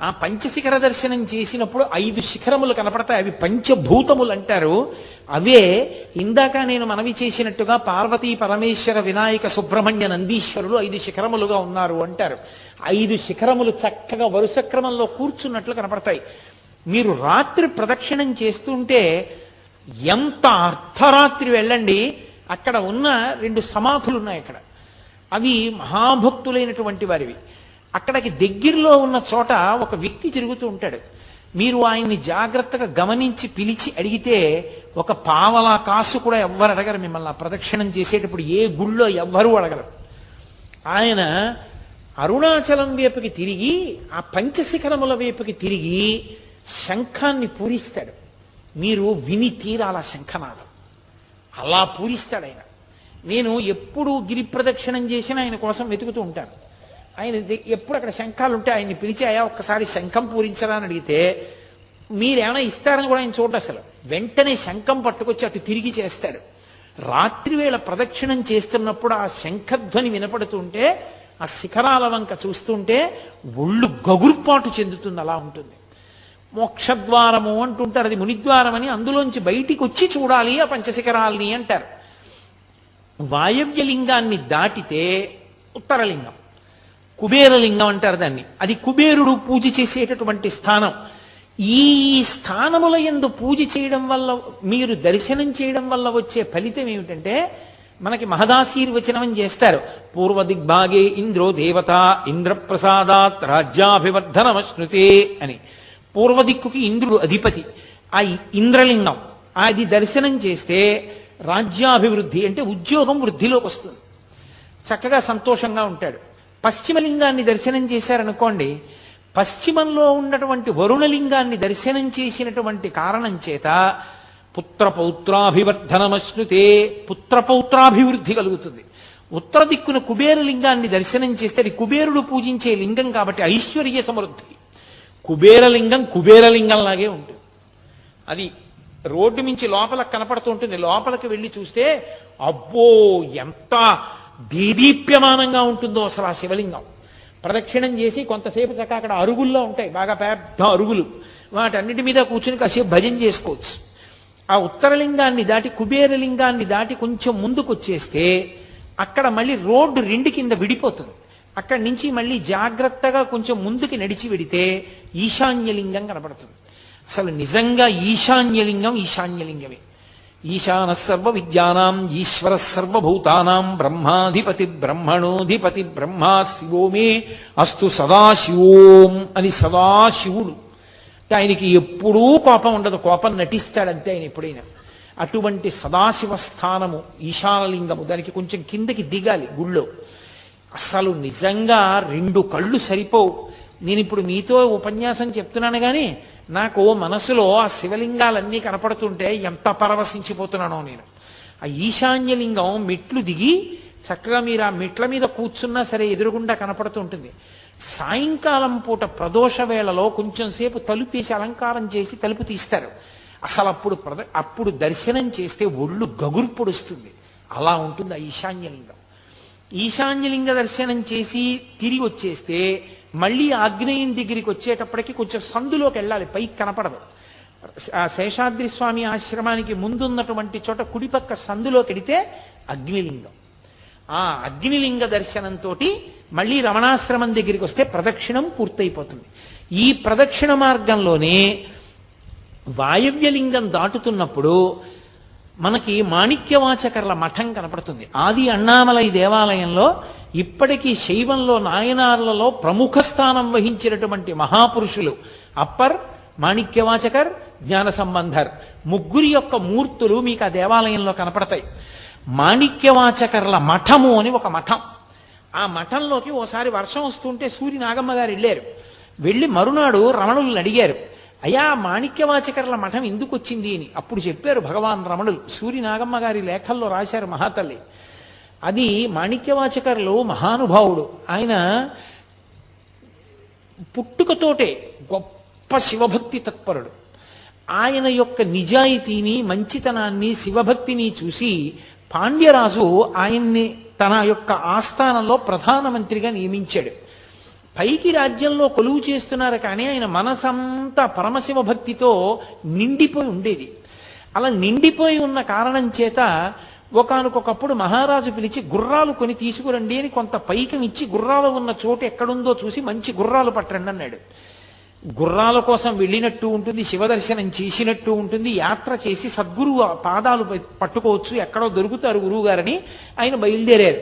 Speaker 2: ఆ పంచశిఖర దర్శనం చేసినప్పుడు 5 శిఖరములు కనపడతాయి. అవి పంచభూతములు అంటారు. అవే ఇందాక నేను మనవి చేసినట్టుగా పార్వతీ పరమేశ్వర వినాయక సుబ్రహ్మణ్య నందీశ్వరులు 5 శిఖరములుగా ఉన్నారు అంటారు. 5 శిఖరములు చక్కగా వరుస క్రమంలో కూర్చున్నట్లు కనపడతాయి. మీరు రాత్రి ప్రదక్షిణం చేస్తుంటే ఎంత అర్ధరాత్రి వెళ్ళండి, అక్కడ ఉన్న 2 సమాధులు ఉన్నాయి. అక్కడ అవి మహాభక్తులైనటువంటి వారివి. అక్కడికి దగ్గరలో ఉన్న చోట ఒక వ్యక్తి తిరుగుతూ ఉంటాడు. మీరు ఆయన్ని జాగ్రత్తగా గమనించి పిలిచి అడిగితే ఒక పావలా కాసు కూడా ఎవ్వరు అడగరు మిమ్మల్ని. ఆ ప్రదక్షిణం చేసేటప్పుడు ఏ గుళ్ళో ఎవ్వరూ అడగరు. ఆయన అరుణాచలం వైపుకి తిరిగి ఆ పంచశిఖరముల వైపుకి తిరిగి శంఖాన్ని పూరిస్తాడు. మీరు విని తీరాల శంఖనాదం అలా పూరిస్తాడు ఆయన. నేను ఎప్పుడు గిరి ప్రదక్షిణం చేసినా ఆయన కోసం వెతుకుతూ ఉంటాను. ఆయన ఎప్పుడు అక్కడ శంఖాలు ఉంటే ఆయన్ని పిలిచి అయ్యా ఒక్కసారి శంఖం పూరించరా అని అడిగితే మీరేమైనా ఇస్తారని కూడా ఆయన చూడండి. అసలు వెంటనే శంఖం పట్టుకొచ్చి అటు తిరిగి చేస్తాడు. రాత్రివేళ ప్రదక్షిణం చేస్తున్నప్పుడు ఆ శంఖధ్వని వినపడుతుంటే ఆ శిఖరాల వంక చూస్తుంటే ఒళ్ళు గగుర్పాటు చెందుతుంది. అలా ఉంటుంది. మోక్షద్వారము అంటుంటారు, అది మునిద్వారం అని. అందులోంచి బయటికి వచ్చి చూడాలి ఆ పంచశిఖరాల్ని అంటారు. వాయవ్యలింగాన్ని దాటితే ఉత్తరలింగం, కుబేరలింగం అంటారు దాన్ని. అది కుబేరుడు పూజ చేసేటటువంటి స్థానం. ఈ స్థానముల యందు పూజ చేయడం వల్ల, మీరు దర్శనం చేయడం వల్ల వచ్చే ఫలితం ఏమిటంటే, మనకి మహదాశీర్వచనం అని చేస్తారు. పూర్వ దిగ్భాగే ఇంద్రో దేవత ఇంద్రప్రసాదాత్ రాజ్యాభివర్ధనమశ్నుతే అని. పూర్వ దిక్కుకి ఇంద్రుడు అధిపతి. ఆ ఇంద్రలింగం అది దర్శనం చేస్తే రాజ్యాభివృద్ధి అంటే ఉద్యోగం వృద్ధిలోకి వస్తుంది. చక్కగా సంతోషంగా ఉంటాడు. పశ్చిమలింగాన్ని దర్శనం చేశారనుకోండి, పశ్చిమంలో ఉన్నటువంటి వరుణలింగాన్ని దర్శనం చేసినటువంటి కారణం చేత పుత్రపౌత్రాభివర్ధనమశ్నుతే, పుత్రపౌత్రాభివృద్ధి కలుగుతుంది. ఉత్తర దిక్కున కుబేరలింగాన్ని దర్శనం చేస్తే అది కుబేరుడు పూజించే లింగం కాబట్టి ఐశ్వర్య సమృద్ధి. కుబేరలింగం కుబేరలింగంలాగే ఉంటుంది. అది రోడ్డు మించి లోపలకు కనపడుతూ ఉంటుంది. లోపలికి వెళ్ళి చూస్తే అబ్బో ఎంత దీదీప్యమానంగా ఉంటుందో అసలు ఆ శివలింగం. ప్రదక్షిణం చేసి కొంతసేపు చక్క అక్కడ అరుగుల్లో ఉంటాయి, బాగా పెద్ద అరుగులు, వాటన్నిటి మీద కూర్చుని కాసేపు భజన చేసుకోవచ్చు. ఆ ఉత్తరలింగాన్ని దాటి కుబేరలింగాన్ని దాటి కొంచెం ముందుకు వచ్చేస్తే అక్కడ మళ్ళీ రోడ్డు 2 కింద విడిపోతుంది. అక్కడి నుంచి మళ్ళీ జాగ్రత్తగా కొంచెం ముందుకి నడిచి వెడితే ఈశాన్యలింగం కనపడుతుంది. అసలు నిజంగా ఈశాన్యలింగం ఈశాన్యలింగమే. ఈశాన సర్వ విద్యానాం ఈశ్వర సర్వభూతానాం బ్రహ్మాధిపతి బ్రహ్మణోధిపతి బ్రహ్మా శివో మే అస్తు సదాశివోం అని. సదాశివుడు ఆయనకి ఎప్పుడూ కోపం ఉండదు, కోపం నటిస్తాడంతే ఆయన ఎప్పుడైనా. అటువంటి సదాశివ స్థానము ఈశానలింగము. దానికి కొంచెం కిందకి దిగాలి గుళ్ళో. అసలు నిజంగా 2 కళ్ళు సరిపోవు. నేను ఇప్పుడు మీతో ఉపన్యాసం చెప్తున్నాను కానీ నాకు మనసులో ఆ శివలింగాలన్నీ కనపడుతుంటే ఎంత పరవశించిపోతున్నానో నేను. ఆ ఈశాన్యలింగం మెట్లు దిగి చక్కగా మీరు ఆ మెట్ల మీద కూర్చున్నా సరే ఎదురుగుండా కనపడుతూ ఉంటుంది. సాయంకాలం పూట ప్రదోష వేళలో కొంచెం సేపు తలుపేసి అలంకారం చేసి తలుపు తీస్తారు. అసలు అప్పుడు దర్శనం చేస్తే ఒళ్ళు గగుర్పొడుస్తుంది. అలా ఉంటుంది ఆ ఈశాన్యలింగం. ఈశాన్యలింగ దర్శనం చేసి తిరిగి వచ్చేస్తే మళ్ళీ ఆగ్నేయం దగ్గరికి వచ్చేటప్పటికి కొంచెం సందులోకి వెళ్ళాలి, పైకి కనపడదు. ఆ శేషాద్రి స్వామి ఆశ్రమానికి ముందున్నటువంటి చోట కుడిపక్క సందులోకి వెడితే అగ్నిలింగం. ఆ అగ్నిలింగ దర్శనంతో మళ్ళీ రమణాశ్రమం దగ్గరికి వస్తే ప్రదక్షిణం పూర్తయిపోతుంది. ఈ ప్రదక్షిణ మార్గంలోనే వాయవ్యలింగం దాటుతున్నప్పుడు మనకి మాణిక్యవాచకర్ల మఠం కనపడుతుంది. ఆది అన్నామలై దేవాలయంలో ఇప్పటికీ శైవంలో నాయనార్లలో ప్రముఖ స్థానం వహించినటువంటి మహాపురుషులు అప్పర్, మాణిక్యవాచకర్, జ్ఞాన సంబంధర్ ముగ్గురి యొక్క మూర్తులు మీకు ఆ దేవాలయంలో కనపడతాయి. మాణిక్యవాచకర్ల మఠము అని ఒక మఠం. ఆ మఠంలోకి ఓసారి వర్షం వస్తుంటే సూరి నాగమ్మ గారు వెళ్ళారు. వెళ్ళి మరునాడు రమణులను అడిగారు, అయ్యా మాణిక్యవాచకర్ల మఠం ఎందుకు వచ్చింది అని. అప్పుడు చెప్పారు భగవాన్ రమణులు. సూరి నాగమ్మ గారి లేఖల్లో రాశారు మహాతల్లి. అది మాణిక్యవాచకర్లు మహానుభావుడు. ఆయన పుట్టుకతోటే గొప్ప శివభక్తి తత్పరుడు. ఆయన యొక్క నిజాయితీని, మంచితనాన్ని, శివభక్తిని చూసి పాండ్యరాజు ఆయన్ని తన యొక్క ఆస్థానంలో ప్రధానమంత్రిగా నియమించాడు. పైకి రాజ్యంలో కొలువు చేస్తున్నారు కానీ ఆయన మనసంతా పరమశివ భక్తితో నిండిపోయి ఉండేది. అలా నిండిపోయి ఉన్న కారణం చేత ఒకానొకప్పుడు మహారాజు పిలిచి గుర్రాలు కొని తీసుకురండి అని కొంత పైకం ఇచ్చి గుర్రాలు ఉన్న చోటు ఎక్కడుందో చూసి మంచి గుర్రాలు పట్టండి అన్నాడు. గుర్రాల కోసం వెళ్ళినట్టు ఉంటుంది, శివదర్శనం చేసినట్టు ఉంటుంది, యాత్ర చేసి సద్గురువు పాదాలు పట్టుకోవచ్చు, ఎక్కడో దొరుకుతారు గురువు గారని ఆయన బయలుదేరారు.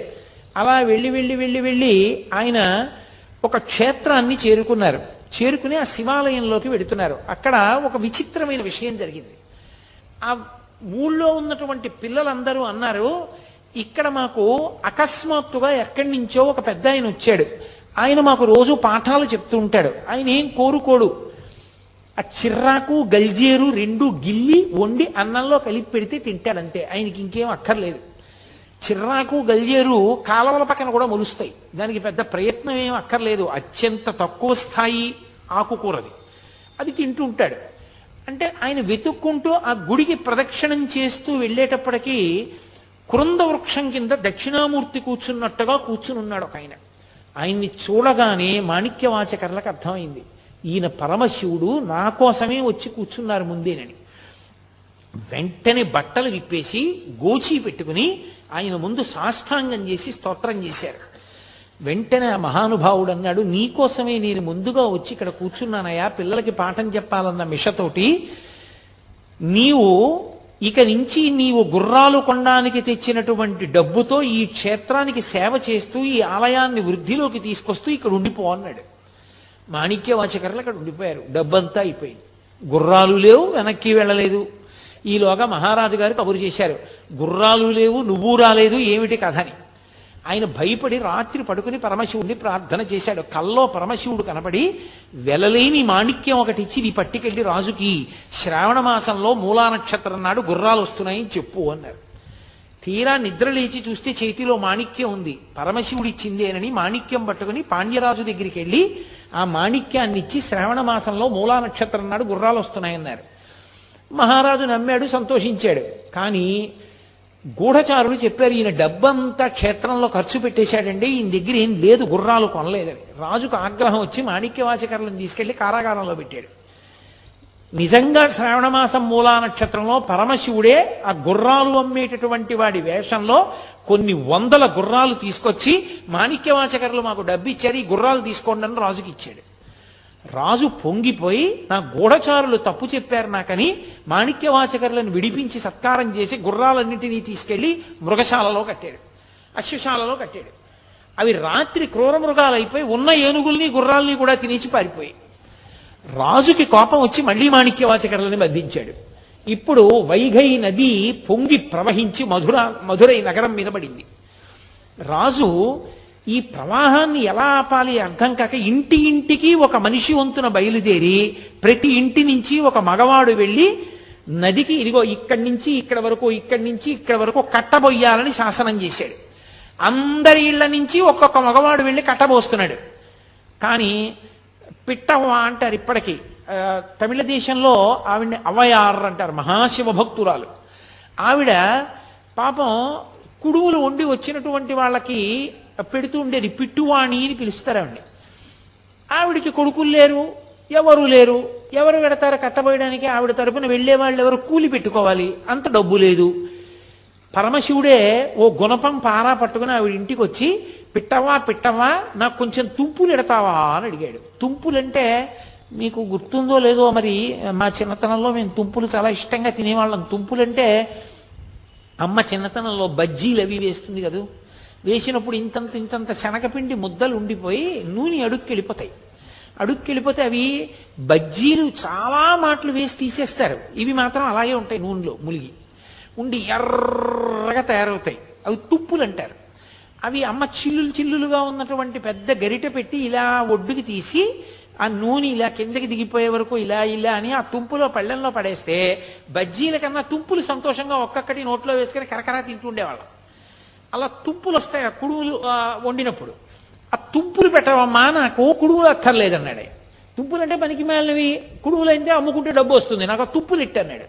Speaker 2: అలా వెళ్ళి వెళ్ళి వెళ్ళి వెళ్ళి ఆయన ఒక క్షేత్రాన్ని చేరుకున్నారు. చేరుకుని ఆ శివాలయంలోకి వెడుతున్నారు. అక్కడ ఒక విచిత్రమైన విషయం జరిగింది. ఆ ఊళ్ళో ఉన్నటువంటి పిల్లలందరూ అన్నారు, ఇక్కడ మాకు అకస్మాత్తుగా ఎక్కడి నుంచో ఒక పెద్ద ఆయన వచ్చాడు, ఆయన మాకు రోజు పాఠాలు చెప్తూ ఉంటాడు, ఆయన ఏం కోరుకోడు, ఆ చిర్రాకు గల్జేరు రెండు గిల్లి వండి అన్నంలో కలిపి పెడితే తింటాడంతే, ఆయనకి ఇంకేం అక్కర్లేదు. చిర్రాకు గల్జేరు కాలవల పక్కన కూడా మొలుస్తాయి, దానికి పెద్ద ప్రయత్నం ఏం అక్కర్లేదు, అత్యంత తక్కువ స్థాయి ఆకుకూరది, అది తింటూ ఉంటాడు. అంటే ఆయన వెతుక్కుంటూ ఆ గుడికి ప్రదక్షిణం చేస్తూ వెళ్ళేటప్పటికీ కృంద వృక్షం కింద దక్షిణామూర్తి కూర్చున్నట్టుగా కూర్చుని ఉన్నాడు ఒక ఆయన. ఆయన్ని చూడగానే మాణిక్యవాచకర్లకు అర్థమైంది, ఈయన పరమశివుడు నా కోసమే వచ్చి కూర్చున్నారు ముందేనని. వెంటనే బట్టలు విప్పేసి గోచి పెట్టుకుని ఆయన ముందు సాష్టాంగం చేసి స్తోత్రం చేశారు. వెంటనే ఆ మహానుభావుడు అన్నాడు, నీకోసమే నేను ముందుగా వచ్చి ఇక్కడ కూర్చున్నానయా, పిల్లలకి పాఠం చెప్పాలన్న మిషతోటి. నీవు ఇక నుంచి నీవు గుర్రాలు కొనడానికి తెచ్చినటువంటి డబ్బుతో ఈ క్షేత్రానికి సేవ చేస్తూ ఈ ఆలయాన్ని వృద్ధిలోకి తీసుకొస్తూ ఇక్కడ ఉండిపో అన్నాడు. మాణిక్యవాచకర్లు అక్కడ ఉండిపోయారు. డబ్బంతా అయిపోయింది, గుర్రాలు లేవు, వెనక్కి వెళ్ళలేదు. ఈలోగా మహారాజు గారు కబురు చేశారు, గుర్రాలు లేవు, నువ్వు రాలేదు, ఏమిటి కథ అని. ఆయన భయపడి రాత్రి పడుకుని పరమశివుడిని ప్రార్థన చేశాడు. కల్లో పరమశివుడు కనపడి, వెలలేని మాణిక్యం ఒకటి ఇచ్చి నీ పట్టుకెళ్ళి రాజుకి శ్రావణ మాసంలో మూలా నక్షత్రం నాడు గుర్రాలు వస్తున్నాయని చెప్పు అన్నారు. తీరా నిద్ర లేచి చూస్తే చేతిలో మాణిక్యం ఉంది, పరమశివుడు ఇచ్చిందేనని మాణిక్యం పట్టుకుని పాండ్యరాజు దగ్గరికి వెళ్ళి ఆ మాణిక్యాన్ని ఇచ్చి శ్రావణ మాసంలో మూలా నక్షత్రం నాడు గుర్రాలు వస్తున్నాయన్నారు. మహారాజు నమ్మాడు, సంతోషించాడు. కానీ గూఢచారులు చెప్పారు, ఈయన డబ్బంతా క్షేత్రంలో ఖర్చు పెట్టేశాడండి, ఈయన దగ్గర ఏం లేదు, గుర్రాలు కొనలేదని. రాజుకు ఆగ్రహం వచ్చి మాణిక్యవాచకర్లను తీసుకెళ్లి కారాగారంలో పెట్టాడు. నిజంగా శ్రావణమాసం మూలా నక్షత్రంలో పరమశివుడే ఆ గుర్రాలు అమ్మేటటువంటి వాడి వేషంలో కొన్ని వందల గుర్రాలు తీసుకొచ్చి మాణిక్యవాచకర్లు మాకు డబ్బు ఇచ్చారు, ఈ గుర్రాలు తీసుకోండి అని రాజుకి ఇచ్చాడు. రాజు పొంగిపోయి, నా గూఢచారులు తప్పు చెప్పారు నాకని మాణిక్యవాచకర్లను విడిపించి సత్కారం చేసి గుర్రాలన్నింటినీ తీసుకెళ్లి మృగశాలలో కట్టాడు, అశ్వశాలలో కట్టాడు. అవి రాత్రి క్రూర మృగాలు అయిపోయి ఉన్న ఏనుగుల్ని గుర్రాలని కూడా తినేసి పారిపోయి. రాజుకి కోపం వచ్చి మళ్లీ మాణిక్యవాచకర్లని బంధించాడు. ఇప్పుడు వైఘై నది పొంగి ప్రవహించి మధురై నగరం మీద పడింది. రాజు ఈ ప్రవాహాన్ని ఎలా ఆపాలి అర్థం కాక ఇంటి ఇంటికి ఒక మనిషి వంతున బయలుదేరి ప్రతి ఇంటి నుంచి ఒక మగవాడు వెళ్ళి నదికి ఇదిగో ఇక్కడి నుంచి ఇక్కడ వరకు, ఇక్కడి నుంచి ఇక్కడ వరకు కట్టబొయ్యాలని శాసనం చేశాడు. అందరి ఇళ్ల నుంచి ఒక్కొక్క మగవాడు వెళ్ళి కట్టబోస్తున్నాడు. కానీ పిట్టవ్వ అంటారు ఇప్పటికీ, తమిళ దేశంలో ఆవిడ్ని అవయార్ అంటారు, మహాశివ భక్తురాలు. ఆవిడ పాపం కుడుములు వండి వచ్చినటువంటి వాళ్ళకి పెడుతూ ఉండేది, పిట్టువాణి అని పిలుస్తారు ఆవిడ్ని. ఆవిడికి కొడుకులు లేరు, ఎవరు లేరు, ఎవరు పెడతారు కట్టబోయడానికి? ఆవిడ తరపున వెళ్లే వాళ్ళు ఎవరు? కూలి పెట్టుకోవాలి, అంత డబ్బు లేదు. పరమశివుడే ఓ గుణపం పారా పట్టుకుని ఆవిడ ఇంటికి వచ్చి, పిట్టవ్వా నాకు కొంచెం తుంపులు ఎడతావా అని అడిగాడు. తుంపులంటే మీకు గుర్తుందో లేదో మరి, మా చిన్నతనంలో మేము తుంపులు చాలా ఇష్టంగా తినేవాళ్ళం. తుంపులంటే అమ్మ చిన్నతనంలో బజ్జీలు అవి వేస్తుంది కదా, వేసినప్పుడు ఇంతంత శనగపిండి ముద్దలు ఉండిపోయి నూనె అడుక్కెళ్ళిపోతాయి. అడుక్కెళ్ళిపోతే అవి బజ్జీలు చాలా మాటలు వేసి తీసేస్తారు, ఇవి మాత్రం అలాగే ఉంటాయి, నూనెలో ములిగి ఉండి ఎర్రగా తయారవుతాయి. అవి తుప్పులు అంటారు. అవి అమ్మ చిల్లులుగా ఉన్నటువంటి పెద్ద గరిటె పెట్టి ఇలా ఒడ్డుకి తీసి ఆ నూనె ఇలా కిందకి దిగిపోయే వరకు ఇలా అని ఆ తుంపులో పళ్ళెంలో పడేస్తే బజ్జీల కన్నా తుంపులు సంతోషంగా ఒక్కొక్కటి నోట్లో వేసుకొని కరకరా తింటుండేవాళ్ళం. అలా తుంపులు వస్తాయి ఆ కుడుములు వండినప్పుడు. ఆ తుంపులు పెట్టవమ్మా, నాకు కుడుములు అక్కర్లేదన్నాడు. తుంపులు అంటే పనికి మాలినవి, కుడుములు అయితే అమ్ముకుంటే డబ్బు వస్తుంది, నాకు ఆ తుంపులు ఇట్టన్నాడు.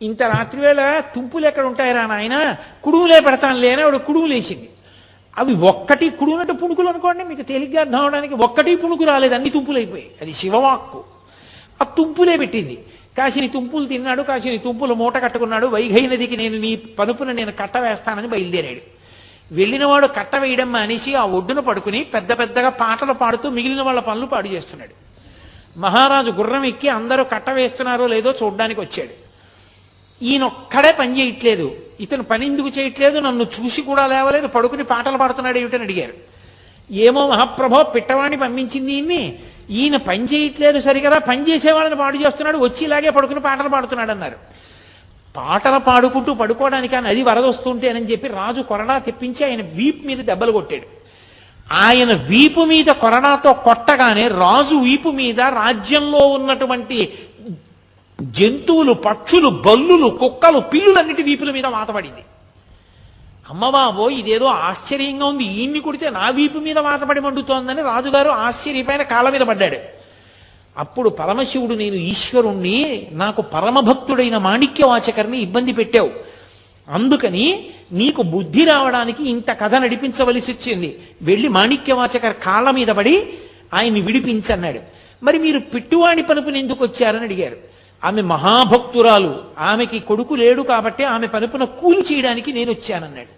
Speaker 2: ఇంత రాత్రివేళ తుంపులు ఎక్కడ ఉంటాయిరా నాయన, కుడుములే పెడతాను లేని ఆవిడ కుడుములు వేసింది. అవి ఒక్కటి కుడునట్టు పుణుకులు అనుకోండి, మీకు తేలిగ్గా అర్థం అవడానికి. ఒక్కటి పుణుకు రాలేదు, అన్ని తుంపులు అయిపోయాయి. అది శివవాక్కు. ఆ తుంపులే పెట్టింది. కాశీని తుంపులు తిన్నాడు, కాశీని తుంపులు మూట కట్టుకున్నాడు. వైఘై నదికి నేను నీ పనుపున నేను కట్ట వేస్తానని బయలుదేరాడు. వెళ్ళినవాడు కట్ట వేయడం మానేసి ఆ ఒడ్డున పడుకుని పెద్ద పెద్దగా పాటలు పాడుతూ మిగిలిన వాళ్ళ పనులు పాడు చేస్తున్నాడు. మహారాజు గుర్రం ఎక్కి అందరూ కట్ట వేస్తున్నారో లేదో చూడ్డానికి వచ్చాడు. ఈయనొక్కడే పని చేయట్లేదు. ఇతను పని ఎందుకు చేయట్లేదు, నన్ను చూసి కూడా లేవలేదు, పడుకుని పాటలు పాడుతున్నాడు ఏమిటని అడిగారు. ఏమో మహాప్రభో, పిట్టవాణ్ణి పంపించింది ఈయన పని చేయట్లేదు సరికదా, పని చేసేవాళ్ళని పాడు చేస్తున్నాడు, వచ్చి ఇలాగే పడుకుని పాటలు పాడుతున్నాడు అన్నారు. పాటలు పాడుకుంటూ పడుకోవడానికి నది వరదొస్తుంటేనని చెప్పి రాజు కొరడా తెప్పించి ఆయన వీపు మీద దెబ్బలు కొట్టాడు. ఆయన వీపు మీద కొరడాతో కొట్టగానే రాజు వీపు మీద రాజ్యంలో ఉన్నటువంటి జంతువులు, పక్షులు, బల్లులు, కుక్కలు, పిల్లులన్నిటి వీపుల మీద వాత పడింది. అమ్మబాబో, ఇదేదో ఆశ్చర్యంగా ఉంది, ఈయన్ని కొడితే నా వీపు మీద వాతపడి మండుతోందని రాజుగారు ఆశ్చర్యపైన కాళ్ళ మీద పడ్డాడు. అప్పుడు పరమశివుడు, నేను ఈశ్వరుణ్ణి, నాకు పరమభక్తుడైన మాణిక్యవాచకర్ని ఇబ్బంది పెట్టావు, అందుకని నీకు బుద్ధి రావడానికి ఇంత కథ నడిపించవలసి వచ్చింది, వెళ్ళి మాణిక్యవాచకర్ కాళ్ళ మీద పడి ఆయన్ని విడిపించన్నాడు. మరి మీరు పిట్టువాణి పనుపుని ఎందుకు వచ్చారని అడిగారు. ఆమె మహాభక్తురాలు, ఆమెకి కొడుకు లేడు కాబట్టి ఆమె పనుపున కూలి చేయడానికి నేను వచ్చానన్నాడు.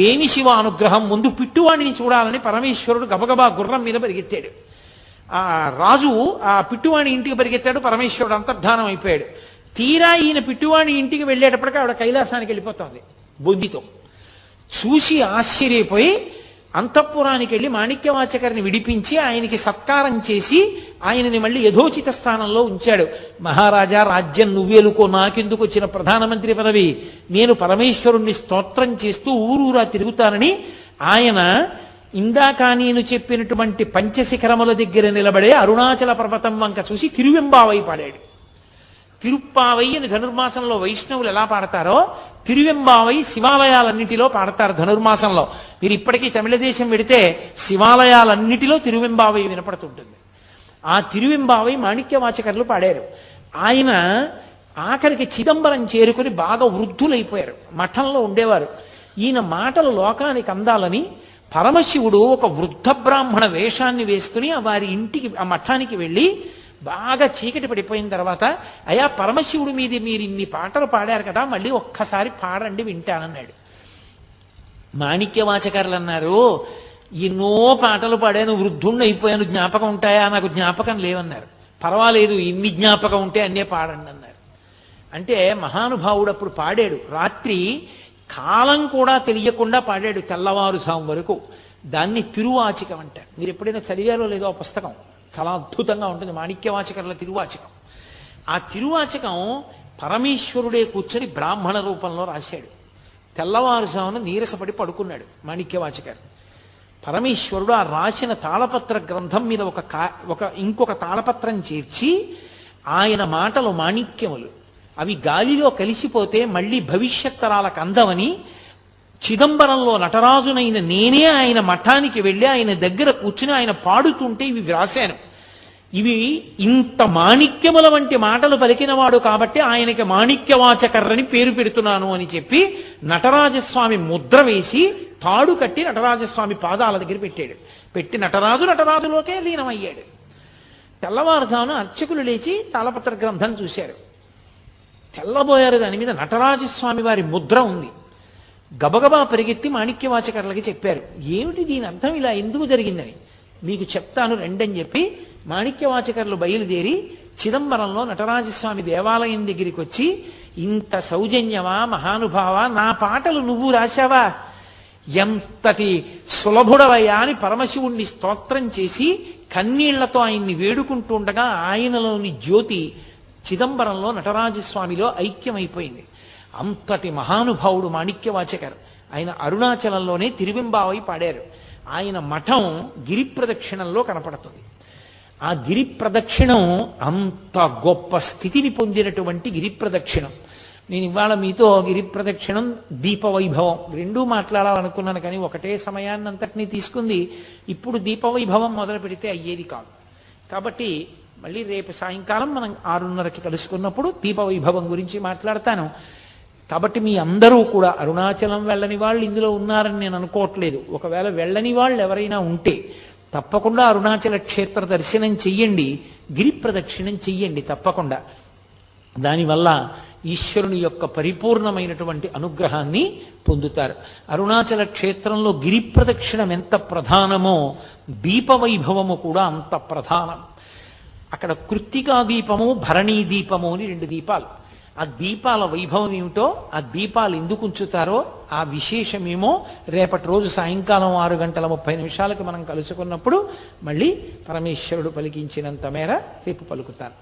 Speaker 2: ఏమి శివ అనుగ్రహం, ముందు పిట్టువాణిని చూడాలని పరమేశ్వరుడు గబగబా గుర్రం మీద పరిగెత్తాడు. ఆ రాజు ఆ పిట్టువాణి ఇంటికి పరిగెత్తాడు, పరమేశ్వరుడు అంతర్ధానం అయిపోయాడు. తీరా ఈయన పిట్టువాణి ఇంటికి వెళ్ళేటప్పటికీ ఆవిడ కైలాసానికి వెళ్ళిపోతుంది బొద్దితో. చూసి ఆశ్చర్యపోయి అంతఃపురానికి వెళ్ళి మాణిక్యవాచకర్ని విడిపించి ఆయనకి సత్కారం చేసి ఆయనని మళ్ళీ యథోచిత స్థానంలో ఉంచాడు. మహారాజా, రాజ్యం నువ్వేలుకో, నాకెందుకు వచ్చిన ప్రధానమంత్రి పదవి, నేను పరమేశ్వరుణ్ణి స్తోత్రం చేస్తూ ఊరూరా తిరుగుతానని ఆయన ఇందాక నేను చెప్పినటువంటి పంచశిఖరముల దగ్గర నిలబడే అరుణాచల పర్వతం వంక చూసి తిరువెంబావై పాడాడు. తిరుప్పావై అని ధనుర్మాసంలో వైష్ణవులు ఎలా పాడతారో తిరువెంబావై శివాలయాలన్నిటిలో పాడతారు ధనుర్మాసంలో. మీరు ఇప్పటికీ తమిళ దేశం వెడితే శివాలయాలన్నిటిలో తిరువెంబావై వినపడుతుంటుంది. ఆ తిరువెంబావై మాణిక్యవాచకర్లు పాడారు. ఆయన ఆఖరికి చిదంబరం చేరుకుని బాగా వృద్ధులైపోయారు, మఠంలో ఉండేవారు. ఈయన మాటలు లోకానికి అందాలని పరమశివుడు ఒక వృద్ధ బ్రాహ్మణ వేషాన్ని వేసుకుని వారి ఇంటికి, ఆ మఠానికి వెళ్ళి బాగా చీకటి పడిపోయిన తర్వాత, అయా పరమశివుడి మీద మీరు ఇన్ని పాటలు పాడారు కదా, మళ్ళీ ఒక్కసారి పాడండి వింటానన్నాడు. మాణిక్యవాచకర్లు అన్నారు, ఎన్నో పాటలు పాడాను, వృద్ధుణ్ణి అయిపోయాను, జ్ఞాపకం ఉంటాయా, నాకు జ్ఞాపకం లేవన్నారు. పర్వాలేదు, ఇన్ని జ్ఞాపకం ఉంటే అన్నే పాడండి అన్నారు. అంటే మహానుభావుడు అప్పుడు పాడాడు. రాత్రి కాలం కూడా తెలియకుండా పాడాడు, తెల్లవారుజాము వరకు. దాన్ని తిరువాచికం అంటారు. మీరు ఎప్పుడైనా చదివారో లేదో ఆ పుస్తకం, చాలా అద్భుతంగా ఉంటుంది, మాణిక్యవాచకర్ల తిరువాచకం. ఆ తిరువాచకం పరమేశ్వరుడే కూర్చొని బ్రాహ్మణ రూపంలో రాశాడు. తెల్లవారుజామున నీరసపడి పడుకున్నాడు మాణిక్యవాచకర్. పరమేశ్వరుడు ఆ రాసిన తాళపత్ర గ్రంథం మీద ఇంకొక తాళపత్రం చేర్చి, ఆయన మాటలు మాణిక్యములు, అవి గాలిలో కలిసిపోతే మళ్ళీ భవిష్యత్ తరాలకు అందవని చిదంబరంలో నటరాజునైన నేనే ఆయన మఠానికి వెళ్ళి ఆయన దగ్గర కూర్చుని ఆయన పాడుతుంటే ఇవి వ్రాశాను. ఇవి ఇంత మాణిక్యముల వంటి మాటలు పలికినవాడు కాబట్టి ఆయనకి మాణిక్యవాచకర్రని పేరు పెడుతున్నాను అని చెప్పి నటరాజస్వామి ముద్ర వేసి తాడు కట్టి నటరాజస్వామి పాదాల దగ్గర పెట్టాడు. పెట్టి నటరాజులోకే లీనమయ్యాడు. తెల్లవారుజామున అర్చకులు లేచి తాళపత్ర గ్రంథం చూశారు. తెల్లబోయారు, దాని మీద నటరాజస్వామి వారి ముద్ర ఉంది. గబగబా పరిగెత్తి మాణిక్యవాచకర్లకి చెప్పారు, ఏమిటి దీని అర్థం, ఇలా ఎందుకు జరిగిందని. మీకు చెప్తాను రెండని చెప్పి మాణిక్యవాచకర్లు బయలుదేరి చిదంబరంలో నటరాజస్వామి దేవాలయం దగ్గరికి వచ్చి, ఇంత సౌజన్యమా మహానుభావా, నా పాటలు నువ్వు రాశావా, ఎంతటి సులభుడవయ్యా అని పరమశివుణ్ణి స్తోత్రం చేసి కన్నీళ్లతో ఆయన్ని వేడుకుంటూ ఉండగా ఆయనలోని జ్యోతి చిదంబరంలో నటరాజస్వామిలో ఐక్యమైపోయింది. అంతటి మహానుభావుడు మాణిక్యవాచకర్. ఆయన అరుణాచలంలోనే తిరువెంబావై పాడారు. ఆయన మఠం గిరి ప్రదక్షిణంలో కనపడుతుంది. ఆ గిరి ప్రదక్షిణం అంత గొప్ప స్థితిని పొందినటువంటి గిరి ప్రదక్షిణం. నేను ఇవాళ మీతో గిరి ప్రదక్షిణం, దీపవైభవం రెండూ మాట్లాడాలనుకున్నాను, కానీ ఒకటే సమయాన్ని అంతటినీ తీసుకుంది. ఇప్పుడు దీపవైభవం మొదలు పెడితే అయ్యేది కాదు. కాబట్టి మళ్ళీ రేపు సాయంకాలం మనం 6:30కి కలుసుకున్నప్పుడు దీపవైభవం గురించి మాట్లాడతాను. కాబట్టి మీ అందరూ కూడా అరుణాచలం వెళ్ళని వాళ్ళు ఇందులో ఉన్నారని నేను అనుకోవట్లేదు. ఒకవేళ వెళ్ళని వాళ్ళు ఎవరైనా ఉంటే తప్పకుండా అరుణాచల క్షేత్ర దర్శనం చెయ్యండి, గిరి ప్రదక్షిణం చెయ్యండి తప్పకుండా. దానివల్ల ఈశ్వరుని యొక్క పరిపూర్ణమైనటువంటి అనుగ్రహాన్ని పొందుతారు. అరుణాచల క్షేత్రంలో గిరి ప్రదక్షిణం ఎంత ప్రధానమో దీపవైభవము కూడా అంత ప్రధానం. అక్కడ కృత్తికా దీపము, భరణీ దీపము అని 2 దీపాలు. ఆ దీపాల వైభవం ఏమిటో, ఆ దీపాలు ఎందుకు ఉంచుతారో ఆ విశేషమేమో రేపటి రోజు సాయంకాలం 6:30 మనం కలుసుకున్నప్పుడు మళ్ళీ పరమేశ్వరుడు పలికించినంత మేర రేపు పలుకుతారు.